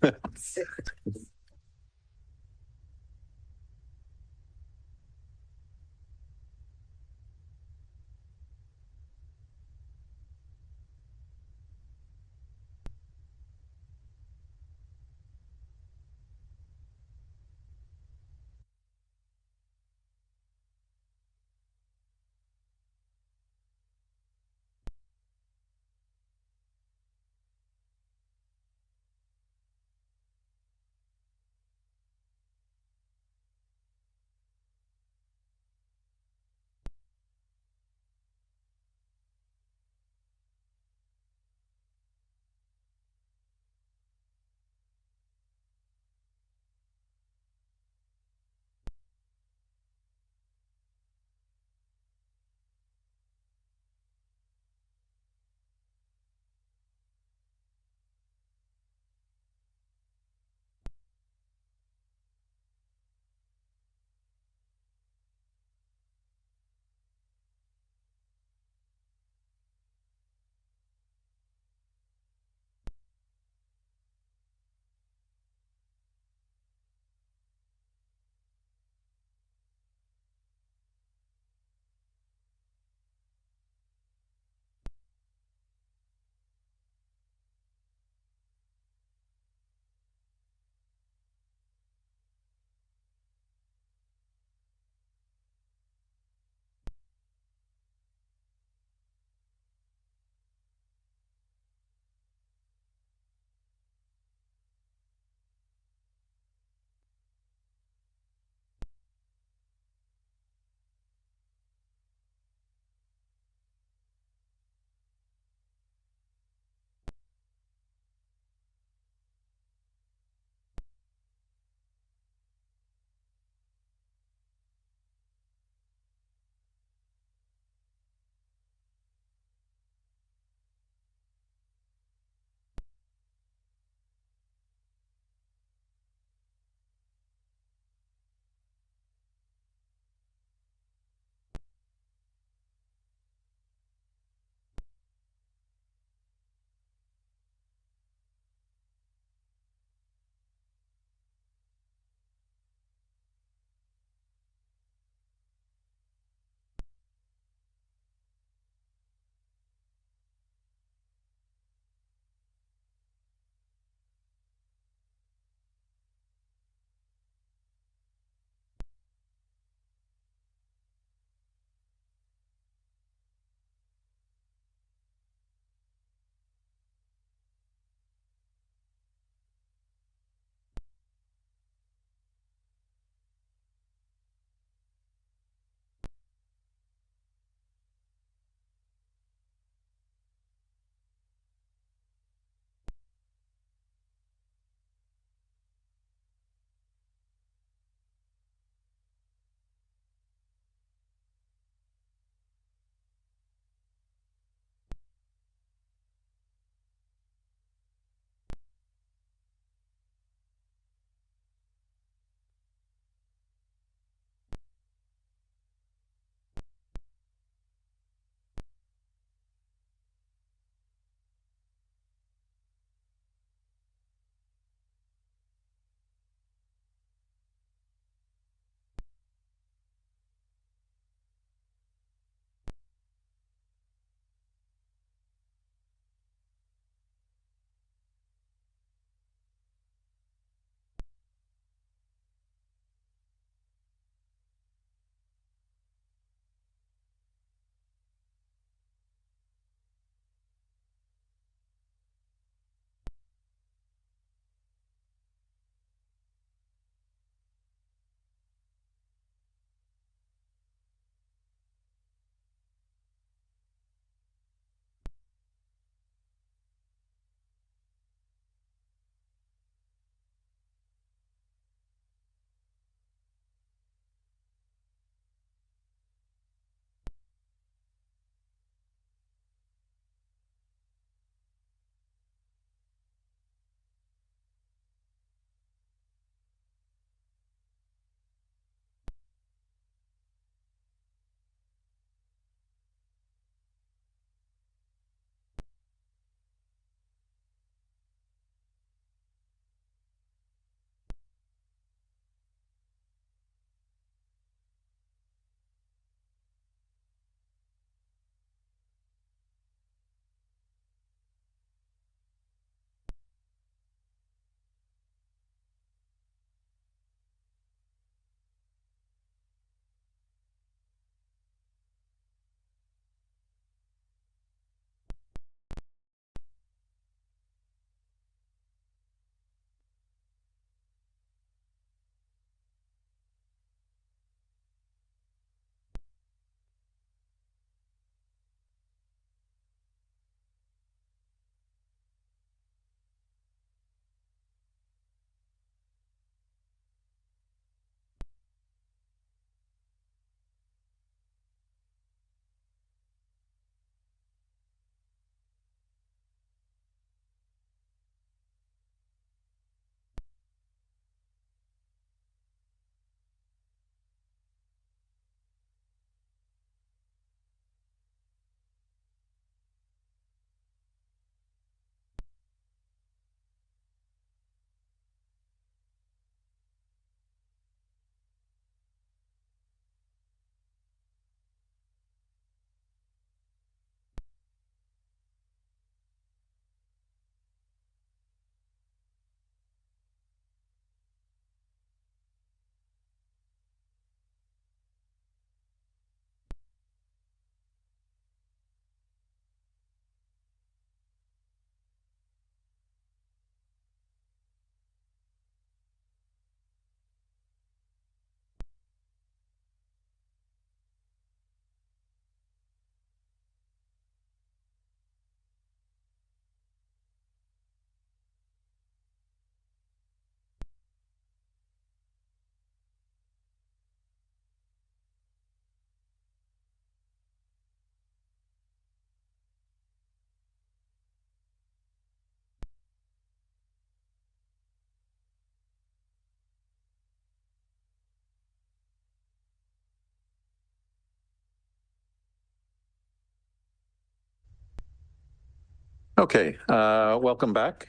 Okay, welcome back.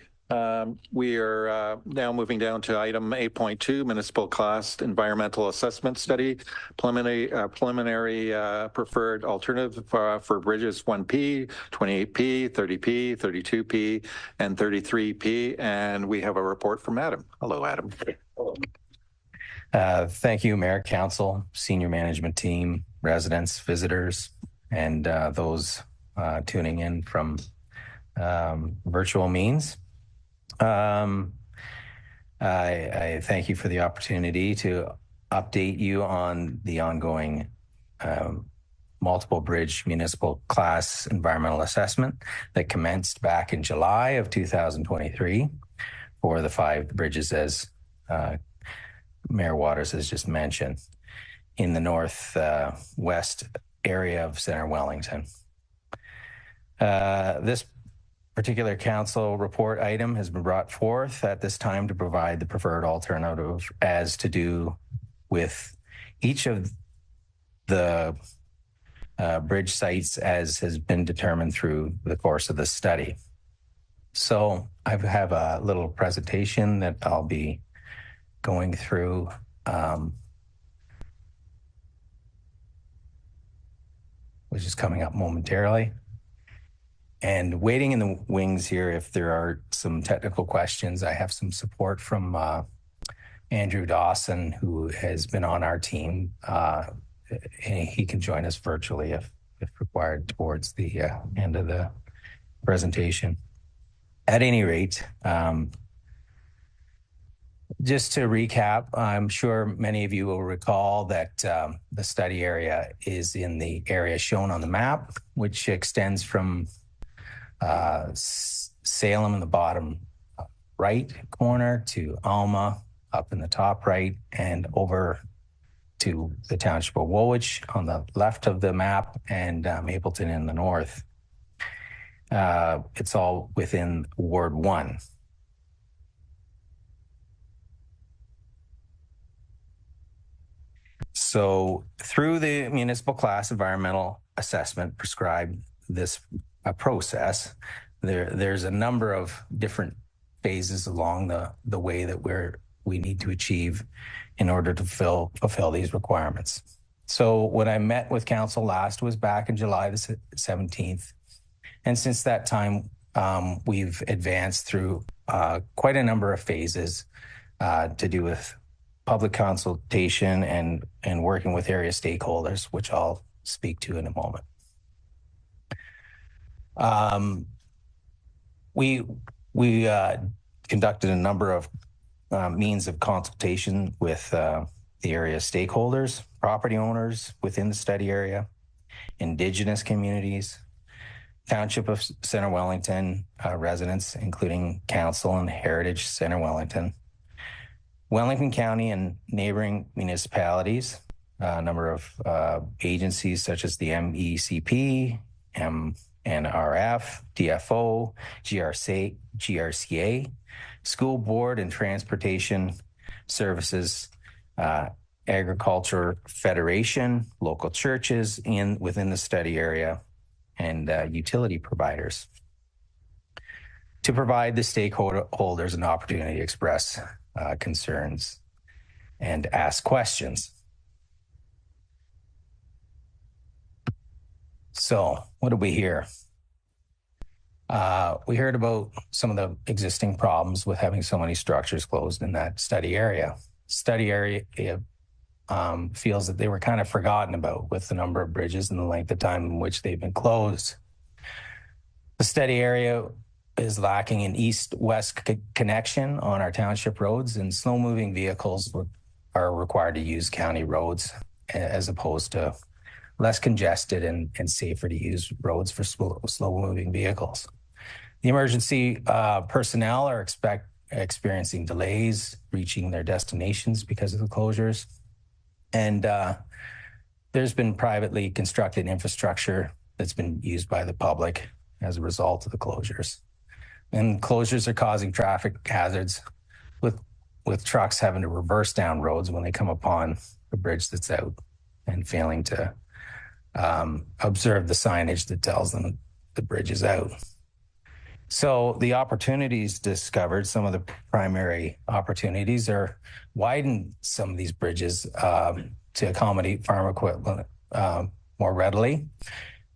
We are now moving down to item 8.2, municipal cost environmental assessment study, preliminary preferred alternative for bridges 1P, 28P, 30P, 32P, and 33P. And we have a report from Adam. Hello, Adam. Thank you, Mayor, Council, senior management team, residents, visitors, and those tuning in from virtual means. I thank you for the opportunity to update you on the ongoing multiple bridge municipal class environmental assessment that commenced back in July of 2023 for the 5 bridges, as Mayor Waters has just mentioned, in the northwest area of Center Wellington. This particular council report item has been brought forth at this time to provide the preferred alternative as to do with each of the bridge sites as has been determined through the course of the study. So I have a little presentation that I'll be going through. Which is coming up momentarily. And waiting in the wings here, if there are some technical questions, I have some support from Andrew Dawson, who has been on our team. And he can join us virtually if required towards the end of the presentation. At any rate, just to recap, I'm sure many of you will recall that the study area is in the area shown on the map, which extends from Salem in the bottom right corner to Alma up in the top right, and over to the township of Woolwich on the left of the map, and Mapleton in the north. It's all within Ward 1. So through the municipal class environmental assessment prescribed this process, there's a number of different phases along the way that we need to achieve in order to fulfill these requirements. So when I met with council last was back in July the 17th. And since that time, we've advanced through quite a number of phases to do with public consultation and working with area stakeholders, which I'll speak to in a moment. We conducted a number of means of consultation with the area stakeholders, property owners within the study area, Indigenous communities, Township of Center Wellington residents, including Council and Heritage Center Wellington, Wellington County and neighboring municipalities, a number of agencies such as the MECP, NRF, DFO, GRCA, School Board and Transportation Services, Agriculture Federation, local churches within the study area, and utility providers, to provide the stakeholders an opportunity to express concerns and ask questions. So what did we hear? We heard about some of the existing problems with having so many structures closed in that study area. Study area feels that they were kind of forgotten about with the number of bridges and the length of time in which they've been closed. The study area is lacking an east-west connection on our township roads, and slow-moving vehicles are required to use county roads as opposed to less congested and safer to use roads for slow-moving vehicles. The emergency personnel are experiencing delays reaching their destinations because of the closures. And there's been privately constructed infrastructure that's been used by the public as a result of the closures. And closures are causing traffic hazards with trucks having to reverse down roads when they come upon a bridge that's out and failing to observe the signage that tells them the bridge is out. So the opportunities discovered, some of the primary opportunities are widen some of these bridges to accommodate farm equipment more readily,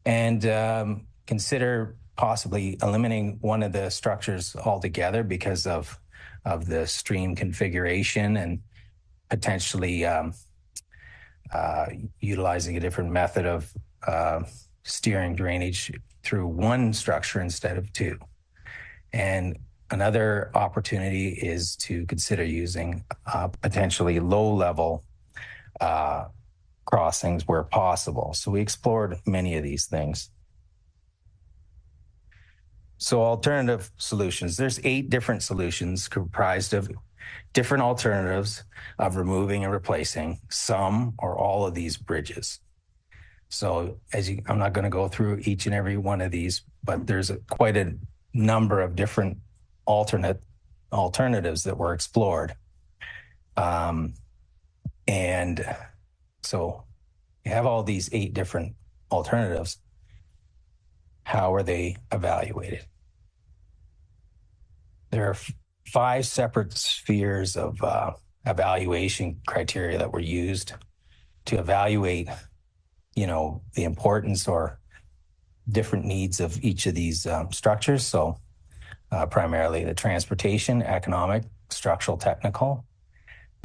and consider possibly eliminating one of the structures altogether because of the stream configuration, and potentially utilizing a different method of steering drainage through one structure instead of two. And another opportunity is to consider using potentially low-level crossings where possible. So we explored many of these things. So alternative solutions, there's 8 different solutions comprised of different alternatives of removing and replacing some or all of these bridges. So I'm not going to go through each and every one of these, but there's quite a number of different alternatives that were explored. And so you have all these 8 different alternatives. How are they evaluated? There are 5 separate spheres of evaluation criteria that were used to evaluate, the importance or different needs of each of these structures. So primarily the transportation, economic, structural, technical,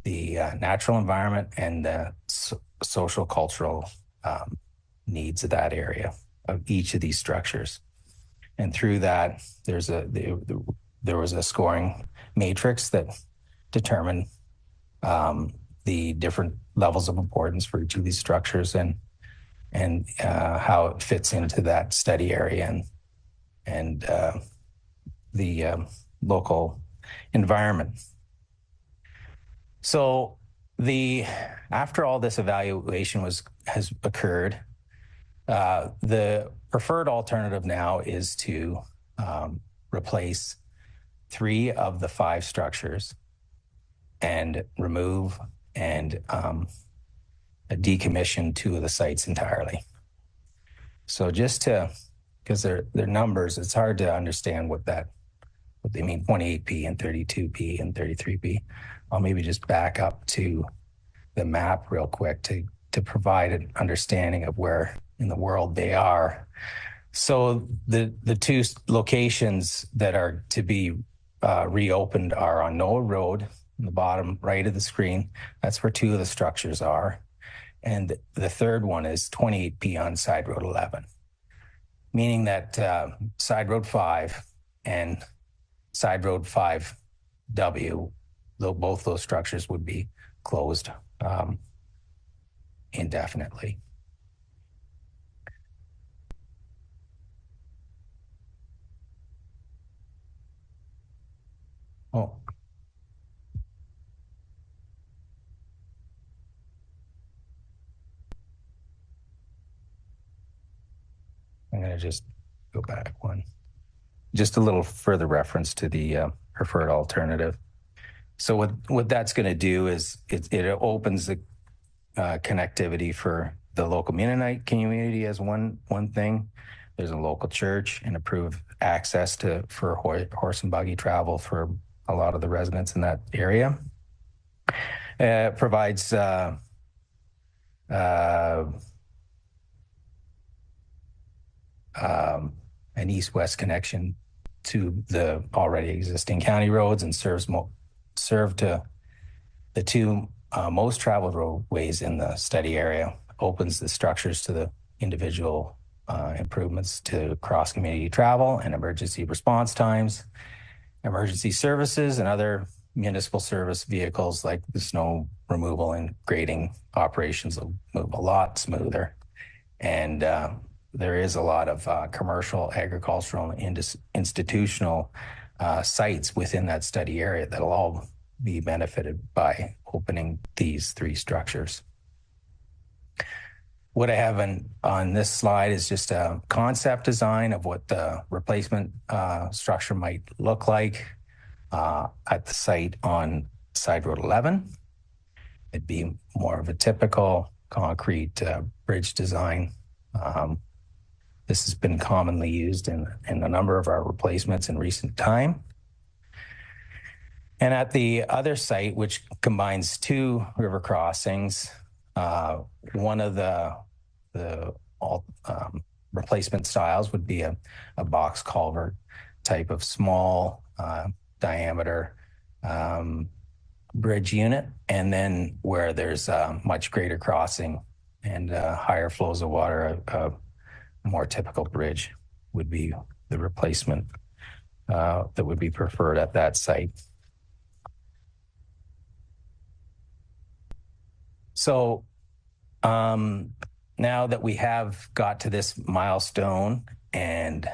the natural environment, and the social, cultural needs of that area of each of these structures. And through that, there was a scoring matrix that determined the different levels of importance for each of these structures and how it fits into that study area and the local environment. So after all this evaluation has occurred, the preferred alternative now is to replace 3 of the 5 structures and remove and decommission 2 of the sites entirely. So because they're numbers, it's hard to understand what they mean, 28P and 32P and 33P. I'll maybe just back up to the map real quick to provide an understanding of where in the world they are. So the 2 locations that are to be reopened are on Noah Road, in the bottom right of the screen. That's where 2 of the structures are. And the third one is 28P on Side Road 11, meaning that Side Road 5 and Side Road 5W, both those structures would be closed indefinitely. Oh. I'm going to just go back one. Just a little further reference to the preferred alternative. So what that's going to do is it opens the connectivity for the local Mennonite community as one thing. There's a local church and improved access for horse and buggy travel for a lot of the residents in that area. It provides an east-west connection to the already existing county roads and serve to the 2 most traveled roadways in the study area, opens the structures to the individual improvements to cross-community travel and emergency response times, emergency services, and other municipal service vehicles like the snow removal and grading operations will move a lot smoother. And there is a lot of commercial, agricultural, and institutional sites within that study area that'll all be benefited by opening these 3 structures. What I have on this slide is just a concept design of what the replacement structure might look like at the site on Side Road 11. It'd be more of a typical concrete bridge design This has been commonly used in a number of our replacements in recent time. And at the other site, which combines two river crossings, one of the replacement styles would be a box culvert type of small diameter bridge unit. And then where there's much greater crossing and higher flows of water, a more typical bridge would be the replacement that would be preferred at that site. So now that we have got to this milestone, and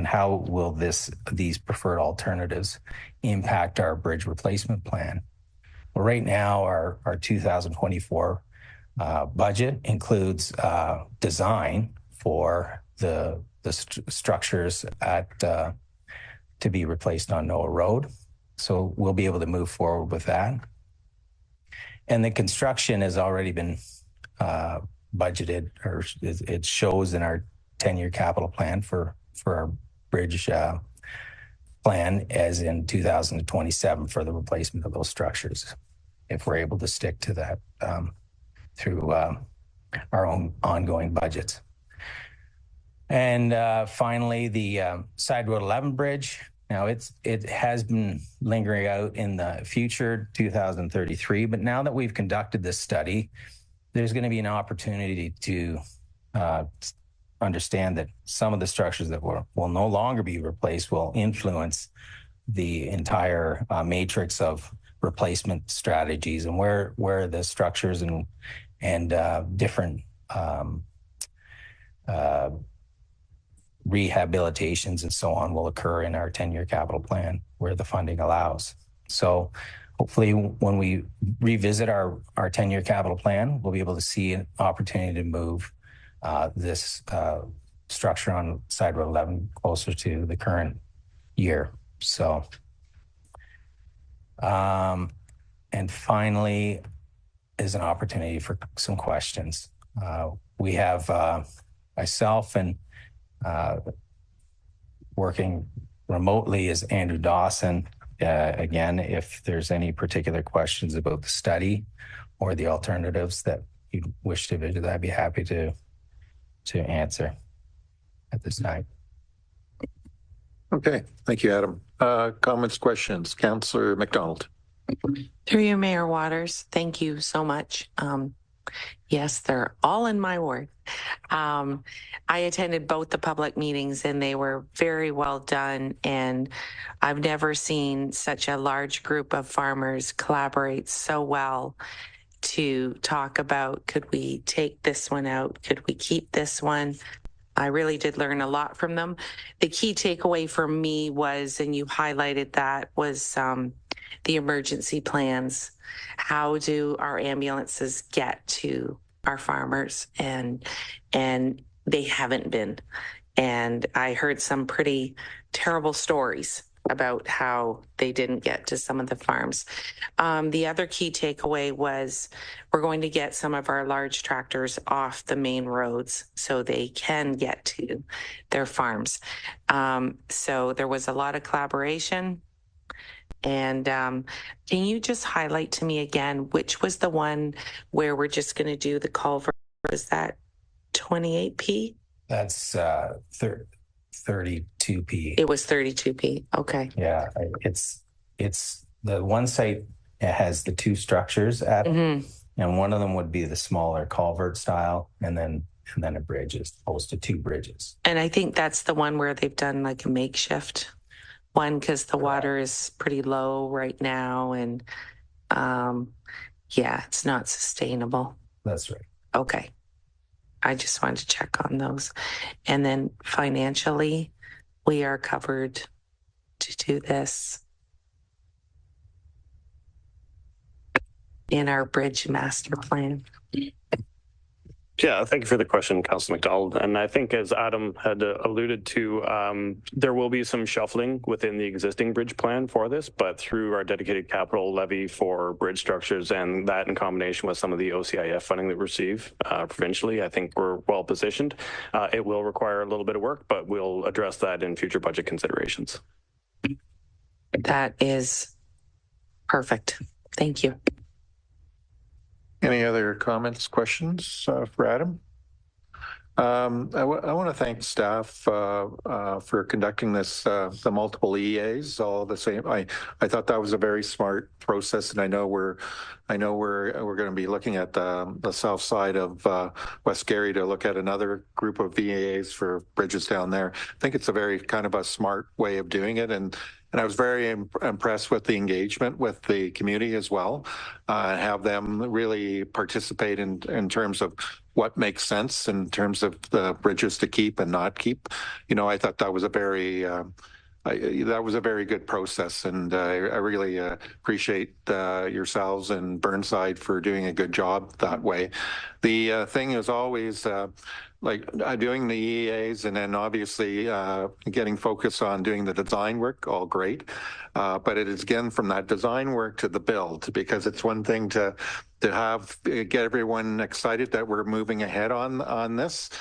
how will these preferred alternatives impact our bridge replacement plan? Well, right now our 2024 budget includes design for the structures to be replaced on Noah Road. So we'll be able to move forward with that. And the construction has already been budgeted, or it shows in our 10-year capital plan for our bridge plan as in 2027 for the replacement of those structures, if we're able to stick to that through our own ongoing budgets. And finally, the Side Road 11 bridge. Now it has been lingering out in the future, 2033, but now that we've conducted this study, there's going to be an opportunity to understand that some of the structures that will no longer be replaced will influence the entire matrix of replacement strategies, and where the structures and different rehabilitations and so on will occur in our 10-year capital plan where the funding allows. So hopefully when we revisit our 10-year capital plan, we'll be able to see an opportunity to move this structure on Side Road 11 closer to the current year. So, and finally is an opportunity for some questions. We have myself and working remotely is Andrew Dawson. Again, if there's any particular questions about the study or the alternatives that you wish to visit, I'd be happy to answer at this time. Okay, thank you, Adam. Comments, questions? Councillor McDonald. Through you, Mayor Waters, thank you so much. Yes, they're all in my ward. I attended both the public meetings and they were very well done. And I've never seen such a large group of farmers collaborate so well to talk about, could we take this one out? Could we keep this one? I really did learn a lot from them. The key takeaway for me was, and you highlighted that, was the emergency plans. How do our ambulances get to our farmers? And they haven't been. And I heard some pretty terrible stories about how they didn't get to some of the farms. The other key takeaway was we're going to get some of our large tractors off the main roads so they can get to their farms. So there was a lot of collaboration. And can you just highlight to me again, which was the one where we're just going to do the culvert? Was that 28P? That's 32P. It was 32P. Okay. Yeah, it's the one site has the two structures at it, and one of them would be the smaller culvert style, and then a bridge as opposed to two bridges. And I think that's the one where they've done like a makeshift one because the water is pretty low right now, and yeah, it's not sustainable. That's right. Okay. I just wanted to check on those. And then financially, we are covered to do this in our bridge master plan. Yeah, thank you for the question, Councilor McDonald. And I think as Adam had alluded to, there will be some shuffling within the existing bridge plan for this, but through our dedicated capital levy for bridge structures and that in combination with some of the OCIF funding that we receive provincially, I think we're well positioned. It will require a little bit of work, but we'll address that in future budget considerations. That is perfect. Thank you. Any other comments, questions for Adam? I want to thank staff for conducting this, the multiple EAs all the same. I thought that was a very smart process, and I know we're going to be looking at the south side of West Garry to look at another group of VAAs for bridges down there. I think it's a very kind of a smart way of doing it, and I was very impressed with the engagement with the community as well, have them really participate in terms of what makes sense in terms of the bridges to keep and not keep. You know, I thought that was a very good process, and I really appreciate yourselves and Burnside for doing a good job that way. The thing is always doing the EAs and then obviously getting focused on doing the design work, all great. But it is again from that design work to the build, because it's one thing to get everyone excited that we're moving ahead on this.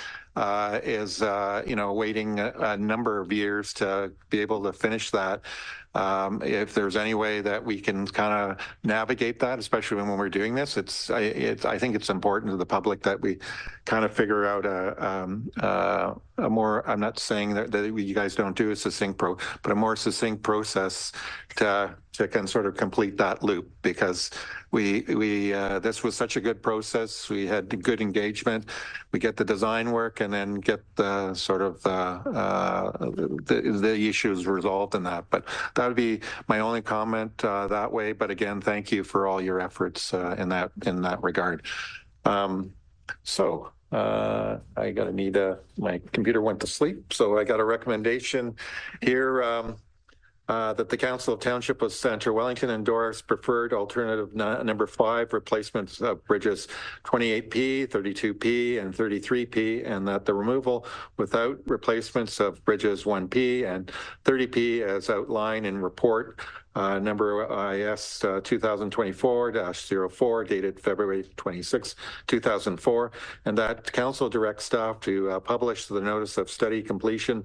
Waiting a number of years to be able to finish that. If there's any way that we can kind of navigate that, especially when we're doing this, I think it's important to the public that we kind of figure out a more, I'm not saying that you guys don't do a succinct but a more succinct process to can sort of complete that loop, because this was such a good process. We had good engagement. We get the design work and then get the sort of the issues resolved in that. But that would be my only comment that way. But again, thank you for all your efforts in that regard. I got to need my computer went to sleep, so I got a recommendation here. That the Council of Township of Centre Wellington endorse preferred alternative number 5, replacements of bridges 28P, 32P, and 33P, and that the removal without replacements of bridges 1P and 30P as outlined in report number IS 2024-04 dated February 26, 2004, and that Council directs staff to publish the notice of study completion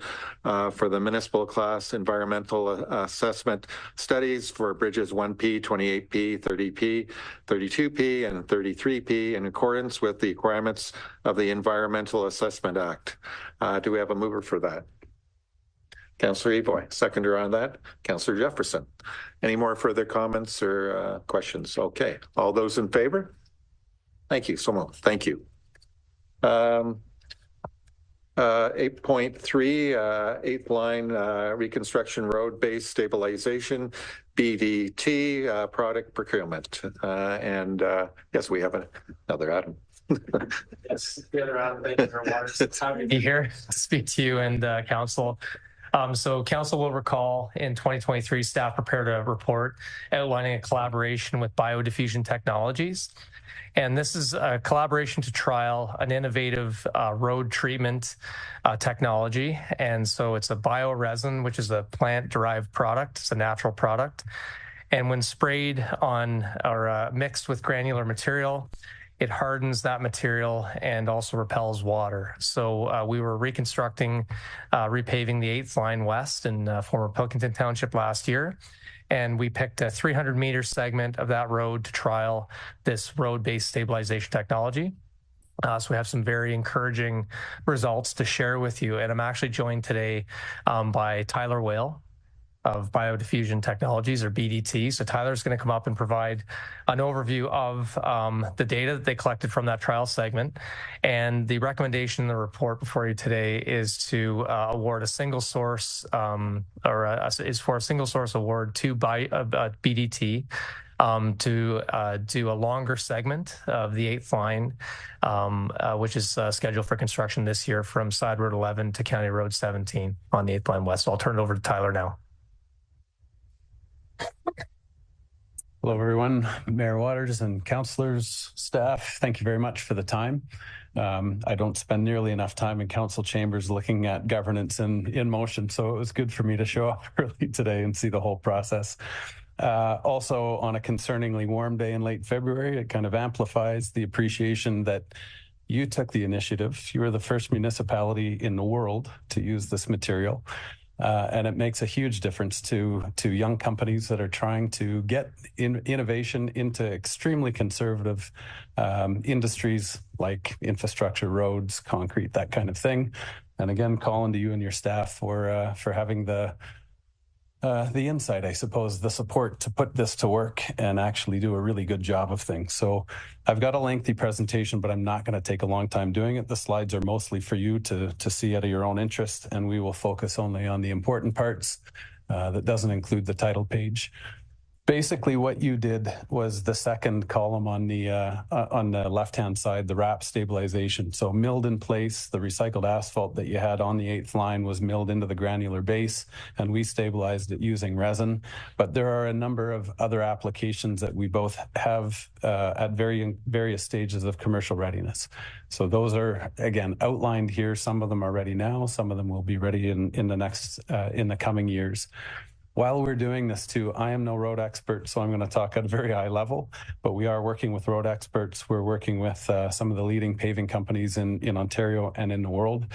for the municipal class environmental assessment studies for bridges 1P, 28P, 30P, 32P, and 33P in accordance with the requirements of the Environmental Assessment Act. Do we have a mover for that? Councillor Evoy, seconder on that. Councillor Jefferson. Any more further comments or questions? Okay. All those in favor? Thank you so much. Thank you. 8.3, eighth line reconstruction road base stabilization, BDT product procurement. Yes, we have another item. Yes, the other item. Thank you for having me here to speak to you and council. So council will recall in 2023, staff prepared a report outlining a collaboration with Biodiffusion Technologies. And this is a collaboration to trial an innovative road treatment technology. And so it's a bioresin, which is a plant-derived product. It's a natural product. And when sprayed on or mixed with granular material, it hardens that material and also repels water. So we were reconstructing, repaving the 8th line west in former Pilkington Township last year. And we picked a 300-meter segment of that road to trial this road-based stabilization technology. So we have some very encouraging results to share with you. And I'm actually joined today by Tyler Whale of Biodiffusion Technologies, or BDT. So Tyler's going to come up and provide an overview of the data that they collected from that trial segment. And the recommendation in the report before you today is to award a single source is for a single source award to BDT to do a longer segment of the 8th line, which is scheduled for construction this year from Side Road 11 to County Road 17 on the 8th line west. So I'll turn it over to Tyler now. Hello, everyone. Mayor Waters and councillors, staff, thank you very much for the time. I don't spend nearly enough time in council chambers looking at governance in motion, so it was good for me to show up early today and see the whole process. Also, on a concerningly warm day in late February, it kind of amplifies the appreciation that you took the initiative. You were the first municipality in the world to use this material. And it makes a huge difference to young companies that are trying to get innovation into extremely conservative industries like infrastructure, roads, concrete, that kind of thing. And again, Colin, to you and your staff for having the insight, I suppose, the support to put this to work and actually do a really good job of things. So I've got a lengthy presentation, but I'm not going to take a long time doing it. The slides are mostly for you to see out of your own interest, and we will focus only on the important parts. That doesn't include the title page. Basically, what you did was the second column on the left-hand side, the wrap stabilization. So milled in place, the recycled asphalt that you had on the 8th line was milled into the granular base, and we stabilized it using resin. But there are a number of other applications that we both have at various stages of commercial readiness. So those are, again, outlined here. Some of them are ready now. Some of them will be ready in the coming years. While we're doing this too, I am no road expert, so I'm going to talk at a very high level, but we are working with road experts. We're working with some of the leading paving companies in Ontario and in the world.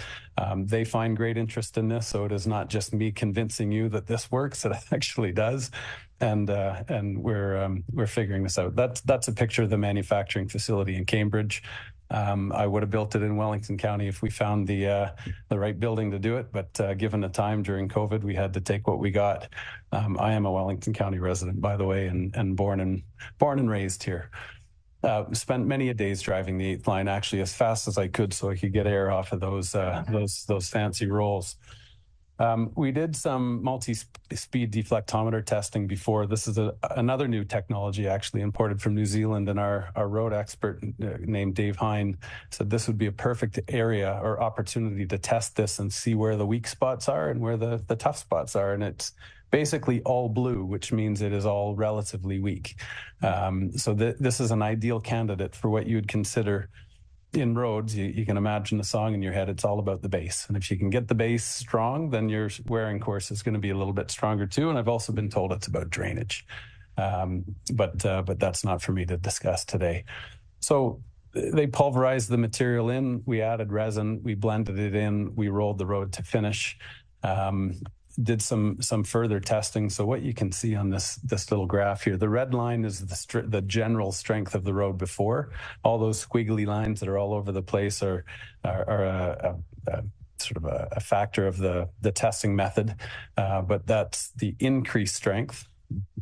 They find great interest in this, so it is not just me convincing you that this works, it actually does. And we're figuring this out. That's a picture of the manufacturing facility in Cambridge. I would have built it in Wellington County if we found the right building to do it, but given the time during COVID, we had to take what we got. I am a Wellington County resident, by the way, and born and raised here. Spent many a days driving the 8th line, actually as fast as I could, so I could get air off of those fancy rolls. We did some multi-speed deflectometer testing before. This is another new technology actually imported from New Zealand, and our road expert named Dave Hine said this would be a perfect area or opportunity to test this and see where the weak spots are and where the tough spots are. And it's basically all blue, which means it is all relatively weak. So this is an ideal candidate for what you would consider in roads. You can imagine a song in your head. It's all about the base. And if you can get the base strong, then your wearing course is going to be a little bit stronger too. And I've also been told it's about drainage. But that's not for me to discuss today. So they pulverized the material in, we added resin, we blended it in, we rolled the road to finish. Did some further testing. So what you can see on this little graph here, the red line is the general strength of the road before. All those squiggly lines that are all over the place are a sort of a factor of the testing method. But that's the increased strength.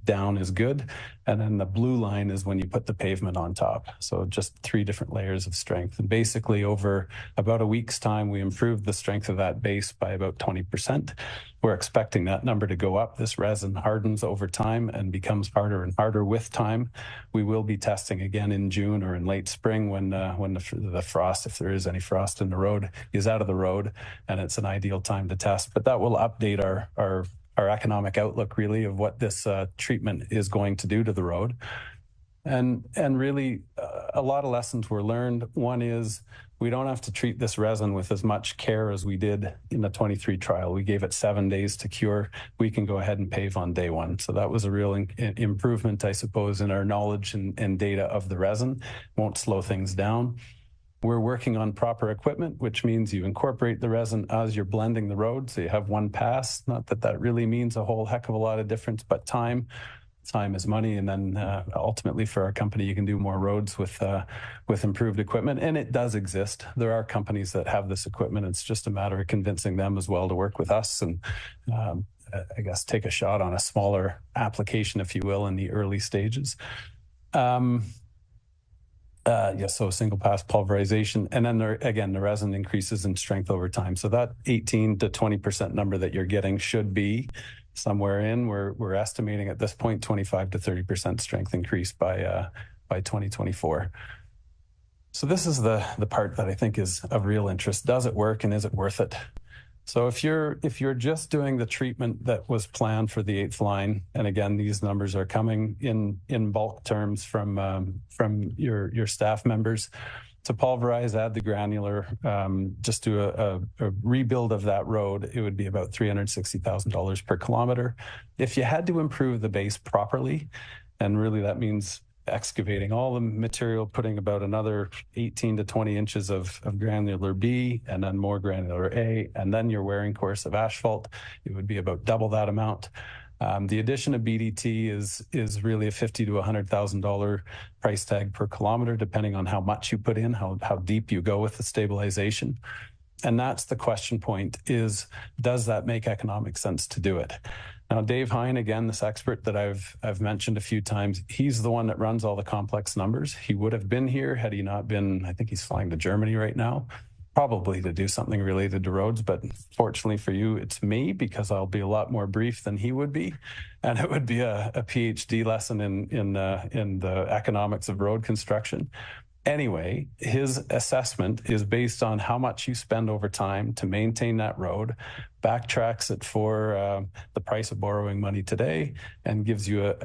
Down is good. And then the blue line is when you put the pavement on top. So just 3 different layers of strength. And basically over about a week's time, we improved the strength of that base by about 20%. We're expecting that number to go up. This resin hardens over time and becomes harder and harder with time. We will be testing again in June or in late spring when the frost, if there is any frost in the road, is out of the road, and it's an ideal time to test. But that will update our economic outlook really of what this treatment is going to do to the road. And really a lot of lessons were learned. One is we don't have to treat this resin with as much care as we did in the 23 trial. We gave it 7 days to cure. We can go ahead and pave on day 1. So that was a real improvement, I suppose, in our knowledge and data of the resin. Won't slow things down. We're working on proper equipment, which means you incorporate the resin as you're blending the road. So you have one pass. Not that that really means a whole heck of a lot of difference, but time is money. And then ultimately for our company, you can do more roads with improved equipment. And it does exist. There are companies that have this equipment. It's just a matter of convincing them as well to work with us and I guess take a shot on a smaller application, if you will, in the early stages. So single pass pulverization. And then the resin increases in strength over time. So that 18 to 20% number that you're getting should be somewhere in, we're estimating at this point, 25 to 30% strength increase by 2024. So this is the part that I think is of real interest. Does it work and is it worth it? So if you're just doing the treatment that was planned for the 8th line, and again, these numbers are coming in bulk terms from your staff members, to pulverize, add the granular, just do a rebuild of that road, it would be about $360,000 per kilometer. If you had to improve the base properly, and really that means excavating all the material, putting about another 18 to 20 inches of granular B, and then more granular A, and then your wearing course of asphalt, it would be about double that amount. The addition of BDT is really a $50,000 to $100,000 price tag per kilometer, depending on how much you put in, how deep you go with the stabilization. And that's the question point, is does that make economic sense to do it? Now, Dave Hine, again, this expert that I've mentioned a few times, he's the one that runs all the complex numbers. He would have been here had he not been, I think he's flying to Germany right now, probably to do something related to roads. But fortunately for you, it's me, because I'll be a lot more brief than he would be. And it would be a PhD lesson in the economics of road construction. Anyway, his assessment is based on how much you spend over time to maintain that road, backtracks it for the price of borrowing money today, and gives you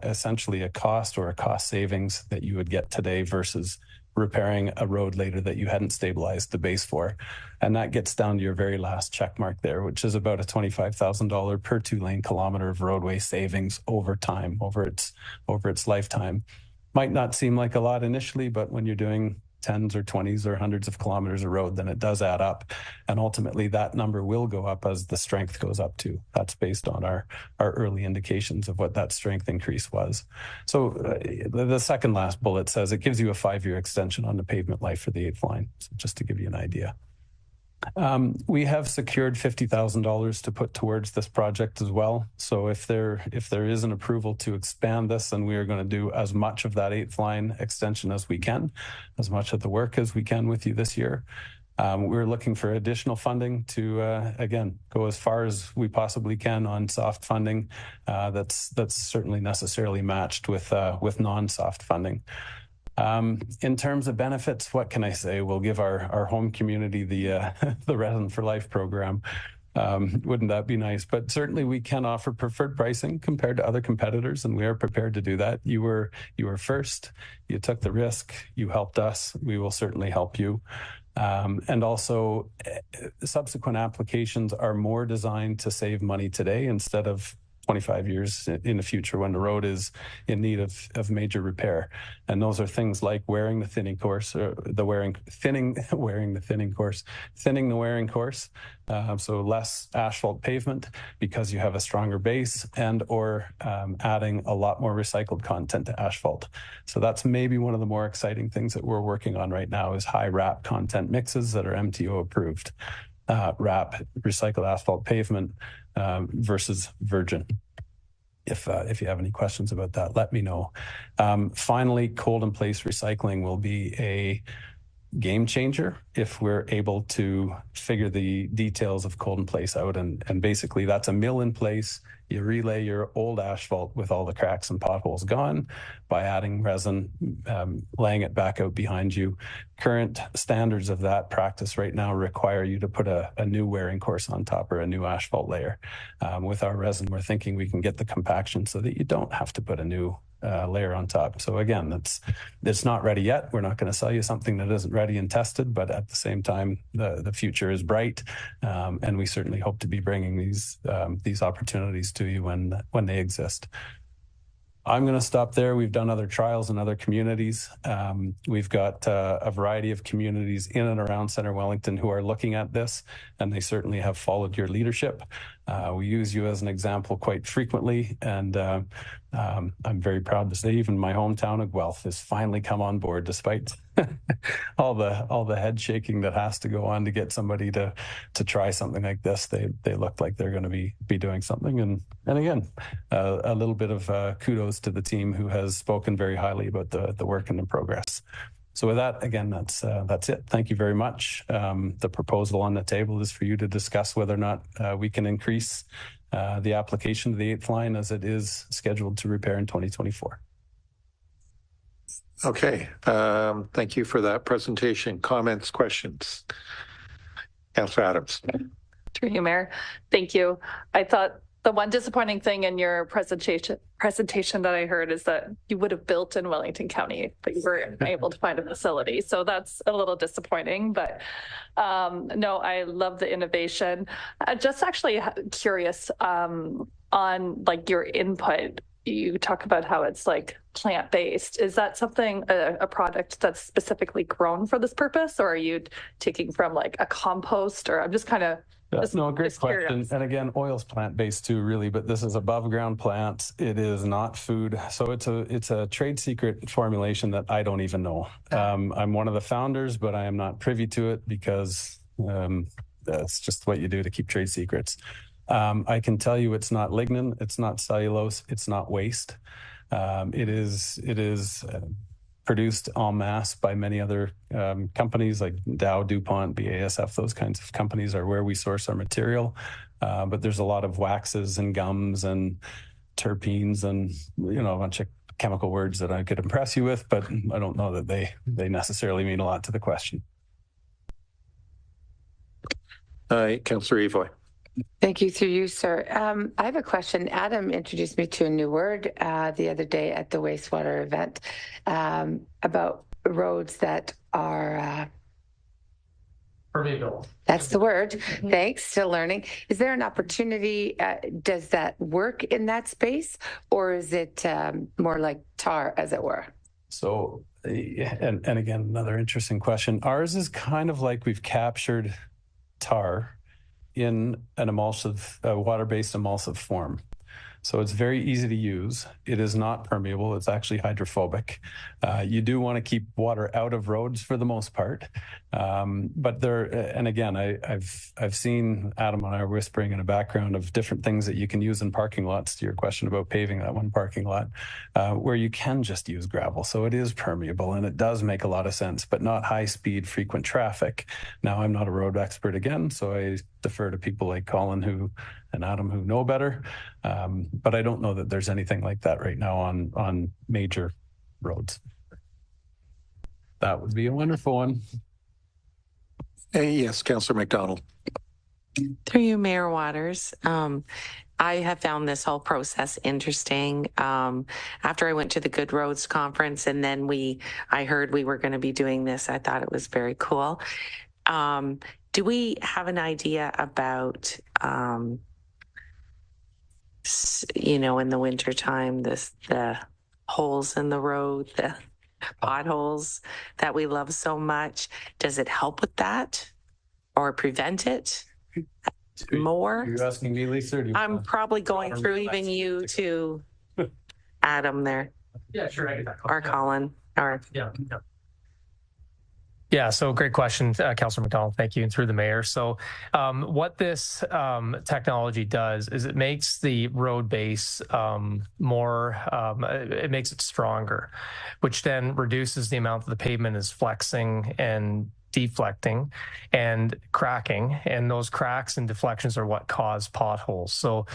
essentially a cost or a cost savings that you would get today versus repairing a road later that you hadn't stabilized the base for. And that gets down to your very last check mark there, which is about a $25,000 per 2-lane kilometer of roadway savings over time, over its lifetime. Might not seem like a lot initially, but when you're doing 10s or 20s or hundreds of kilometers of road, then it does add up. And ultimately that number will go up as the strength goes up too. That's based on our early indications of what that strength increase was. So the second last bullet says it gives you a 5-year extension on the pavement life for the 8th line. So just to give you an idea. We have secured $50,000 to put towards this project as well. So if there is an approval to expand this, then we are going to do as much of that 8th line extension as we can, as much of the work as we can with you this year. We're looking for additional funding to, again, go as far as we possibly can on soft funding. That's certainly necessarily matched with non-soft funding. In terms of benefits, what can I say? We'll give our home community the Resin for Life program. Wouldn't that be nice? But certainly we can offer preferred pricing compared to other competitors, and we are prepared to do that. You were first, you took the risk, you helped us, we will certainly help you. And also subsequent applications are more designed to save money today instead of 25 years in the future when the road is in need of major repair. And those are things like wearing the thinning course, or thinning the wearing course. So less asphalt pavement because you have a stronger base, and or adding a lot more recycled content to asphalt. So that's maybe one of the more exciting things that we're working on right now, is high RAP content mixes that are MTO approved. RAP, recycled asphalt pavement, versus virgin. If you have any questions about that, let me know. Finally, cold in place recycling will be a game changer if we're able to figure the details of cold in place out. And basically that's a mill in place. You relay your old asphalt with all the cracks and potholes gone by adding resin, laying it back out behind you. Current standards of that practice right now require you to put a new wearing course on top, or a new asphalt layer. With our resin, we're thinking we can get the compaction so that you don't have to put a new layer on top. So again, it's not ready yet. We're not going to sell you something that isn't ready and tested, but at the same time, the future is bright, and we certainly hope to be bringing these opportunities to you when they exist. I'm going to stop there. We've done other trials in other communities. We've got a variety of communities in and around Centre Wellington who are looking at this, and they certainly have followed your leadership. We use you as an example quite frequently, and I'm very proud to say even my hometown of Guelph has finally come on board, despite all the head shaking that has to go on to get somebody to try something like this. They look like they're going to be doing something, and again, a little bit of kudos to the team who has spoken very highly about the work and the progress. So with that, again, that's it. Thank you very much. The proposal on the table is for you to discuss whether or not we can increase the application to the 8th line, as it is scheduled to repair in 2024. Okay. Thank you for that presentation. Comments, questions? Councillor Adams. Through you, Mayor. Thank you. I thought the one disappointing thing in your presentation that I heard is that you would have built in Wellington County, but you weren't able to find a facility. So that's a little disappointing, but no, I love the innovation. Just actually curious on like your input. You talk about how it's like plant-based. Is that something, a product that's specifically grown for this purpose, or are you taking from like a compost? Or I'm just kind of no, great question. Curious. And again, oil's plant-based too, really, but this is above ground plants. It is not food. So it's a trade secret formulation that I don't even know. I'm one of the founders, but I am not privy to it because that's just what you do to keep trade secrets. I can tell you it's not lignin, it's not cellulose, it's not waste. It is produced en masse by many other companies like Dow, DuPont, BASF. Those kinds of companies are where we source our material. But there's a lot of waxes and gums and terpenes and a bunch of chemical words that I could impress you with, but I don't know that they necessarily mean a lot to the question. Councillor Evoy. Thank you, through you, sir. I have a question. Adam introduced me to a new word the other day at the wastewater event about roads that are permeable. That's the word. Thanks. Still learning. Is there an opportunity? Does that work in that space, or is it more like tar, as it were? So, and again, another interesting question. Ours is kind of like we've captured tar in an emulsive, water-based emulsive form. So it's very easy to use. It is not permeable. It's actually hydrophobic. You do want to keep water out of roads for the most part. But there, and again, I've seen Adam and I are whispering in a background of different things that you can use in parking lots, to your question about paving that one parking lot, where you can just use gravel. So it is permeable and it does make a lot of sense, but not high speed, frequent traffic. Now, I'm not a road expert again, so I defer to people like Colin and Adam who know better. But I don't know that there's anything like that right now on major roads. That would be a wonderful one. Yes, Councillor McDonald. Through you, Mayor Waters. I have found this whole process interesting. After I went to the Good Roads Conference and then I heard we were going to be doing this, I thought it was very cool. Do we have an idea about, in the wintertime, the holes in the road, the potholes that we love so much? Does it help with that or prevent it more? Are you asking me, Lisa? I'm probably going through even you to Adam there. Yeah, sure. I get that. Or Colin. Or Yeah, so great question, Councillor McDonald. Thank you, and through the mayor. So what this technology does is it makes the road base more, it makes it stronger, which then reduces the amount that the pavement is flexing and deflecting and cracking, and those cracks and deflections are what cause potholes. So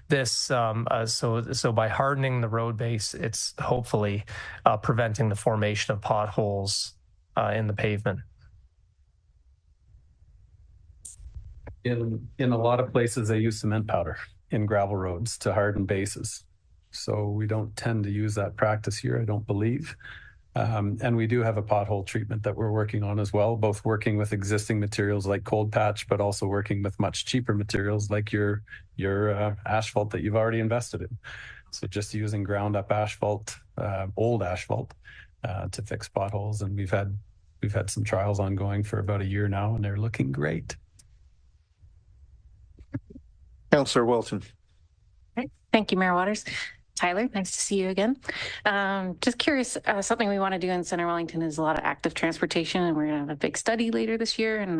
this, so by hardening the road base, it's hopefully preventing the formation of potholes in the pavement. In a lot of places, they use cement powder in gravel roads to harden bases. So we don't tend to use that practice here, I don't believe. And we do have a pothole treatment that we're working on as well, both working with existing materials like cold patch, but also working with much cheaper materials like your asphalt that you've already invested in. So just using ground up asphalt, old asphalt, to fix potholes, and we've had some trials ongoing for about a year now, and they're looking great. Councillor Wilton. Thank you, Mayor Waters. Tyler, nice to see you again. Just curious, something we want to do in Center Wellington is a lot of active transportation, and we're going to have a big study later this year and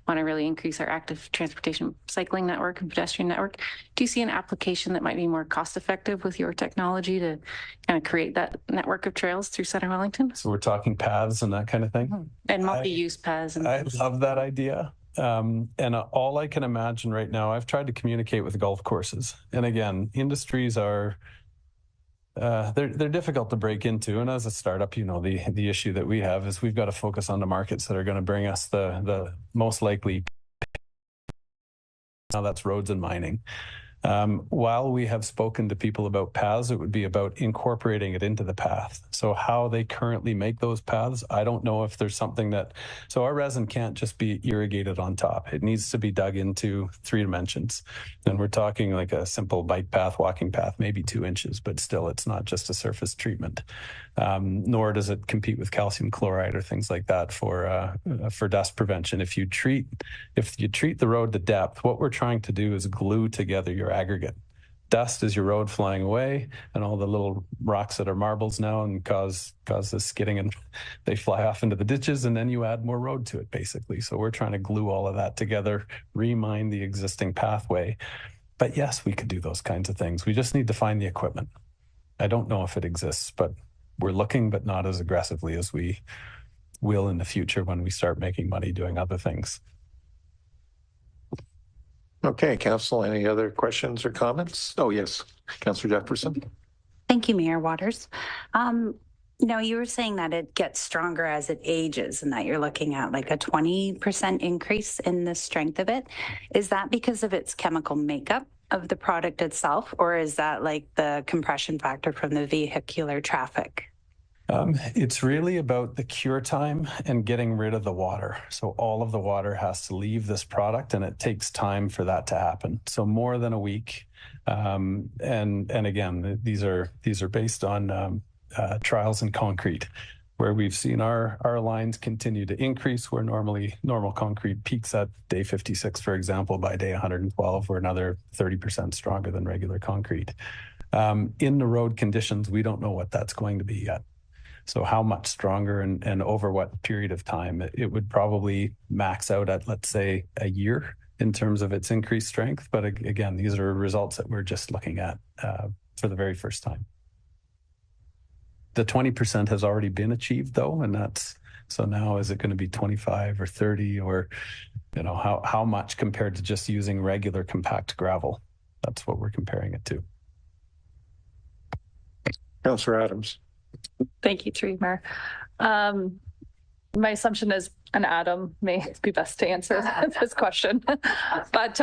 want to really increase our active transportation cycling network and pedestrian network. Do you see an application that might be more cost effective with your technology to kind of create that network of trails through Center Wellington? So we're talking paths and that kind of thing? And multi-use paths. I love that idea. And all I can imagine right now, I've tried to communicate with golf courses. And again, industries are, they're difficult to break into. And as a startup, the issue that we have is we've got to focus on the markets that are going to bring us the most likely. now that's roads and mining. While we have spoken to people about paths, it would be about incorporating it into the path. So how they currently make those paths, I don't know if there's something that, so our resin can't just be irrigated on top. It needs to be dug into 3 dimensions. And we're talking like a simple bike path, walking path, maybe 2 inches, but still it's not just a surface treatment. Nor does it compete with calcium chloride or things like that for dust prevention. If you treat the road to depth, what we're trying to do is glue together your aggregate. Dust is your road flying away, and all the little rocks that are marbles now and cause the skidding, and they fly off into the ditches, and then you add more road to it, basically. So we're trying to glue all of that together, remine the existing pathway. But yes, we could do those kinds of things. We just need to find the equipment. I don't know if it exists, but we're looking, but not as aggressively as we will in the future when we start making money doing other things. Okay, Council, any other questions or comments? Oh, yes, Councillor Jefferson. Thank you, Mayor Waters. No, you were saying that it gets stronger as it ages and that you're looking at like a 20% increase in the strength of it. Is that because of its chemical makeup of the product itself, or is that like the compression factor from the vehicular traffic? It's really about the cure time and getting rid of the water. So all of the water has to leave this product, and it takes time for that to happen. So more than a week. And again, these are based on trials in concrete, where we've seen our lines continue to increase, where normal concrete peaks at day 56, for example. By day 112, we're another 30% stronger than regular concrete. In the road conditions, we don't know what that's going to be yet. So how much stronger and over what period of time? It would probably max out at, let's say, a year in terms of its increased strength. But again, these are results that we're just looking at for the very first time. The 20% has already been achieved, though, and so now is it going to be 25 or 30, or how much compared to just using regular compact gravel? That's what we're comparing it to. Councillor Adams. Thank you, Tree Mayor. My assumption is an Adam may be best to answer this question, but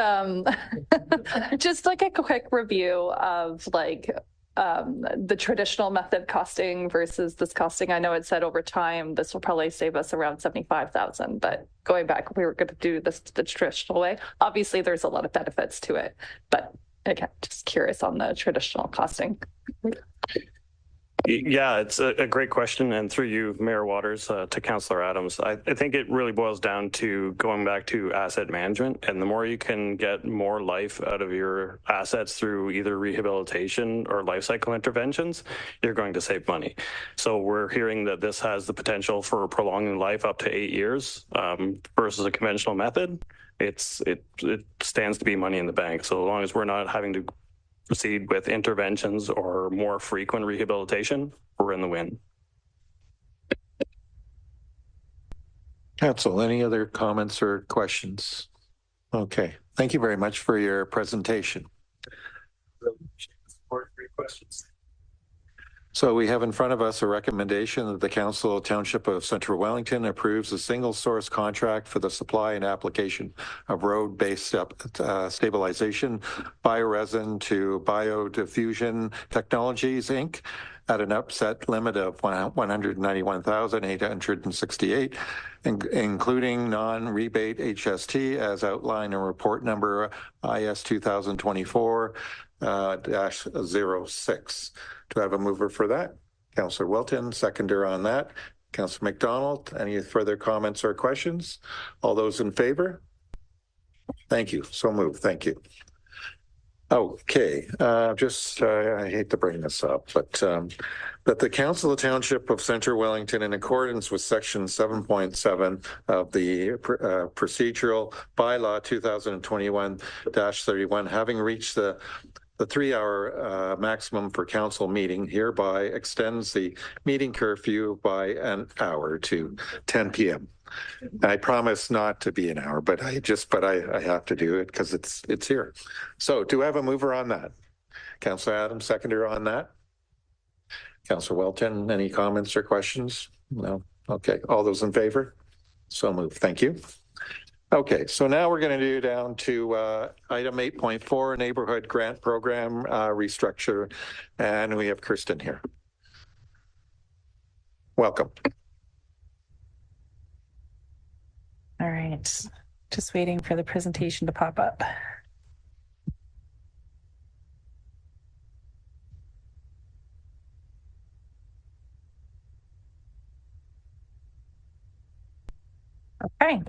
just like a quick review of the traditional method costing versus this costing. I know it said over time this will probably save us around $75,000, but going back, if we were going to do this the traditional way, obviously there's a lot of benefits to it, but again, just curious on the traditional costing. Yeah, it's a great question. And through you, Mayor Waters, to Councillor Adams, I think it really boils down to going back to asset management. And the more you can get more life out of your assets through either rehabilitation or life cycle interventions, you're going to save money. So we're hearing that this has the potential for prolonging life up to 8 years versus a conventional method. It stands to be money in the bank. So as long as we're not having to proceed with interventions or more frequent rehabilitation, we're in the win. Council, any other comments or questions? Okay, thank you very much for your presentation. Questions. So we have in front of us a recommendation that the Council of Township of Central Wellington approves a single source contract for the supply and application of road-based stabilization bioresin to Biodiffusion Technologies, Inc. at an upset limit of $191,868, including non-rebate HST as outlined in report number IS 2024-06. Do I have a mover for that? Councillor Wilton, seconder on that. Councillor McDonald, any further comments or questions? All those in favor? Thank you. So moved. Thank you. Okay, I hate to bring this up, but that the Council of Township of Central Wellington, in accordance with Section 7.7 of the Procedural Bylaw 2021-31, having reached the 3-hour maximum for council meeting, hereby extends the meeting curfew by an hour to 10 p.m. I promise not to be an hour, but I have to do it because it's here. So do I have a mover on that? Councillor Adams, seconder on that. Councillor Welton, any comments or questions? No. Okay. All those in favor? So moved. Thank you. Okay, so now we're going to do down to item 8.4, neighborhood grant program restructure. And we have Kirsten here. Welcome. All right, just waiting for the presentation to pop up. Okay.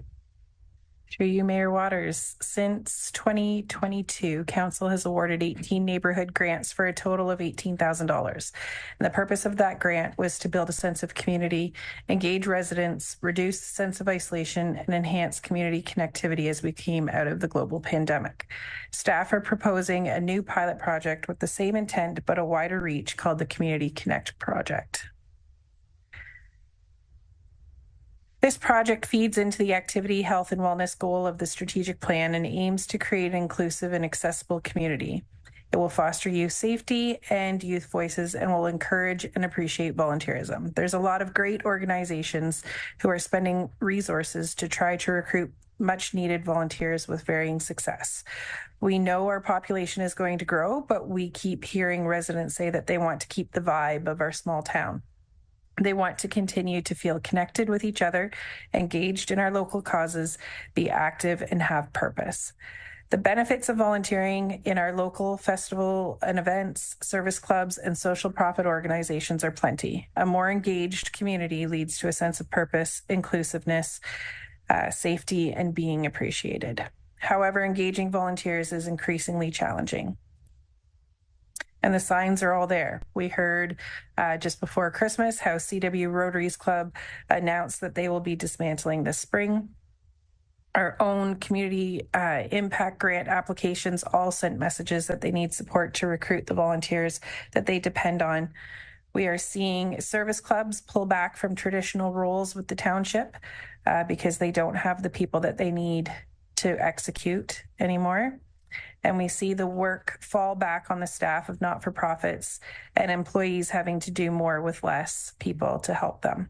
Through you, Mayor Waters, since 2022, Council has awarded 18 neighborhood grants for a total of $18,000. And the purpose of that grant was to build a sense of community, engage residents, reduce the sense of isolation, and enhance community connectivity as we came out of the global pandemic. Staff are proposing a new pilot project with the same intent but a wider reach called the Community Connect Project. This project feeds into the activity, health, and wellness goal of the strategic plan and aims to create an inclusive and accessible community. It will foster youth safety and youth voices and will encourage and appreciate volunteerism. There's a lot of great organizations who are spending resources to try to recruit much needed volunteers with varying success. We know our population is going to grow, but we keep hearing residents say that they want to keep the vibe of our small town. They want to continue to feel connected with each other, engaged in our local causes, be active, and have purpose. The benefits of volunteering in our local festival and events, service clubs, and social profit organizations are plenty. A more engaged community leads to a sense of purpose, inclusiveness, safety, and being appreciated. However, engaging volunteers is increasingly challenging. And the signs are all there. We heard just before Christmas how CW Rotaries Club announced that they will be dismantling this spring. Our own community impact grant applications all sent messages that they need support to recruit the volunteers that they depend on. We are seeing service clubs pull back from traditional roles with the township because they don't have the people that they need to execute anymore. And we see the work fall back on the staff of not-for-profits and employees having to do more with less people to help them.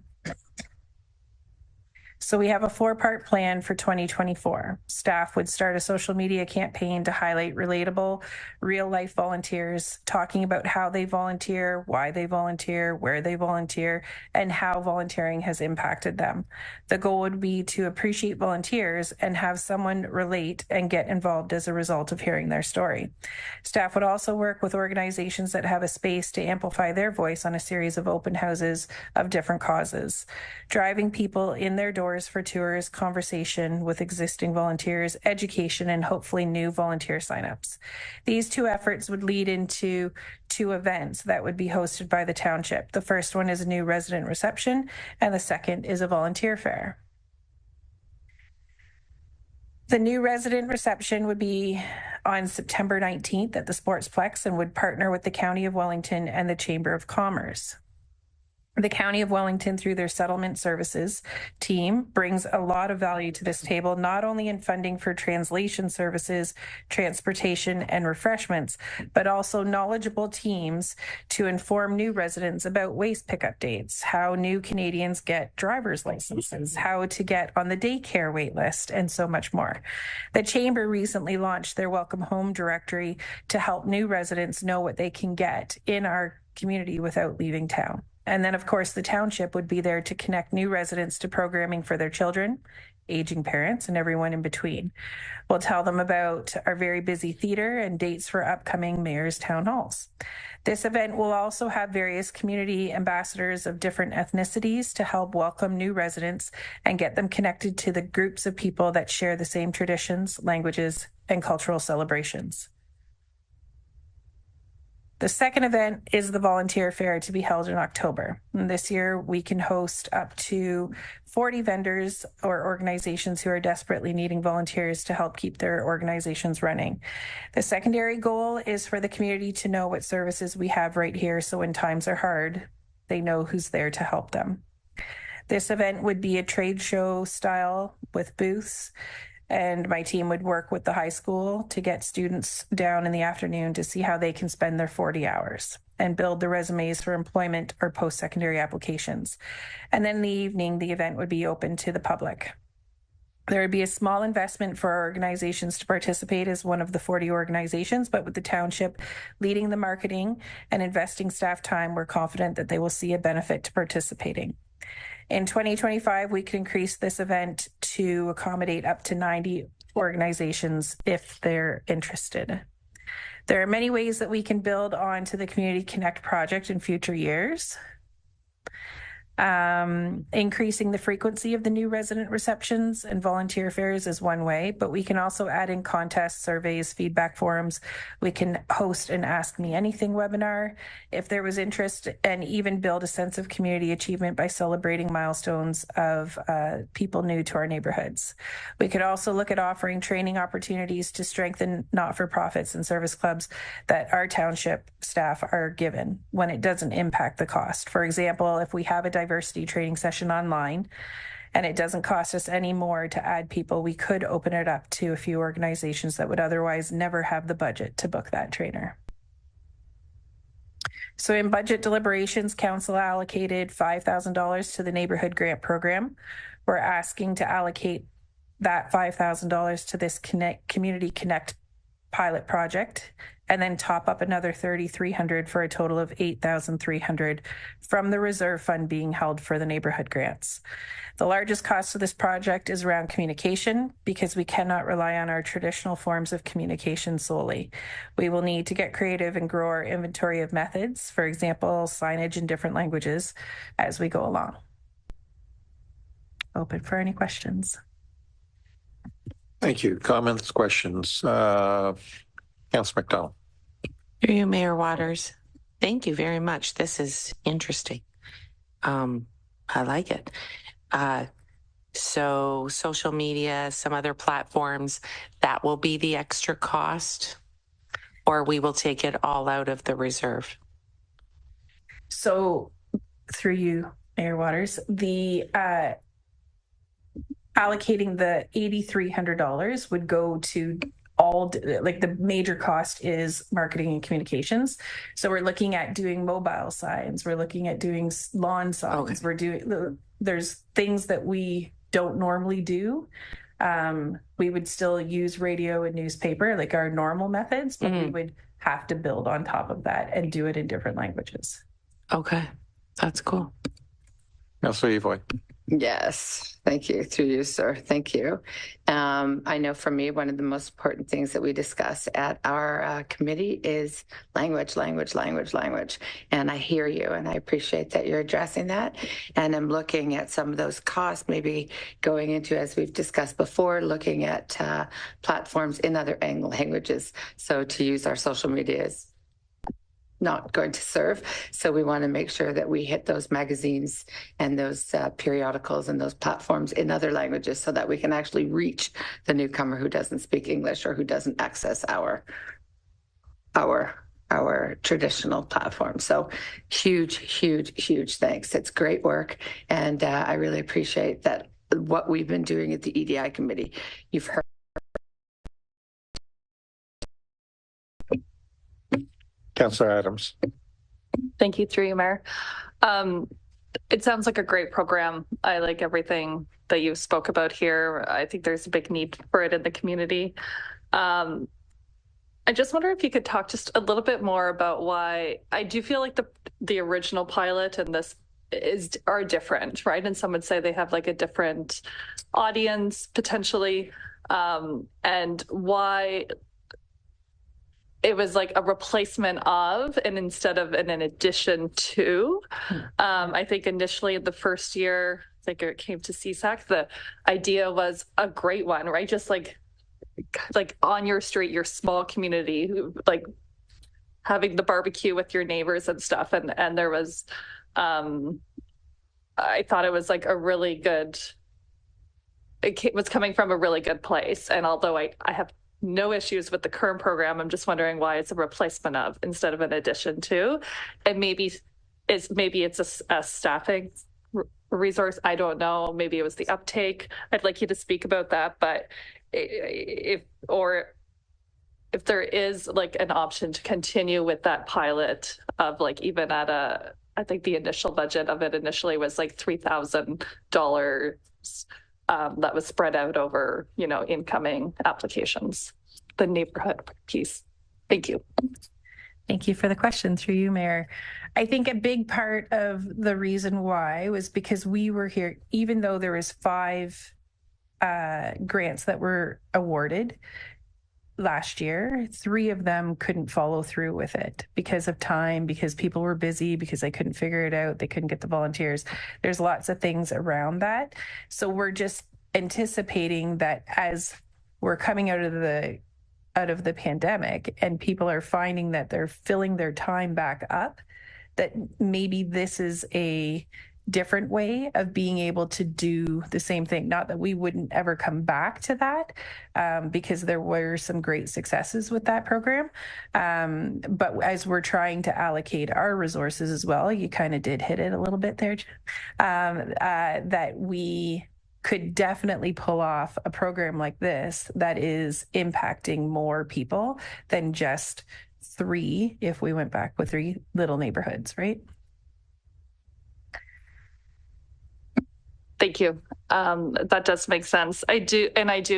So we have a 4-part plan for 2024. Staff would start a social media campaign to highlight relatable, real-life volunteers, talking about how they volunteer, why they volunteer, where they volunteer, and how volunteering has impacted them. The goal would be to appreciate volunteers and have someone relate and get involved as a result of hearing their story. Staff would also work with organizations that have a space to amplify their voice on a series of open houses of different causes, driving people in their doors for tours, conversation with existing volunteers, education, and hopefully new volunteer signups. These 2 efforts would lead into 2 events that would be hosted by the township. The first one is a new resident reception, and the second is a volunteer fair. The new resident reception would be on September 19th at the Sportsplex and would partner with the County of Wellington and the Chamber of Commerce. The County of Wellington, through their settlement services team, brings a lot of value to this table, not only in funding for translation services, transportation, and refreshments, but also knowledgeable teams to inform new residents about waste pickup dates, how new Canadians get driver's licenses, how to get on the daycare wait list, and so much more. The Chamber recently launched their Welcome Home directory to help new residents know what they can get in our community without leaving town. And then, of course, the township would be there to connect new residents to programming for their children, aging parents, and everyone in between. We'll tell them about our very busy theater and dates for upcoming mayor's town halls. This event will also have various community ambassadors of different ethnicities to help welcome new residents and get them connected to the groups of people that share the same traditions, languages, and cultural celebrations. The second event is the volunteer fair to be held in October. And this year, we can host up to 40 vendors or organizations who are desperately needing volunteers to help keep their organizations running. The secondary goal is for the community to know what services we have right here, so when times are hard, they know who's there to help them. This event would be a trade show style with booths, and my team would work with the high school to get students down in the afternoon to see how they can spend their 40 hours and build the resumes for employment or post-secondary applications. And then in the evening, the event would be open to the public. There would be a small investment for organizations to participate as one of the 40 organizations, but with the township leading the marketing and investing staff time, we're confident that they will see a benefit to participating. In 2025, we could increase this event to accommodate up to 90 organizations if they're interested. There are many ways that we can build on to the Community Connect project in future years. Increasing the frequency of the new resident receptions and volunteer fairs is one way, but we can also add in contests, surveys, feedback forums. We can host an Ask Me Anything webinar if there was interest, and even build a sense of community achievement by celebrating milestones of people new to our neighborhoods. We could also look at offering training opportunities to strengthen not-for-profits and service clubs that our township staff are given when it doesn't impact the cost. For example, if we have a diversity training session online and it doesn't cost us any more to add people, we could open it up to a few organizations that would otherwise never have the budget to book that trainer. So in budget deliberations, council allocated $5,000 to the neighborhood grant program. We're asking to allocate that $5,000 to this Community Connect pilot project, and then top up another $3,300 for a total of $8,300 from the reserve fund being held for the neighborhood grants. The largest cost of this project is around communication, because we cannot rely on our traditional forms of communication solely. We will need to get creative and grow our inventory of methods, for example, signage in different languages, as we go along. Open for any questions. Thank you. Comments, questions? Councillor McDonald. Through you, Mayor Waters. Thank you very much. This is interesting. I like it. So social media, some other platforms, that will be the extra cost, or we will take it all out of the reserve? So through you, Mayor Waters, the allocating the $8,300 would go to all, like the major cost is marketing and communications. So we're looking at doing mobile signs. We're looking at doing lawn signs. Okay. We're doing, there's things that we don't normally do. We would still use radio and newspaper, like our normal methods, but we would have to build on top of that and do it in different languages. Okay, that's cool. Councillor Evoy. Yes, thank you. Through you, sir. Thank you. I know for me, one of the most important things that we discuss at our committee is language. And I hear you, and I appreciate that you're addressing that. And I'm looking at some of those costs, maybe going into, as we've discussed before, looking at platforms in other languages. So to use our social media is not going to serve. So we want to make sure that we hit those magazines and those periodicals and those platforms in other languages so that we can actually reach the newcomer who doesn't speak English or who doesn't access our traditional platform. So huge thanks. It's great work. And I really appreciate that what we've been doing at the EDI committee. You've heard. Councillor Adams. Thank you, through you, Mayor. It sounds like a great program. I like everything that you spoke about here. I think there's a big need for it in the community. I just wonder if you could talk just a little bit more about why I do feel like the original pilot and this are different, right? And some would say they have like a different audience potentially, and why it was like a replacement of, and instead of an addition to. I think initially in the first year, I think it came to CSAC, the idea was a great one, right? Just like on your street, your small community, like having the barbecue with your neighbors and stuff. And there was, I thought it was like a really good, it was coming from a really good place. And although I have no issues with the current program, I'm just wondering why it's a replacement of instead of an addition to. And maybe it's a staffing resource. I don't know. Maybe it was the uptake. I'd like you to speak about that. But if there is like an option to continue with that pilot of like even at I think the initial budget of it initially was like $3,000 that was spread out over, incoming applications, the neighborhood piece. Thank you. Thank you for the question through you, Mayor. I think a big part of the reason why was because we were here, even though there was 5 grants that were awarded last year, 3 of them couldn't follow through with it because of time, because people were busy, because they couldn't figure it out, they couldn't get the volunteers. There's lots of things around that. So we're just anticipating that as we're coming out of the pandemic and people are finding that they're filling their time back up, that maybe this is a different way of being able to do the same thing. Not that we wouldn't ever come back to that, because there were some great successes with that program. But as we're trying to allocate our resources as well, you kind of did hit it a little bit there, that we could definitely pull off a program like this that is impacting more people than just 3 if we went back with 3 little neighborhoods, right? Thank you. That does make sense. I do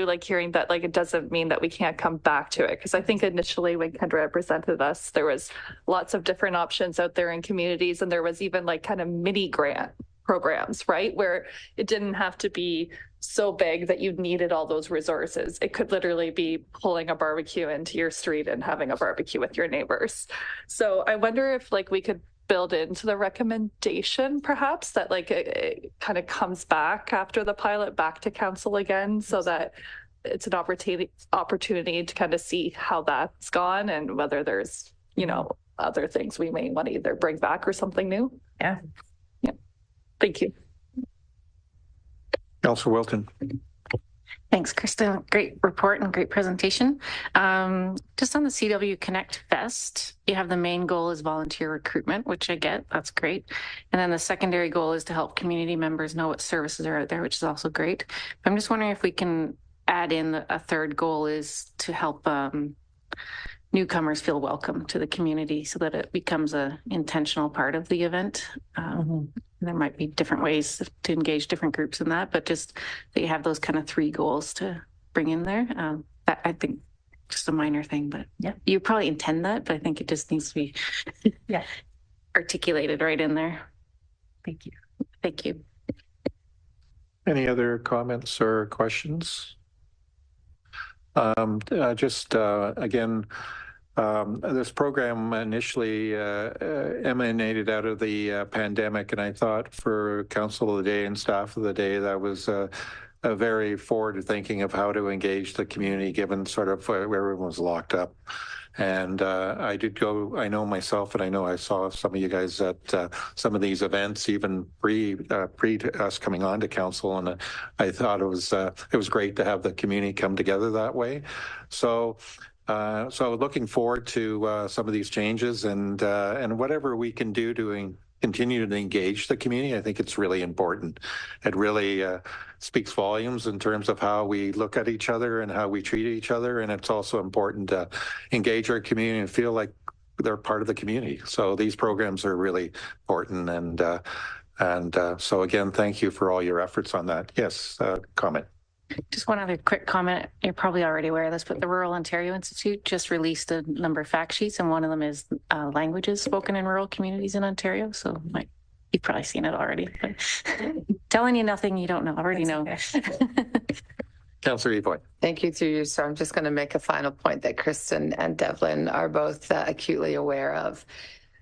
like hearing that, like, it doesn't mean that we can't come back to it. Because I think initially when Kendra presented us, there was lots of different options out there in communities. And there was even like kind of mini grant programs, right? Where it didn't have to be so big that you needed all those resources. It could literally be pulling a barbecue into your street and having a barbecue with your neighbors. So I wonder if like we could build into the recommendation perhaps that like it kind of comes back after the pilot back to council again, so that it's an opportunity to kind of see how that's gone and whether there's, other things we may want to either bring back or something new. Yeah. Thank you. Councillor Wilton. Thanks, Kristen. Great report and great presentation. Just on the CW Connect Fest, you have the main goal is volunteer recruitment, which I get, that's great. And then the secondary goal is to help community members know what services are out there, which is also great. I'm just wondering if we can add in a third goal is to help newcomers feel welcome to the community so that it becomes a intentional part of the event. There might be different ways to engage different groups in that, but just that you have those kind of 3 goals to bring in there. That I think just a minor thing, but yeah, you probably intend that, but I think it just needs to be articulated right in there. Thank you. Thank you. Any other comments or questions? Again, this program initially emanated out of the pandemic, and I thought for Council of the Day and staff of the day, that was a very forward thinking of how to engage the community given sort of where everyone was locked up. And I did go, I know myself, and I know I saw some of you guys at some of these events, even pre us coming on to council. And I thought it was great to have the community come together that way. So looking forward to some of these changes and whatever we can do to continue to engage the community. I think it's really important. It really speaks volumes in terms of how we look at each other and how we treat each other. And it's also important to engage our community and feel like they're part of the community. So these programs are really important. And so again, thank you for all your efforts on that. Yes, comment. Just one other quick comment. You're probably already aware of this, but the Rural Ontario Institute just released a number of fact sheets, and one of them is languages spoken in rural communities in Ontario. So you've probably seen it already, but telling you nothing you don't know, already know. Councillor Evoy. Thank you through you. So I'm just going to make a final point that Kristen and Devlin are both acutely aware of.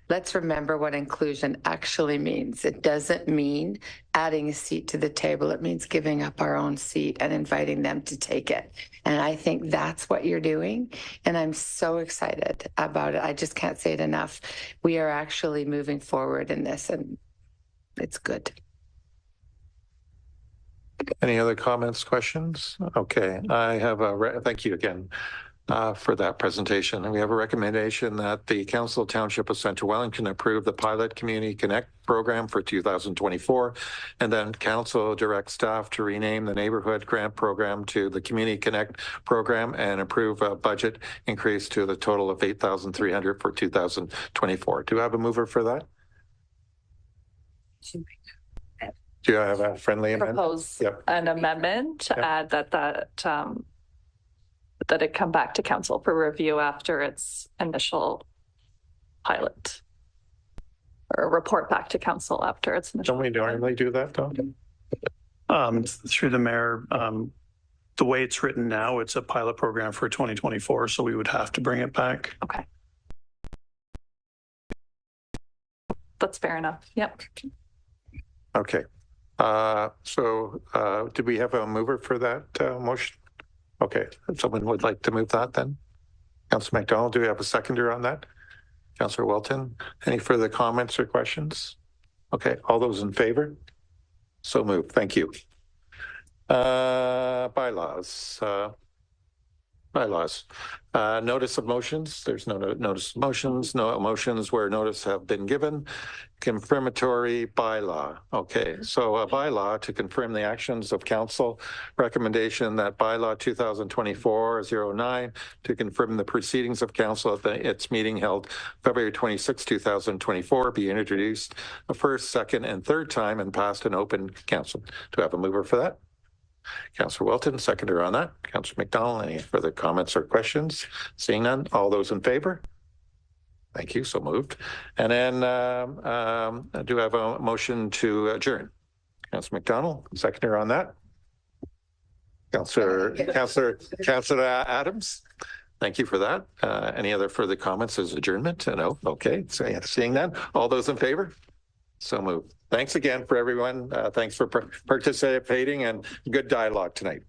Let's remember what inclusion actually means. It doesn't mean adding a seat to the table. It means giving up our own seat and inviting them to take it. And I think that's what you're doing. And I'm so excited about it. I just can't say it enough. We are actually moving forward in this, and it's good. Any other comments, questions? Okay, I have thank you again for that presentation. And we have a recommendation that the Council Township of Central Wellington approve the Pilot Community Connect program for 2024, and then Council direct staff to rename the Neighborhood Grant Program to the Community Connect program and approve a budget increase to the total of $8,300 for 2024. Do I have a mover for that? Do you have a friendly amendment? Propose Yep. an amendment to add that it come back to council for review after its initial pilot, or report back to council after its initial. Don't we normally do that, though? Through the mayor, the way it's written now, it's a pilot program for 2024, so we would have to bring it back. Okay. That's fair enough. Yep. Okay. Did we have a mover for that motion? Okay. Someone would like to move that then? Councillor McDonald, do we have a seconder on that? Councillor Wilton, any further comments or questions? Okay. All those in favor? So moved. Thank you. Bylaws. Notice of motions. There's no notice of motions. No motions where notice have been given. Confirmatory bylaw. Okay, so a bylaw to confirm the actions of council. Recommendation that bylaw 2024-09 to confirm the proceedings of council at its meeting held February 26, 2024 be introduced a first, second, and third time and passed in open council. Do I have a mover for that? Councillor Wilton, seconder on that. Councillor McDonald, any further comments or questions? Seeing none, all those in favor? Thank you, so moved. And then do I have a motion to adjourn? Councillor McDonald, seconder on that. Councillor Adams, thank you for that. Any other further comments as adjournment? No, okay, so yeah, seeing none, all those in favor? So moved. Thanks again for everyone. Thanks for participating and good dialogue tonight.